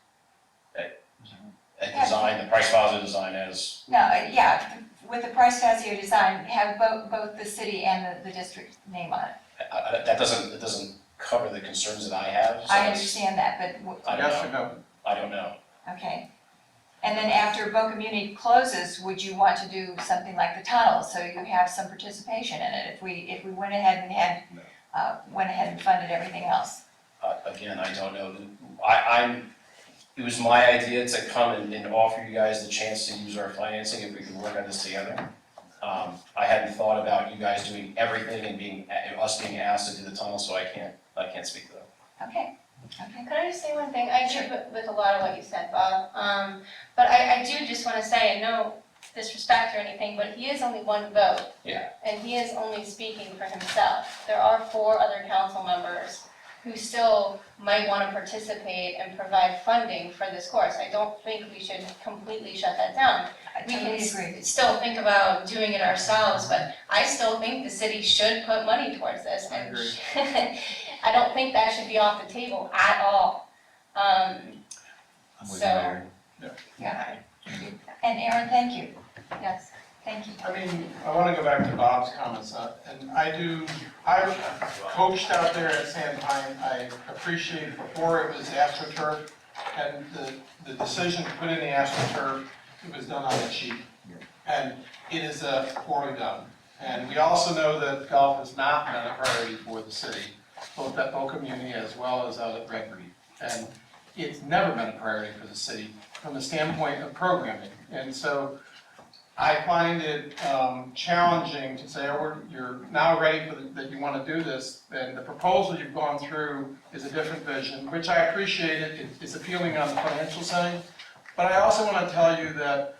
a design, the Price Fazio design as, No, yeah, with the Price Fazio design, have both the city and the district name on it. that doesn't cover the concerns that I have. so I it's- understand that, but, I don't Yes or know. no? I don't know. okay. And then after Boca Muni closes, would you want to do something like the tunnel, so you have some participation in it? If we went ahead and had, funded everything else? Again, I don't know. It was my idea to come and offer you guys the chance to use our financing if we could work on this together. I hadn't thought about you guys doing everything and us being asked to do the tunnel, so I can't speak to that. Okay. Can I just say one thing? I agree with a lot of what you said, Bob. But I do just want to say, and no disrespect or anything, but he is only one vote. Yeah. And he is only speaking for himself. There are 4 other council members who still might want to participate and provide funding for this course. I don't think we should completely shut that down. I We totally can agree. still think about doing it ourselves, but I still think the city should put money towards this. I And agree. I don't think that should be off the table at all. So, Yeah. And Aaron, thank you. yes. Thank you. I mean, I want to go back to Bob's comments, and I've coached out there at Sandpine. I appreciate before it was AstroTurf, and the decision to put in the AstroTurf, it was done on the cheap. And it is poorly done. And we also know that golf has not been a priority for the city, both at Boca Muni as well as out at Red Reed. And it's never been a priority for the city from the standpoint of programming. And so I find it challenging to say, oh, you're now ready that you want to do this, and the proposal you've gone through is a different vision, which I appreciate it's appealing on the financial side. But I also want to tell you that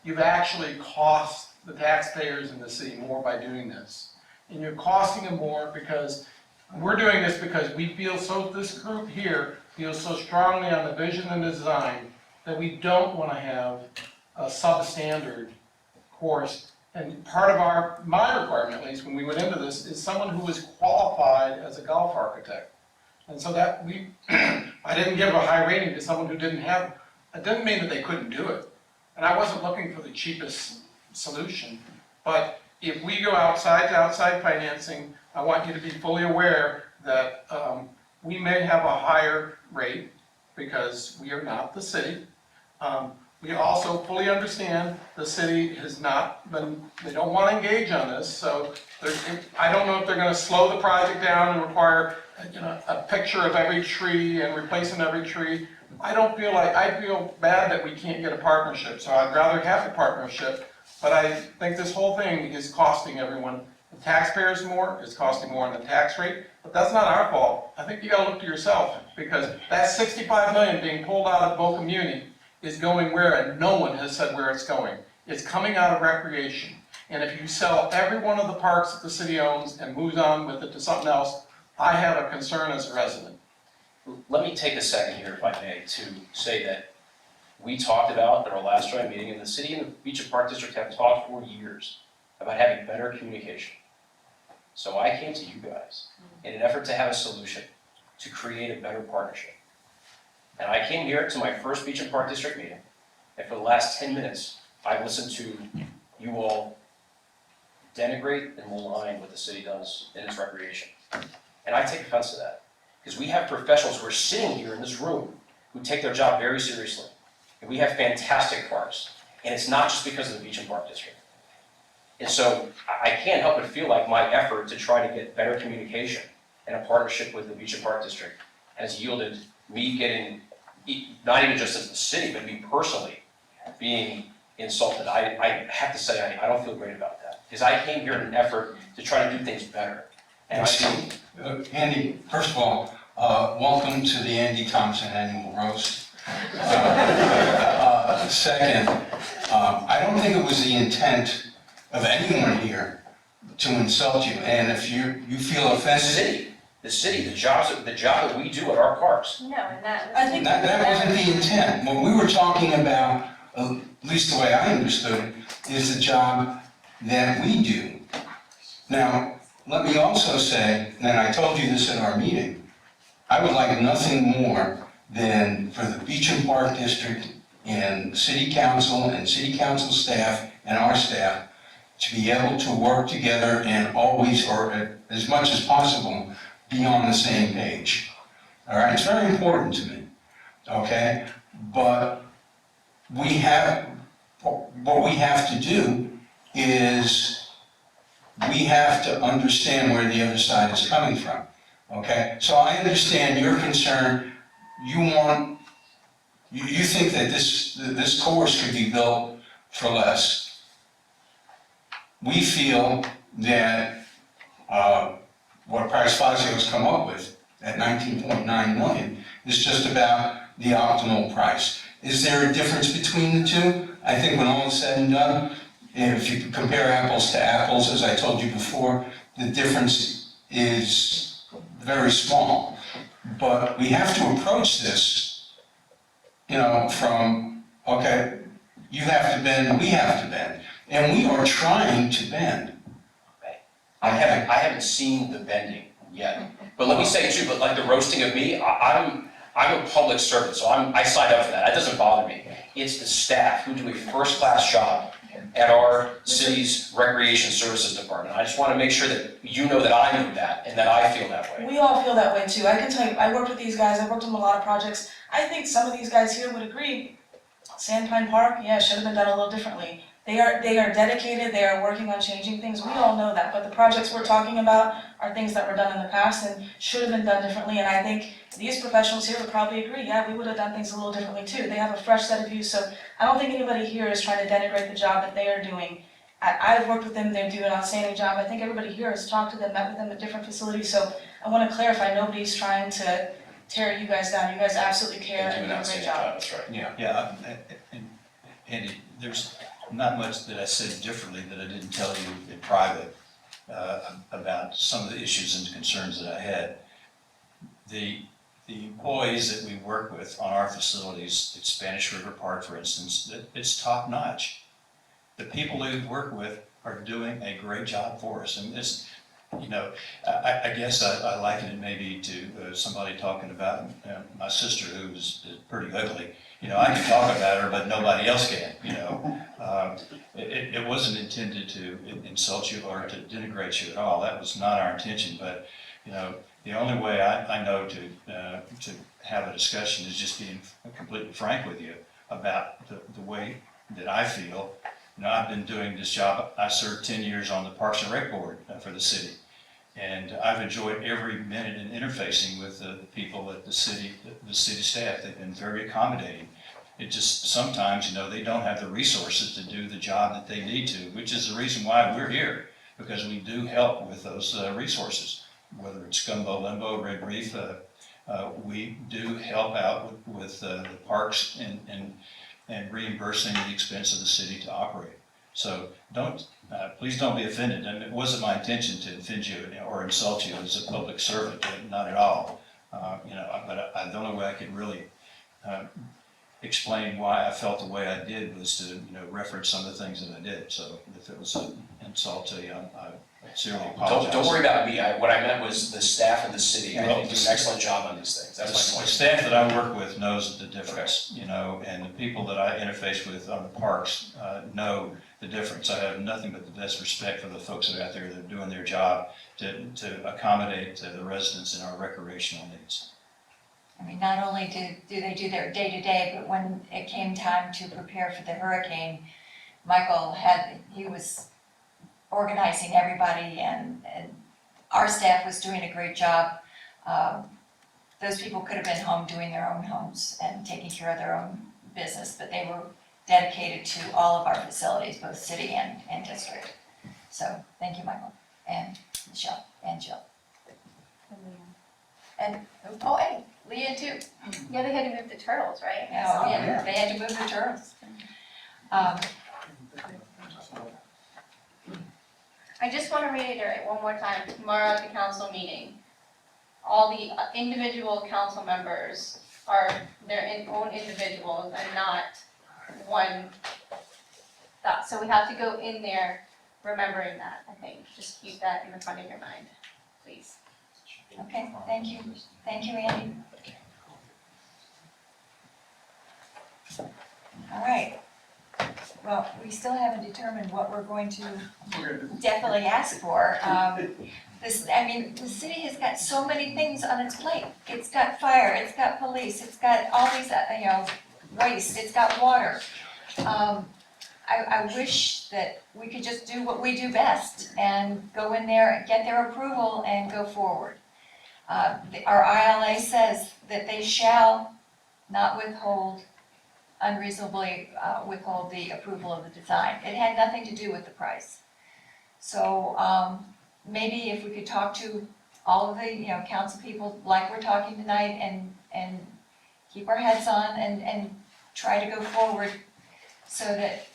you've actually cost the taxpayers in the city more by doing this. And you're costing them more because we're doing this because we feel this group here feels so strongly on the vision and design that we don't want to have a substandard course. And part of my requirement, at least when we went into this, is someone who was qualified as a golf architect. And so that I didn't give a high rating to someone who didn't have, it didn't mean that they couldn't do it. And I wasn't looking for the cheapest solution. But if we go outside to outside financing, I want you to be fully aware that we may have a higher rate because we are not the city. We also fully understand the city has not been, they don't want to engage on this, so I don't know if they're going to slow the project down and require a picture of every tree and replacing every tree. I feel bad that we can't get a partnership, so I'd rather have the partnership, but I think this whole thing is costing everyone, the taxpayers more, it's costing more on the tax rate, but that's not our fault. I think you got to look to yourself, because that $65 million being pulled out of Boca Muni is going where, and no one has said where it's going. It's coming out of recreation. And if you sell every one of the parks that the city owns and moves on with it to something else, I have a concern as a resident. Let me take a second here, if I may, to say that we talked about at our last joint meeting, and the city and the Beach and Park District have talked for years about having better communication. So I came to you guys in an effort to have a solution to create a better partnership. And I came here to my first Beach and Park District meeting, and for the last 10 minutes, I listened to you all denigrate and malign what the city does in its recreation. And I take offense to that, because we have professionals who are sitting here in this room who take their job very seriously. And we have fantastic parks, and it's not just because of the Beach and Park District. And so I can't help but feel like my effort to try to get better communication and a partnership with the Beach and Park District has yielded me getting, not even just as the city, but me personally being insulted. I have to say, I don't feel great about that, because I came here in an effort to try to do things better. And I feel, Andy, first of all, welcome to the Andy Thompson Annual Roast. Second, I don't think it was the intent of anyone here to insult you, and if you feel offended. the job that we do at our parks. No, and that. I think That wasn't the intent. What we were talking about, at least the way I understood it, is the job that we do. Now, let me also say, and I told you this at our meeting, I would like nothing more than for the Beach and Park District in city council and city council staff and our staff to be able to work together and always, or as much as possible, be on the same page. All right, it's very important to me, okay? But what we have to do is we have to understand where the other side is coming from, okay? So I understand your concern. You think that this course could be built for less. We feel that what Price Fazio has come up with at 19.9 million is just about the optimal price. Is there a difference between the two? I think when all is said and done, if you compare apples to apples, as I told you before, the difference is very small. But we have to approach this, from, okay, you have to bend, we have to bend. And we are trying to bend. I haven't seen the bending yet. But let me say too, but like the roasting of me, I'm a public servant, so I signed up for that. That doesn't bother me. It's the staff who do a first-class job at our city's recreation services department. I just want to make sure that you know that I know that and that I feel that way. We all feel that way too. I can tell you, I worked with these guys, I worked on a lot of projects. I think some of these guys here would agree. Sandpine Park, yeah, should have been done a little differently. They are dedicated, they are working on changing things, we all know that, but the projects we're talking about are things that were done in the past and should have been done differently, and I think these professionals here would probably agree, yeah, we would have done things a little differently too. They have a fresh set of views, so I don't think anybody here is trying to denigrate the job that they are doing. I've worked with them, they do an outstanding job. I think everybody here has talked to them, met with them at different facilities, so I want to clarify, nobody's trying to tear you guys down. You guys absolutely care and do a great job. That's right. Yeah, and Andy, there's not much that I said differently that I didn't tell you in private about some of the issues and concerns that I had. The employees that we work with on our facilities at Spanish River Park, for instance, it's top notch. The people we work with are doing a great job for us. And this, I guess I liken it maybe to somebody talking about my sister who is pretty ugly. I can talk about her, but nobody else can, It wasn't intended to insult you or to denigrate you at all. That was not our intention, but, the only way I know to have a discussion is just being completely frank with you about the way that I feel. I've been doing this job. I served 10 years on the Parks and Rec Board for the city. And I've enjoyed every minute in interfacing with the people at the city staff. They've been very accommodating. It just, sometimes, they don't have the resources to do the job that they need to, which is the reason why we're here, because we do help with those resources. Whether it's Gumbo Limbo, Red Reef, we do help out with the parks and reimbursing the expense of the city to operate. So please don't be offended. I mean, it wasn't my intention to offend you or insult you as a public servant, not at all. But the only way I could really explain why I felt the way I did was to, reference some of the things that I did. So if it was an insult to you, I sincerely apologize. Don't worry about me. What I meant was the staff of the city. I think do an excellent job on these things. That's my The point. staff that I work with knows the difference, and the people that I interface with on the parks know the difference. I have nothing but the best respect for the folks that are out there that are doing their job to accommodate the residents in our recreational needs. I mean, not only do they do their day-to-day, but when it came time to prepare for the hurricane, Michael he was organizing everybody and our staff was doing a great job. Those people could have been home doing their own homes and taking care of their own business, but they were dedicated to all of our facilities, both city and district. So, thank you, Michael, and Michelle, and Jill. And, hey, Leah too. Yeah, they had to move the turtles, right? Oh, yeah, they had to move the turtles. I just want to reiterate one more time, tomorrow at the council meeting, all the individual council members are their own individuals and not one thought. So we have to go in there remembering that, I think. Just keep that in the front of your mind, please. Okay, thank you. Thank you, Andy. All right. Well, we still haven't determined what we're going to We're gonna definitely ask for. The city has got so many things on its plate. It's got fire, it's got police, it's got all these, waste, it's got water. I wish that we could just do what we do best and go in there, get their approval and go forward. Our ILA says that they shall not unreasonably withhold the approval of the design. It had nothing to do with the price. So, maybe if we could talk to all of the, council people like we're talking tonight and keep our heads on and try to go forward so that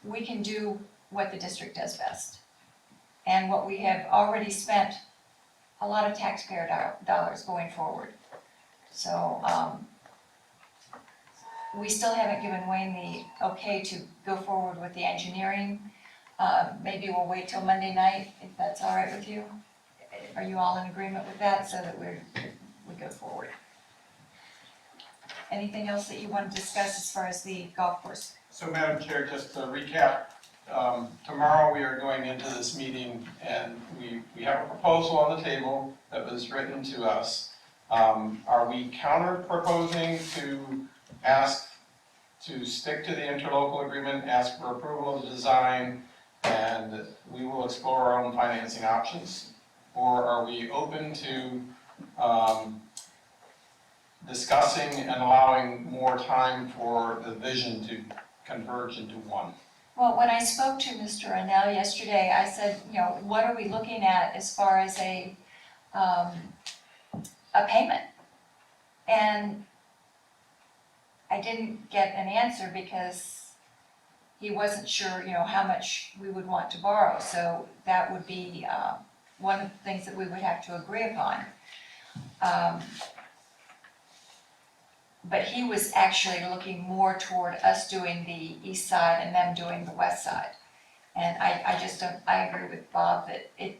we can do what the district does best. And what we have already spent a lot of taxpayer dollars going forward. So, we still haven't given Wayne the okay to go forward with the engineering. Maybe we'll wait till Monday night, if that's all right with you. Are you all in agreement with that, so that we go forward? Anything else that you want to discuss as far as the golf course? So Madam Chair, just to recap, tomorrow we are going into this meeting and we have a proposal on the table that was written to us. Are we counter proposing to ask to stick to the interlocal agreement, ask for approval of the design, and we will explore our own financing options? Or are we open to discussing and allowing more time for the vision to converge into one? Well, when I spoke to Mr. Annell yesterday, I said, what are we looking at as far as a payment? And I didn't get an answer because he wasn't sure, how much we would want to borrow. So that would be one of the things that we would have to agree upon. But he was actually looking more toward us doing the east side and them doing the west side. And I agree with Bob that it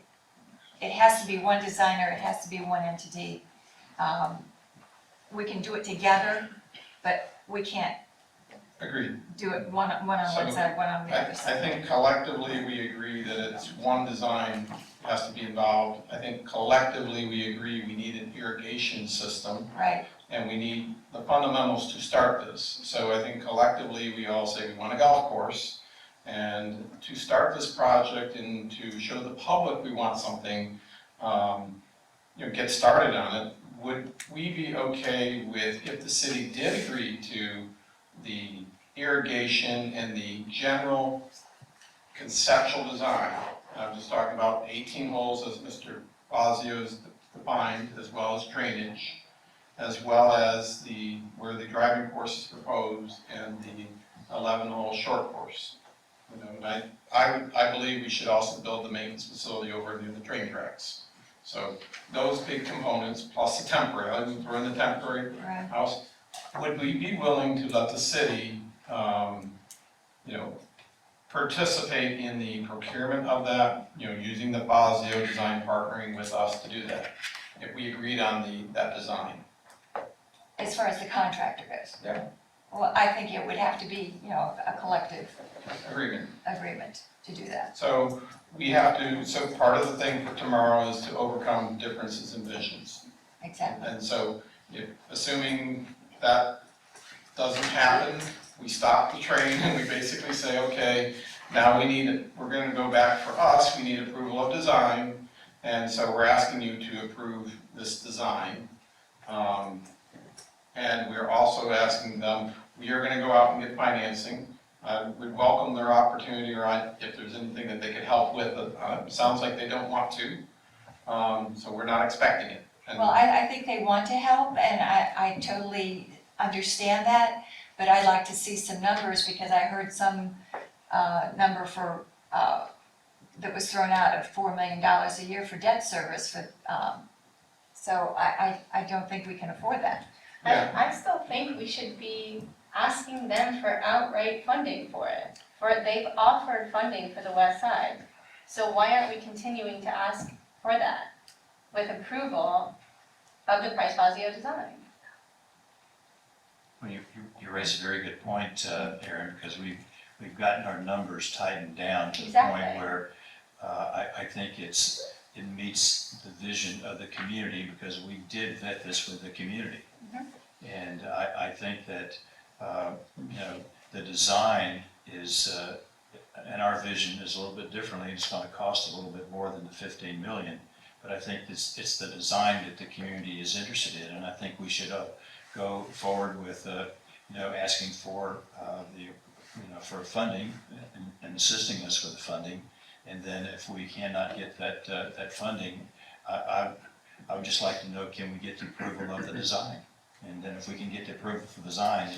has to be one designer, it has to be one entity. We can do it together, but we can't Agreed. do it one on one side, one on the other I side. think collectively we agree that it's one design has to be involved. I think collectively we agree we need an irrigation system Right, and we need the fundamentals to start this. So I think collectively we all say we want a golf course. And to start this project and to show the public we want something, get started on it, would we be okay with, if the city did agree to the irrigation and the general conceptual design? I'm just talking about 18 holes as Mr. Fazio has defined, as well as drainage, as well as where the driving course is proposed and the 11-hole short course. And I believe we should also build the maintenance facility over near the train tracks. So those big components, plus the temporary, I would throw in the temporary right. house. Would we be willing to let the city, participate in the procurement of that, using the Fazio design, partnering with us to do that, if we agreed on that design? As far as the contractor goes. Yeah. Well, I think it would have to be, a collective Agreement. agreement to do that. So so part of the thing for tomorrow is to overcome differences in visions. Exactly. And so, assuming that doesn't happen, we stop the train and we basically say, okay, now we're gonna go back for us, we need approval of design, and so we're asking you to approve this design. And we're also asking them, we are gonna go out and get financing. We'd welcome their opportunity, or if there's anything that they could help with, sounds like they don't want to, so we're not expecting it. And Well, I think they want to help, and I totally understand that, but I'd like to see some numbers, because I heard some number for, that was thrown out of $4 million a year for debt service, so I don't think we can afford that. Yeah. I still think we should be asking them for outright funding for it. They've offered funding for the west side. So why aren't we continuing to ask for that with approval of the Price Fazio design? Well, you raise a very good point, Aaron, because we've gotten our numbers tightened down to the point Exactly. where I think it meets the vision of the community, because we did vet this with the community. And I think that, the design is, and our vision is a little bit differently. It's gonna cost a little bit more than the 15 million. But I think it's the design that the community is interested in, and I think we should go forward with, asking for for funding and assisting us with the funding. And then if we cannot get that funding, I would just like to know, can we get the approval of the design? And then if we can get the approval for the design,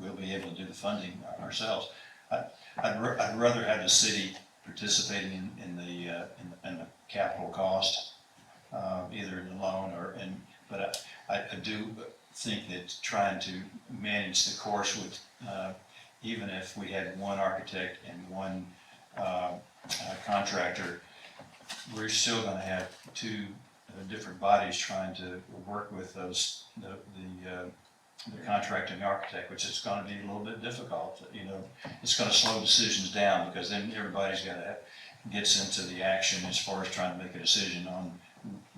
we'll be able to do the funding ourselves. I'd rather have the city participating in the capital cost, either in the loan but I do think that trying to manage the course with, even if we had one architect and one contractor, we're still gonna have two different bodies trying to work with the contracting architect, which is gonna be a little bit difficult. It's gonna slow decisions down, because then everybody's gets into the action as far as trying to make a decision on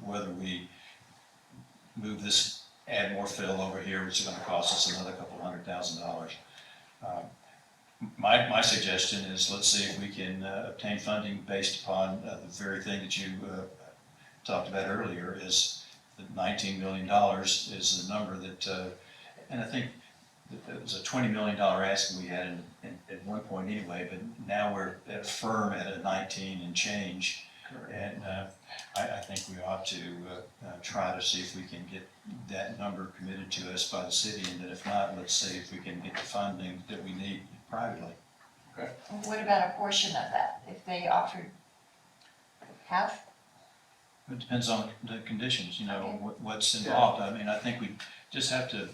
whether we move this, add more fill over here, which is gonna cost us another couple $100,000. My suggestion is, let's see if we can obtain funding based upon the very thing that you talked about earlier, is the $19 million is the number that, and I think it was a $20 million ask we had at one point anyway, but now we're at a firm at a 19 and change. And I think we ought to try to see if we can get that number committed to us by the city, and then if not, let's see if we can get the funding that we need privately. What about a portion of that, if they offered half? It depends on the conditions, Okay. what's involved. I mean, I think we just have to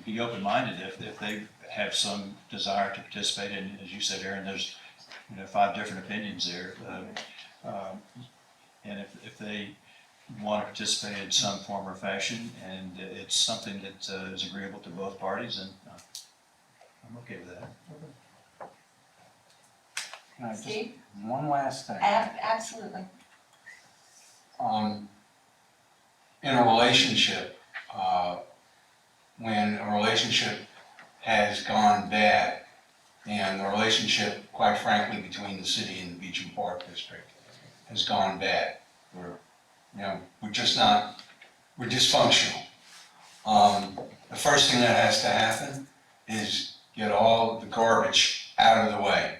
be open-minded if they have some desire to participate. And as you said, Aaron, there's 5 different opinions there. And if they want to participate in some form or fashion, and it's something that is agreeable to both parties, then I'm okay with that. Can I just- Steve? One last thing. Absolutely. In a relationship, when a relationship has gone bad, and the relationship, quite frankly, between the city and the Beach and Park District has gone bad, we're just not, we're dysfunctional. The first thing that has to happen is get all the garbage out of the way.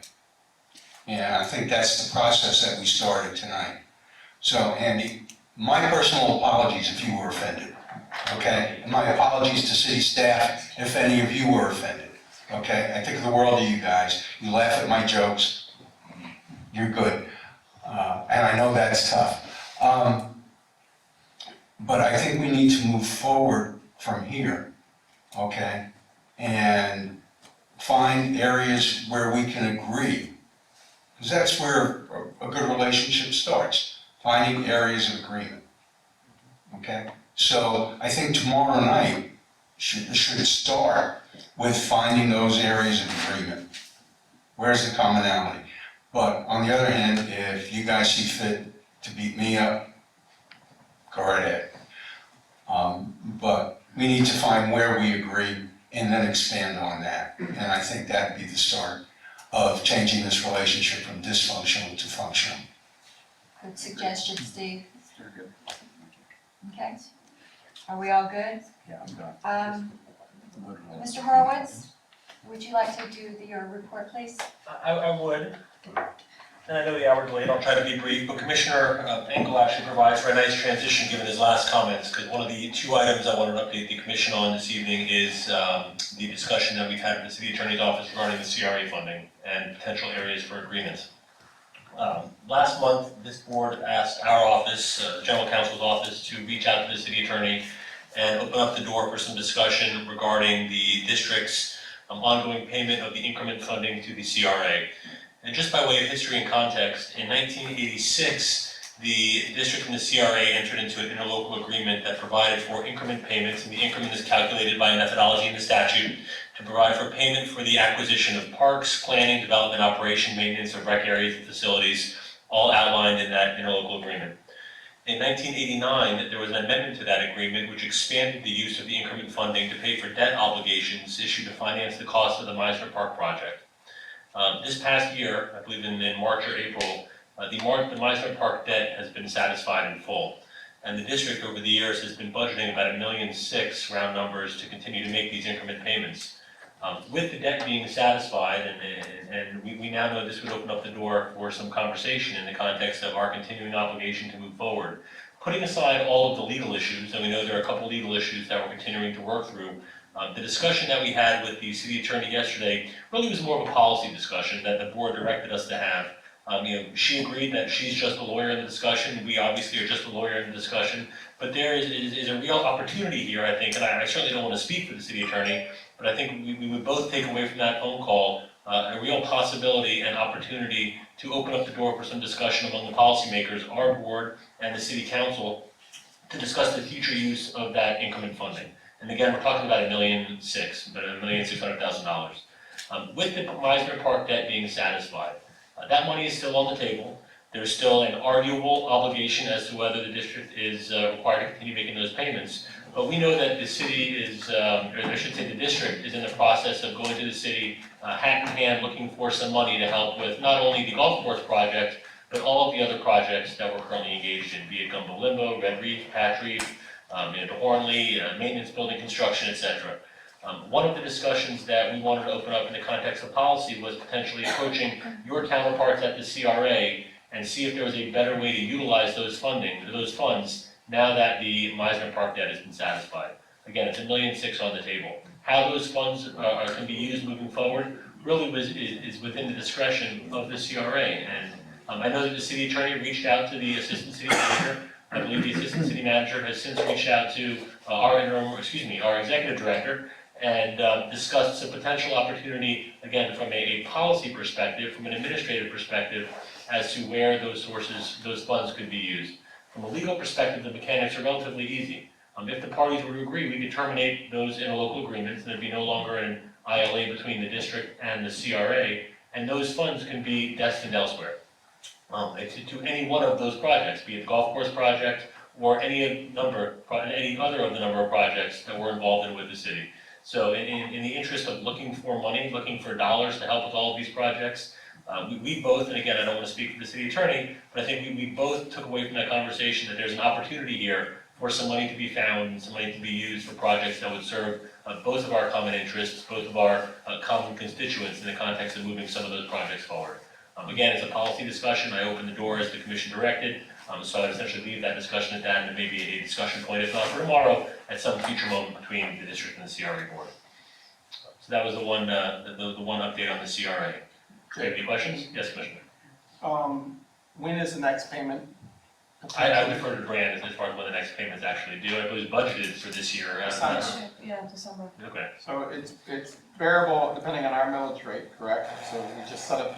And I think that's the process that we started tonight. So, Andy, my personal apologies if you were offended, okay? And my apologies to city staff if any of you were offended, okay? I think of the world of you guys. You laugh at my jokes, you're good. And I know that's tough. But I think we need to move forward from here, okay? And find areas where we can agree. Because that's where a good relationship starts, finding areas of agreement, okay? So I think tomorrow night should start with finding those areas of agreement. Where's the commonality? But on the other hand, if you guys see fit to beat me up, go right ahead. But we need to find where we agree and then expand on that. And I think that'd be the start of changing this relationship from dysfunctional to functional. Good suggestion, Steve. Okay. Are we all good? Yeah, I'm done. Mr. Horowitz, would you like to do your report, please? I would, and I know the hour's late, I'll try to be brief, but Commissioner Engel actually provides for a nice transition given his last comments, because one of the 2 items I wanted to update the commission on this evening is the discussion that we've had with the city attorney's office regarding the CRA funding and potential areas for agreements. Last month, this board asked our office, general counsel's office, to reach out to the city attorney and open up the door for some discussion regarding the district's ongoing payment of the increment funding to the CRA. And just by way of history and context, in 1986, the district and the CRA entered into an interlocal agreement that provided for increment payments, and the increment is calculated by a methodology in the statute to provide for payment for the acquisition of parks, planning, development, operation, maintenance of rec areas and facilities, all outlined in that interlocal agreement. In 1989, there was an amendment to that agreement which expanded the use of the increment funding to pay for debt obligations issued to finance the cost of the Meisner Park project. This past year, I believe in March or April, the Meisner Park debt has been satisfied in full. And the district over the years has been budgeting about $1.6 million, round numbers, to continue to make these increment payments. With the debt being satisfied, and we now know this would open up the door for some conversation in the context of our continuing obligation to move forward. Putting aside all of the legal issues, and we know there are a couple legal issues that we're continuing to work through, the discussion that we had with the city attorney yesterday really was more of a policy discussion that the board directed us to have. She agreed that she's just a lawyer in the discussion. We obviously are just a lawyer in the discussion. But there is a real opportunity here, I think, and I certainly don't want to speak for the city attorney, but I think we would both take away from that phone call a real possibility and opportunity to open up the door for some discussion among the policymakers, our board, and the city council to discuss the future use of that increment funding. And again, we're talking about $1.6 million, about $1,600,000. With the Meisner Park debt being satisfied, that money is still on the table. There's still an arguable obligation as to whether the district is required to continue making those payments. But we know that the city is, or I should say the district is in the process of going to the city hat in hand looking for some money to help with not only the golf course project, but all of the other projects that we're currently engaged in, be it Gumbo Limbo, Red Reef, Patch Reef, Hornley, maintenance building construction, etc. One of the discussions that we wanted to open up in the context of policy was potentially approaching your counterparts at the CRA and see if there was a better way to utilize those funds now that the Meisner Park debt has been satisfied. Again, it's $1.6 million on the table. How those funds can be used moving forward really is within the discretion of the CRA. And I know that the city attorney reached out to the assistant city manager. I believe the assistant city manager has since reached out to our executive director and discussed some potential opportunity, again, from a policy perspective, from an administrative perspective, as to where those funds could be used. From a legal perspective, the mechanics are relatively easy. If the parties were to agree, we could terminate those interlocal agreements, and there'd be no longer an ILA between the district and the CRA, and those funds can be destined elsewhere. To any one of those projects, be it the golf course project or any other of the number of projects that we're involved in with the city. So in the interest of looking for money, looking for dollars to help with all of these projects, we both, and again, I don't want to speak for the city attorney, but I think we both took away from that conversation that there's an opportunity here for some money to be found and some money to be used for projects that would serve both of our common interests, both of our common constituents in the context of moving some of those projects forward. Again, it's a policy discussion. I opened the door as the commission directed, so I essentially leave that discussion at that, and maybe a discussion point, if not for tomorrow, at some future moment between the district and the CRA board. So that was the one update on the CRA. Do you have any questions? Yes, Commissioner. When is the next payment? I would defer to Brand as far as when the next payment's actually due. It was budgeted for this year. Yeah, December. Okay. So it's variable depending on our millage rate, correct? So we just set up.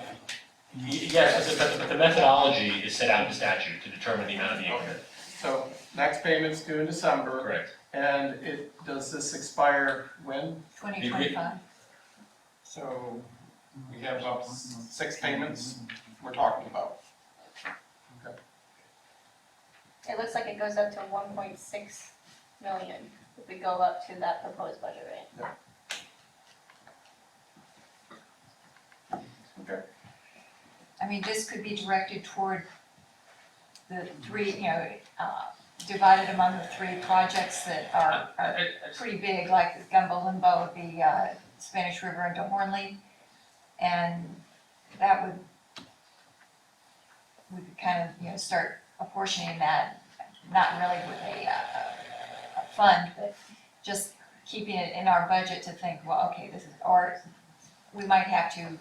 Yes, but the methodology is set out in statute to determine the amount of the increment. So next payment's due in December. Correct. And does this expire when? 2025. So we have about 6 payments we're talking about. It looks like it goes up to 1.6 million if we go up to that proposed budget rate. Okay. I mean, this could be directed toward the three, divided among the 3 projects that are pretty big, like the Gumbo Limbo, the Spanish River into Hornley. And that we could kind of, start apportioning that, not really with a fund, but just keeping it in our budget to think, well, okay, this is, or we might have to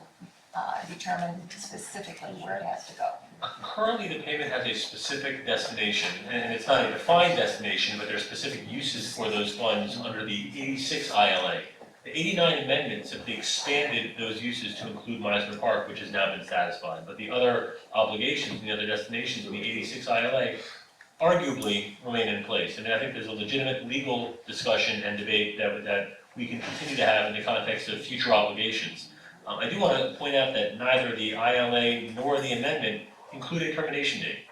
determine specifically where it has to go. Currently, the payment has a specific destination, and it's not a defined destination, but there are specific uses for those funds under the 86 ILA. The 89 amendment simply expanded those uses to include Meisner Park, which has now been satisfied. But the other obligations, the other destinations in the 86 ILA arguably remain in place. And I think there's a legitimate legal discussion and debate that we can continue to have in the context of future obligations. I do want to point out that neither the ILA nor the amendment include a termination date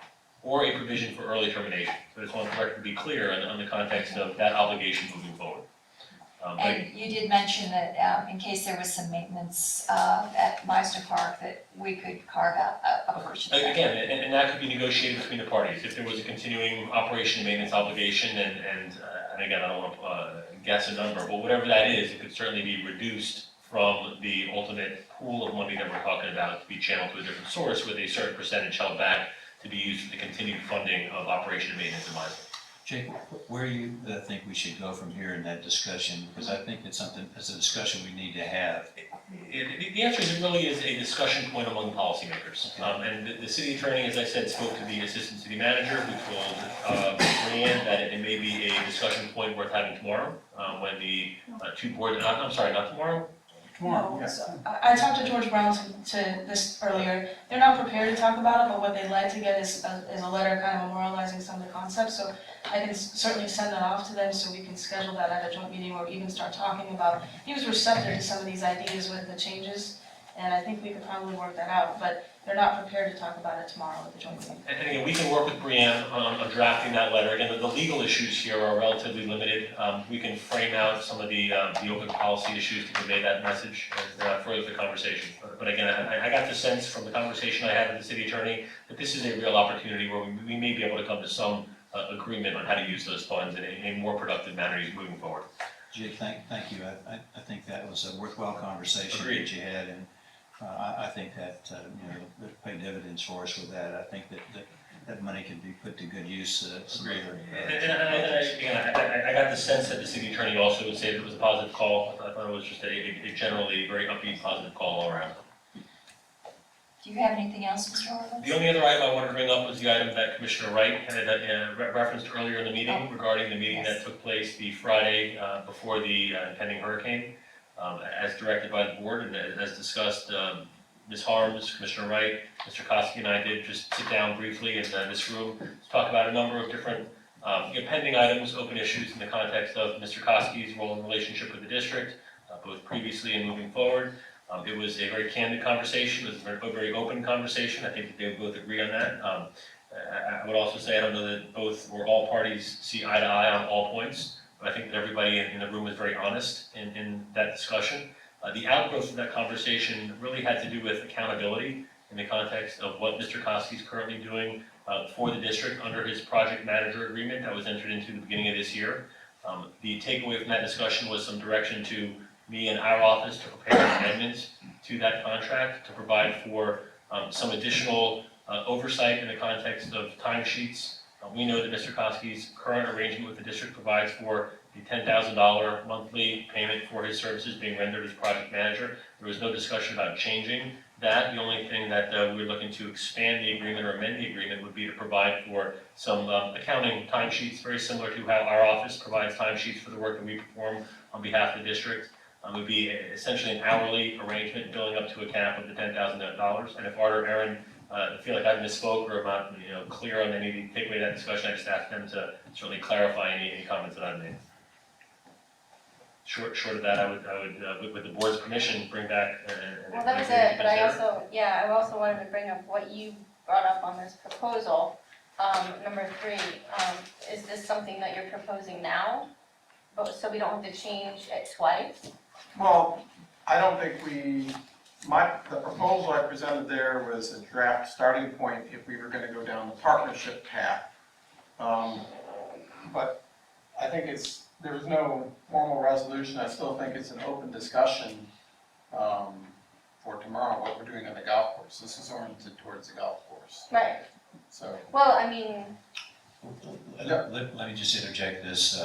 or a provision for early termination. So I just want the record to be clear on the context of that obligation moving forward. But And you did mention that in case there was some maintenance at Meisner Park, that we could carve out a portion of that. again, and that could be negotiated between the parties. If there was a continuing operation and maintenance obligation, and again, I don't want to guess a number, but whatever that is, it could certainly be reduced from the ultimate pool of money that we're talking about to be channeled to a different source with a certain percentage held back to be used for the continued funding of operation and maintenance in Meisner. Jake, where do you think we should go from here in that discussion? Because I think it's a discussion we need to have. The answer is it really is a discussion point among policymakers. And the city attorney, as I said, spoke to the assistant city manager, who told Brianne that it may be a discussion point worth having tomorrow, when the two boards, I'm sorry, not tomorrow? No, so I talked to George Brown to this earlier. They're not prepared to talk about it, but what they'd like to get is a letter kind of memorializing some of the concepts. So I can certainly send that off to them so we can schedule that at a joint meeting or even start talking about. He was receptive to some of these ideas with the changes, and I think we could probably work that out, but they're not prepared to talk about it tomorrow at the joint meeting. And again, we can work with Brianne on drafting that letter. Again, the legal issues here are relatively limited. We can frame out some of the open policy issues to convey that message and further the conversation. But again, I got the sense from the conversation I had with the city attorney that this is a real opportunity where we may be able to come to some agreement on how to use those funds in a more productive manner moving forward. Jake, thank you. I think that was a worthwhile conversation Agreed. that you had, and I think that, it'll pay dividends for us with that. I think that money can be put to good use. Some other, I got the sense that the city attorney also would say that it was a positive call. I thought it was just a generally very upbeat, positive call all around. Do you have anything else, Mr. Horowitz? The only other item I wanted to bring up was the item that Commissioner Wright had referenced earlier in the meeting regarding the meeting that took place the Friday before the impending hurricane. As directed by the board and as discussed, Ms. Harms, Commissioner Wright, Mr. Koski and I did just sit down briefly in this room to talk about a number of different pending items, open issues in the context of Mr. Koski's role and relationship with the district, both previously and moving forward. It was a very candid conversation, it was a very open conversation. I think that they would both agree on that. I would also say, I don't know that both or all parties see eye to eye on all points, but I think that everybody in the room was very honest in that discussion. The outgrowth of that conversation really had to do with accountability in the context of what Mr. Koski is currently doing for the district under his project manager agreement that was entered into the beginning of this year. The takeaway from that discussion was some direction to me and our office to prepare amendments to that contract to provide for some additional oversight in the context of timesheets. We know that Mr. Koski's current arrangement with the district provides for the $10,000 monthly payment for his services being rendered as project manager. There was no discussion about changing that. The only thing that we were looking to expand the agreement or amend the agreement would be to provide for some accounting timesheets, very similar to how our office provides timesheets for the work that we perform on behalf of the district. It would be essentially an hourly arrangement billing up to a cap of the $10,000. And if Art or Aaron feel like I misspoke or I'm not clear on any of the takeaway of that discussion, I just asked them to certainly clarify any comments that I've made. Short of that, I would, with the board's permission, bring back and. Well, that was it, but I also wanted to bring up what you brought up on this proposal. Number 3, is this something that you're proposing now? But, so we don't have to change it twice? Well, I don't think the proposal I presented there was a draft starting point if we were gonna go down the partnership path. But I think there was no formal resolution. I still think it's an open discussion for tomorrow, what we're doing on the golf course. This is oriented towards the golf course, Right. so. Well, I mean, Let me just interject this.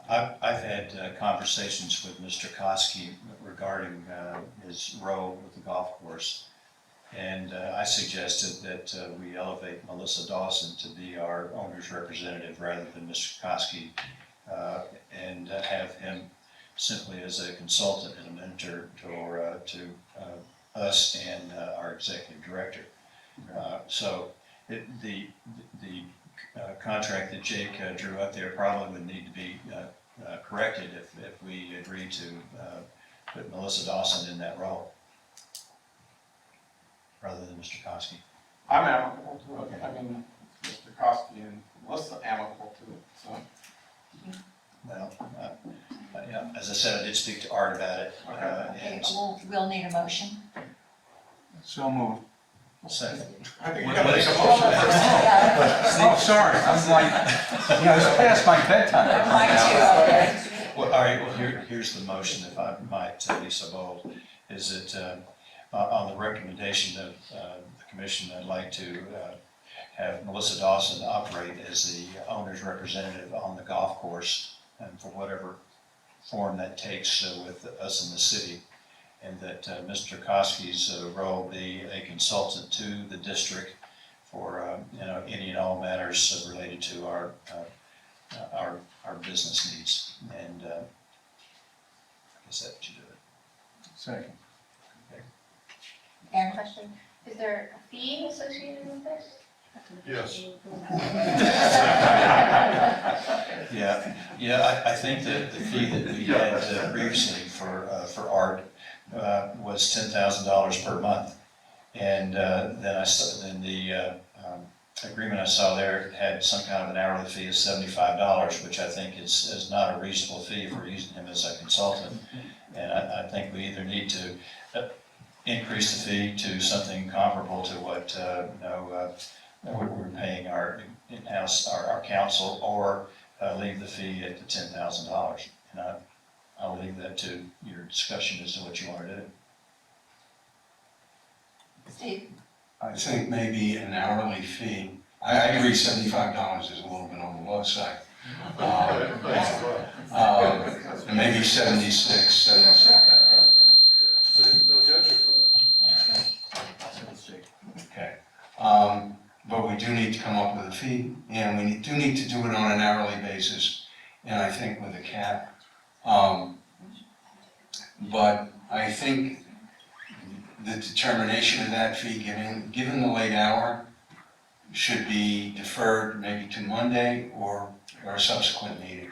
I've had conversations with Mr. Koski regarding his role with the golf course. And I suggested that we elevate Melissa Dawson to be our owner's representative rather than Mr. Koski, and have him simply as a consultant and a mentor to us and our executive director. So the contract that Jake drew up there probably would need to be corrected if we agree to put Melissa Dawson in that role, rather than Mr. Koski. I'm amicable to it. I mean, Mr. Koski and Melissa amicable to it, so. Well, yeah, as I said, I did speak to Art about it. Okay, And we'll need a motion. So moved. second. I think we What- gotta what make is- a motion first. Oh, sorry, I'm like, it's past my bedtime. Mine too, okay. Well, all right, well, here's the motion, if I might be so bold, is that on the recommendation of the commission, I'd like to have Melissa Dawson operate as the owner's representative on the golf course, and for whatever form that takes with us in the city, and that Mr. Koski's role be a consultant to the district for any and all matters related to our business needs. And I guess that should do it. Second. Aaron? Question, is there a fee associated with this? Yes. Yeah, I think that the fee that we had previously for art was $10,000 per month. And then the agreement I saw there had some kind of an hourly fee of $75, which I think is not a reasonable fee if we're using him as a consultant. And I think we either need to increase the fee to something comparable to what we're paying our in-house, our council, or leave the fee at the $10,000. And I'll leave that to your discussion as to what you want to do. Steve? I think maybe an hourly fee. I agree, $75 is a little bit on the low side. And maybe 76, 77. Okay. But we do need to come up with a fee, and we do need to do it on an hourly basis, and I think with a cap. But I think the determination of that fee, given the late hour, should be deferred maybe to Monday or a subsequent meeting.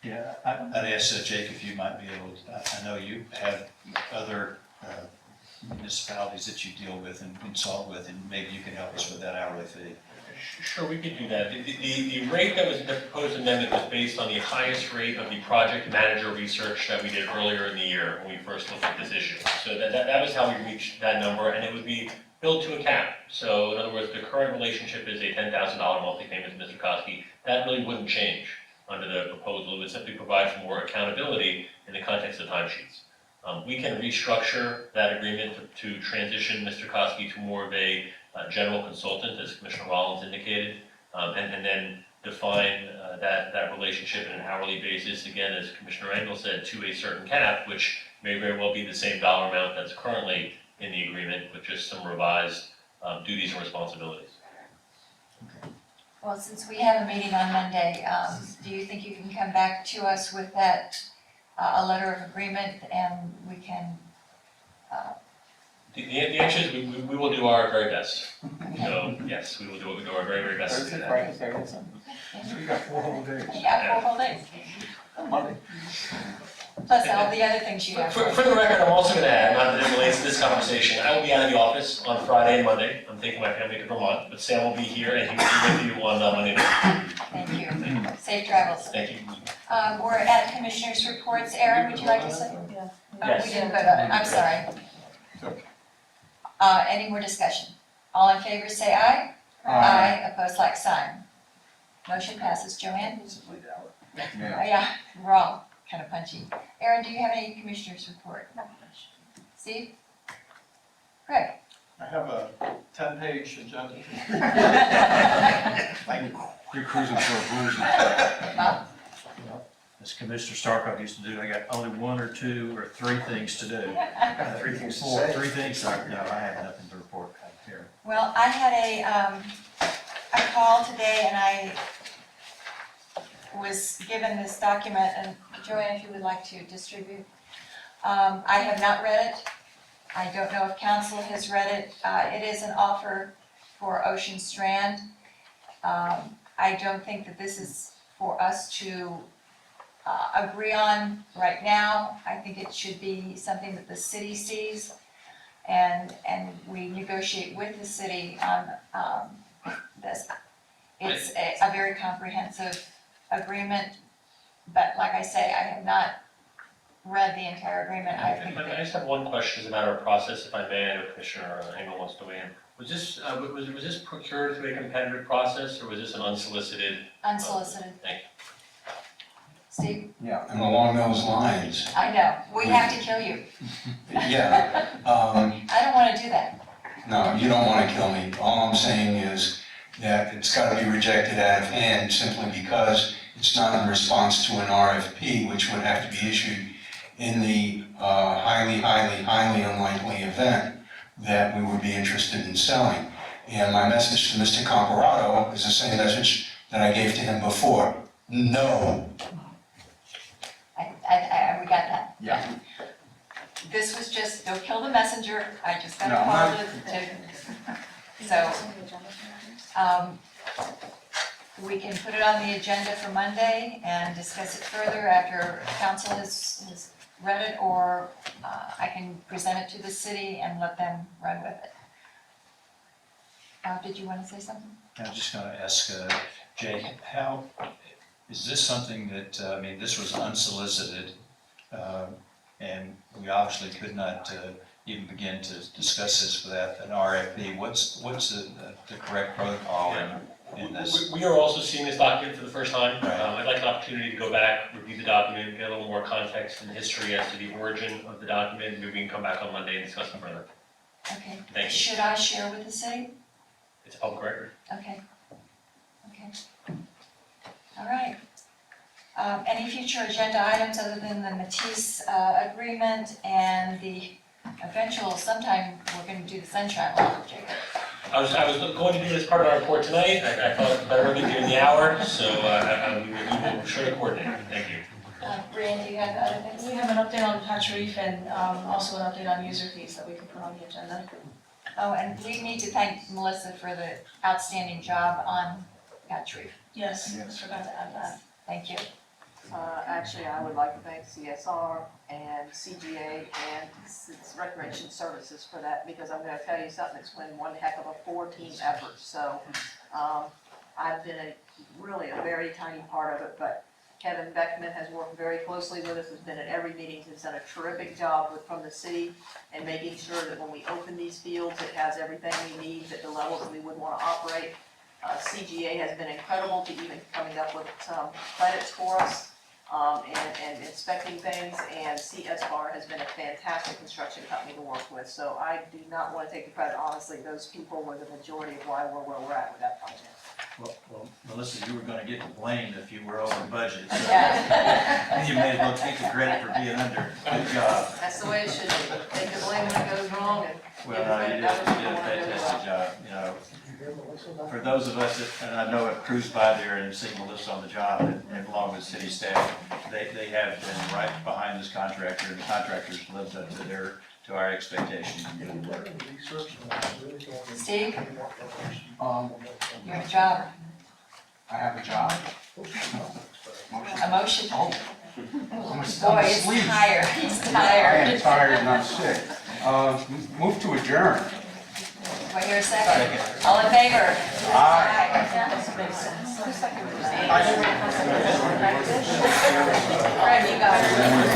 Yeah, I'd ask Jake if you might be able to, I know you have other municipalities that you deal with and consult with, and maybe you can help us with that hourly fee. Sure, we could do that. The rate that was, the proposed amendment was based on the highest rate of the project manager research that we did earlier in the year when we first looked at this issue. So that was how we reached that number, and it would be built to a cap. So in other words, the current relationship is a $10,000 monthly payment to Mr. Koski. That really wouldn't change under the proposal. It would simply provide for more accountability in the context of timesheets. We can restructure that agreement to transition Mr. Koski to more of a general consultant, as Commissioner Rollins indicated, and then define that relationship on an hourly basis, again, as Commissioner Engel said, to a certain cap, which may very well be the same dollar amount that's currently in the agreement, with just some revised duties and responsibilities. Well, since we have a meeting on Monday, do you think you can come back to us with that, a letter of agreement, and we can, The answer is we will do our very best. So, yes, we will do our very, very best to do that. So you got 4 whole days. yeah, 4 whole days? Monday. Plus all the other things you have. For the record, I'm also gonna add, not that it relates to this conversation, I will be out of the office on Friday and Monday. I'm taking my family to Vermont, but Sam will be here and he will be with you on Monday night. Thank you. Safe travels. Thank you. We're at commissioners' reports. Aaron, would you like to say? Yeah. Oh, we didn't vote on it. I'm sorry. Any more discussion? All in favor, say aye. Aye. Opposed, like sign. Motion passes. Joanne? Yeah. Yeah, wrong. Kind of punchy. Aaron, do you have any commissioners' report? Steve? Greg? I have a 10-page agenda. You're cruising for a booze. Bob? As Commissioner Starkov used to do, I got only 1 or 2 or 3 things to do. 3 things to say. 3 things, no, I have nothing to report here. Well, I had a call today and I was given this document, and Joanne, if you would like to distribute. I have not read it. I don't know if council has read it. It is an offer for Ocean Strand. I don't think that this is for us to agree on right now. I think it should be something that the city sees, and we negotiate with the city on this. It's a very comprehensive agreement, but like I say, I have not read the entire agreement. I think I just have one question as a matter of process, if I may. I know Commissioner Engel wants to weigh in. Was this procured through a competitive process, or was this an unsolicited? unsolicited. Thank you. Steve, Yeah, and along those lines, I know, we have to kill you. yeah, I don't wanna do that. no, you don't wanna kill me. All I'm saying is that it's gotta be rejected out of hand simply because it's not in response to an RFP, which would have to be issued in the highly unlikely event that we would be interested in selling. And my message to Mr. Comparato is the same message that I gave to him before. No. We got that. Yeah. This was just, don't kill the messenger, I just got No, a I'm call not- we can put it on the agenda for Monday and discuss it further after council has read it, or I can present it to the city and let them run with it. Did you want to say something? I was just going to ask Jay, how, is this something that, I mean, this was unsolicited, and we obviously could not even begin to discuss this without an RFP. What's the correct protocol in this? We are also seeing this document for the first time. Right. I'd like an opportunity to go back, review the document, get a little more context and history as to the origin of the document. Maybe we can come back on Monday and discuss it further. Okay. Thank you. Should I share with the city? It's a public record. Okay. All right. Any future agenda items other than the Matisse agreement and the eventual, sometime we're going to do the sunshine law, Jacob. I was going to do this part of our report tonight. I thought it better early during the hour, so we will be sure to coordinate. Thank you. Brian, do you have other things? We have an update on Hatch Reef and also an update on user fees that we can put on the agenda. Oh, and we need to thank Melissa for the outstanding job on Hatch Reef. Yes, Yes. forgot to add that. Thank you. Actually, I would like to thank CSR and CGA and Recreation Services for that, because I'm gonna tell you something, it's been one heck of a team effort, so, I've been really a very tiny part of it, but Kevin Beckman has worked very closely with us, has been at every meeting, he's done a terrific job from the city and making sure that when we open these fields, it has everything we need at the level that we would wanna operate. CGA has been incredible to even coming up with some credits for us, and inspecting things, and CSR has been a fantastic construction company to work with, so I do not want to take the credit, honestly, those people were the majority of why we're where we're at with that project. Well, Melissa, you were going to get blamed if you were over budget, so Yeah. you may as well take the credit for being under. Good job. That's the way it should be, take the blame when it goes wrong, and Well, no, you did a fantastic job, you know. For those of us that, and I know have cruised by there and seen Melissa on the job, and along with city staff, they have been right behind this contractor, and the contractors lived up to our expectations. Steve, Um, you have a job, I have a job. a motion. Oh. I'm Boy, he's asleep. tired, he's I am tired. tired, not sick. Move to adjourn. Do I hear a second? All in favor? Aye. Fred, you got it.